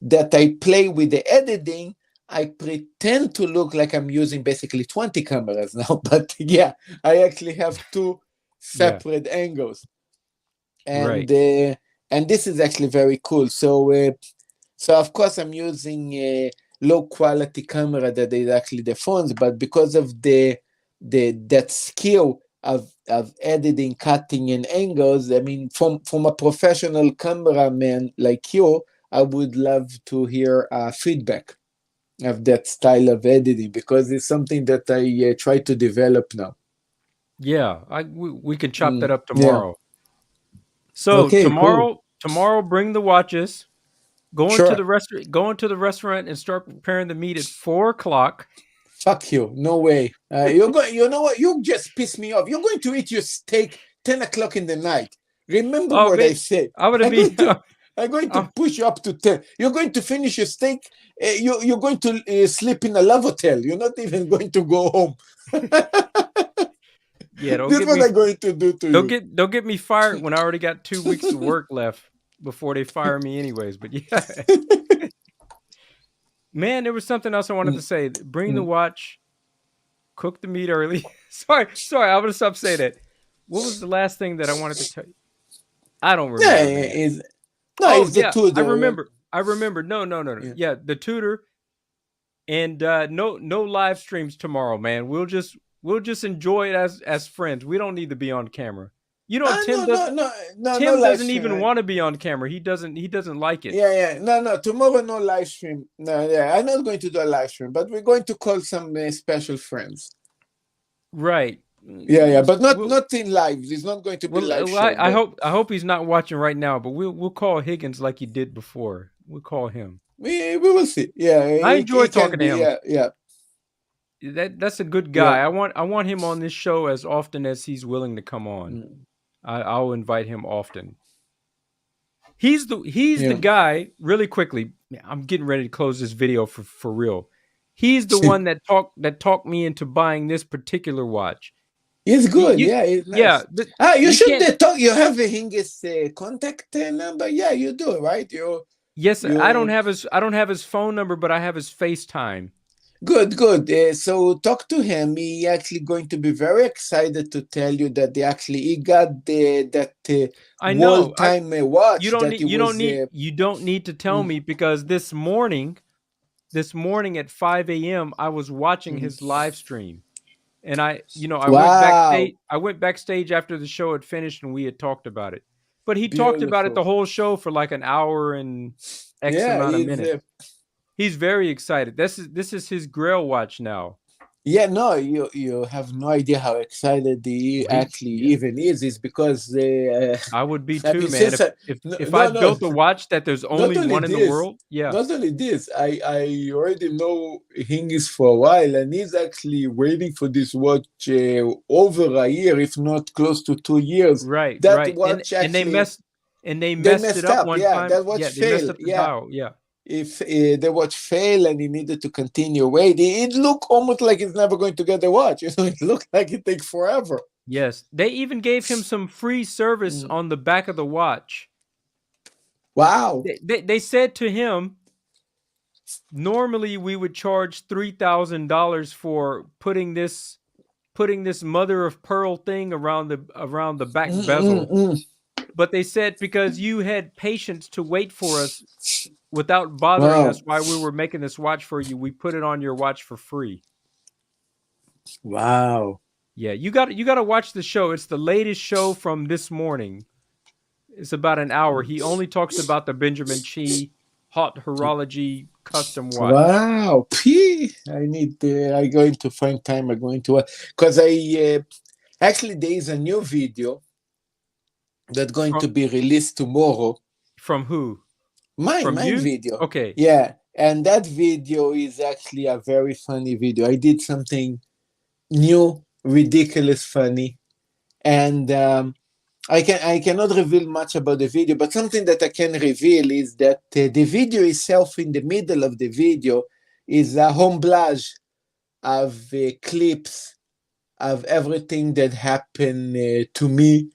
that I play with the editing. I pretend to look like I'm using basically 20 cameras now, but yeah, I actually have two Yeah. separate angles, and Right. this is actually very cool. So of course I'm using a low quality camera that is actually the phones, but because of that skill of editing, cutting, and angles, I mean, from a professional cameraman like you, I would love to hear feedback of that style of editing, because it's something that I try to develop now. Yeah. We can chop that up Yeah. tomorrow. So Okay. Cool. tomorrow, bring the watches. Sure. Go into the restaurant and start preparing the meat at 4 o'clock. Fuck you. No way. You're going. You know what? You just pissed me off. You're going to eat your steak 10 o'clock in the night. Remember Oh what I man, said. I'm gonna be. I'm going to push you up to 10. You're going to finish your steak. You're going to sleep in a love hotel. You're not even going to go home. Yeah, This is what I'm going to do to you. Don't get me fired when I already got 2 weeks of work left before they fire me anyways. But yeah. Man, there was something else I wanted to say. Bring the watch, cook the meat early. sorry, I'm gonna stop saying that. What was the last thing that I wanted to tell you? I don't remember. It's the tutor. I remember. No. Yeah, the tutor. And no live streams tomorrow, man. We'll just enjoy it as friends. We don't need to be on camera. You know, Tim doesn't even want to be on camera. He doesn't like it. Yeah. No. Tomorrow, no live stream. No, yeah, I'm not going to do a live stream, but we're going to call some special friends. Right. Yeah, but not in live. It's not going to be live. I hope he's not watching right now. But we'll call Higgins like you did before. We'll call him. We will see. Yeah, I enjoy talking to him. Yeah. That's a good guy. Yeah. I want him on this show as often as he's willing to come on. I'll invite him often. He's the guy. Really quickly, I'm getting ready to close this video for real. He's the one that talked me into buying this particular watch. It's good. It's nice. Yeah. You should talk. You have his contact number. Yeah, you do, right? Yes, I don't have his phone number, but I have his FaceTime. Good. So talk to him. He actually going to be very excited to tell you that he got that all-time watch. You don't need to tell me, because this morning at 5 a.m. I was watching his live stream, and I went backstage after the show had finished, and we had talked about it. But he talked about it the whole show for like an hour and X amount of minutes. He's very excited. This is his Grail watch now. Yeah, no, you have no idea how excited he actually even is. It's because I would be too, man. If I built a watch that there's only one in the world, yeah. Not only this, I already know Hingis for a while, and he's actually waiting for this watch over a year, if not close to 2 years. Right, that right. Watch and they messed it up one time. That watch failed. They messed up the dial. Yeah. If the watch failed and he needed to continue waiting, it looked almost like he's never going to get the watch. It looked like it takes forever. Yes, they even gave him some free service on the back of the watch. Wow. They said to him, normally we would charge $3,000 for putting this mother of pearl thing around the back bezel. But they said, because you had patience to wait for us without bothering us while we were making this watch for you, we put it on your watch for free. Wow. Yeah, you got to watch the show. It's the latest show from this morning. It's about an hour. He only talks about the Benjamin Chi Hot Horology custom watch. Wow. I'm going to find time. I'm going to, because actually there is a new video that's going to be released tomorrow. From who? My video. Okay. Yeah. And that video is actually a very funny video. I did something new, ridiculous, funny. And I cannot reveal much about the video, but something that I can reveal is that the video itself, in the middle of the video, is a homblage of clips of everything that happened to me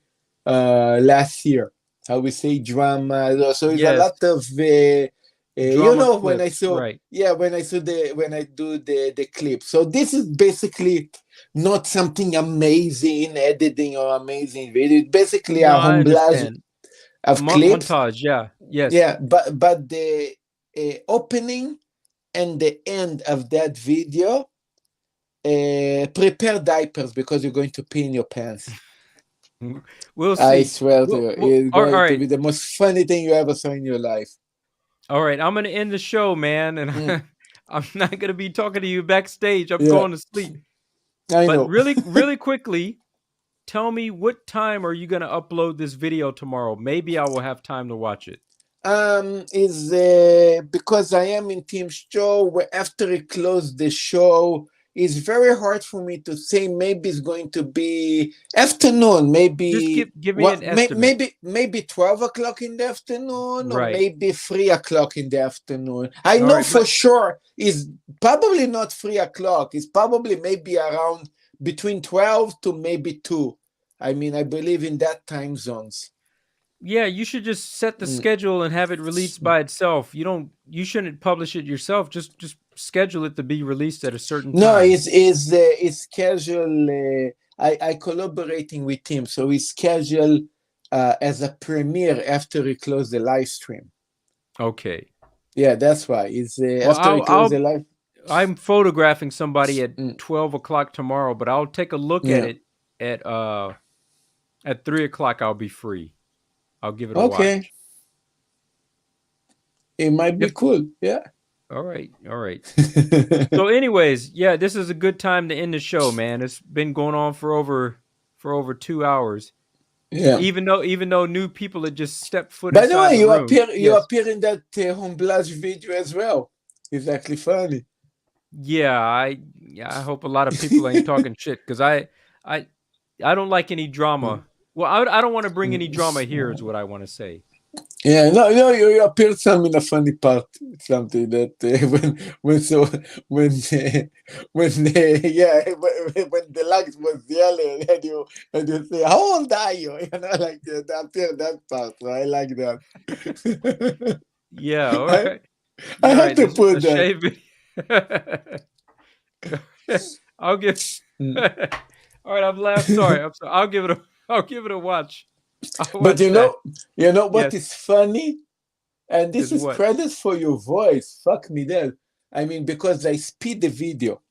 last year. How we say drama. So it's a lot of when I saw when I do the clip. So this is basically not something amazing in editing or amazing video. It's basically a homblage of clips. Montage, yeah. Yes. Yeah, but the opening and the end of that video, prepare diapers because you're going to pee in your pants. We'll see. I swear to you, it's going to be the most funny thing you ever saw in your life. All right, I'm going to end the show, man, and I'm not going to be talking to you backstage. I'm going to sleep. I know. Really quickly, tell me, what time are you going to upload this video tomorrow? Maybe I will have time to watch it. Is because I am in Team Show. After we close the show, it's very hard for me to say. Maybe it's going to be afternoon. Maybe Just give me an estimate. maybe 12 o'clock in the afternoon, or Right. maybe 3 o'clock in the afternoon. I All know right, for sure it's probably not 3 o'clock. It's probably maybe around between 12 to maybe 2. I mean, I believe in that time zones. yeah, you should just set the schedule and have it released by itself. You shouldn't publish it yourself. Just schedule it to be released at a certain No, time. it's casual. I collaborating with him, so it's scheduled as a premiere after we close the live stream. Okay. Yeah, that's why it's Well, after we close the live. I'm photographing somebody at 12 o'clock tomorrow, but I'll take a look at it at 3 o'clock. I'll be free. I'll give it a watch. It might be cool. Yeah. All right. All right. So anyways, yeah, this is a good time to end the show, man. It's been going on for over 2 hours. Yeah. Even though new people had just stepped foot By inside the way, the room. you appear in that home blast video as well. It's actually funny. Yeah, I hope a lot of people ain't talking shit, because I don't like any drama. Well, I don't want to bring any drama here, is what I want to say. Yeah, no, you appeared some in a funny part, something that when when the lights was yelling and you say, how old are you? You know, like that appeared that part. So I like that. Yeah, all right. I have to put that. I'll give. All right, I'm laughing. Sorry, I'm sorry. I'll give it a watch. But you know what is funny? And this is credit for your voice. Fuck me there. I mean, because I speed the video.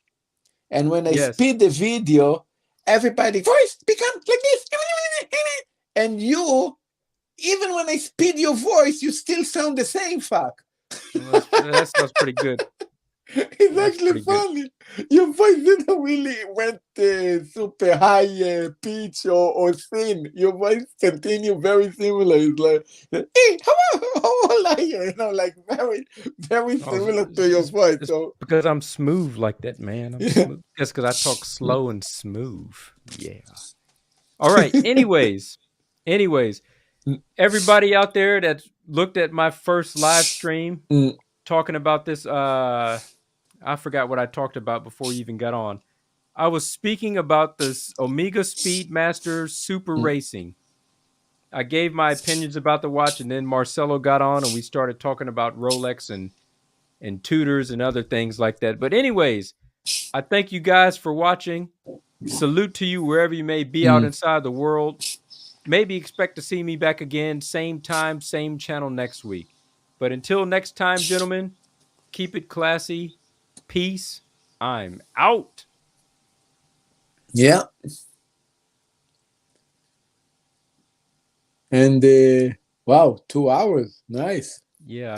And when I speed the video, everybody voice becomes like this. And you, even when I speed your voice, you still sound the same, fuck. Well, that sounds pretty good. It's actually funny. Your voice didn't really went super high pitch or thin. Your voice continue very similar. It's like, hey, how old are you? You know, like very similar to your voice. So because I'm smooth like that, man. I'm smooth. Just because I talk slow and smooth. Yeah. All right. Anyways, everybody out there that looked at my first live stream talking about this, I forgot what I talked about before you even got on. I was speaking about this OMEGA Speedmaster SuperRacing. I gave my opinions about the watch, and then Marcelo got on, and we started talking about Rolex and tutors and other things like that. But anyways, I thank you guys for watching. Salute to you wherever you may be out inside the world. Maybe expect to see me back again, same time, same channel next week. But until next time, gentlemen, keep it classy. Peace. I'm out. Yeah. And wow, 2 hours. Nice. Yeah.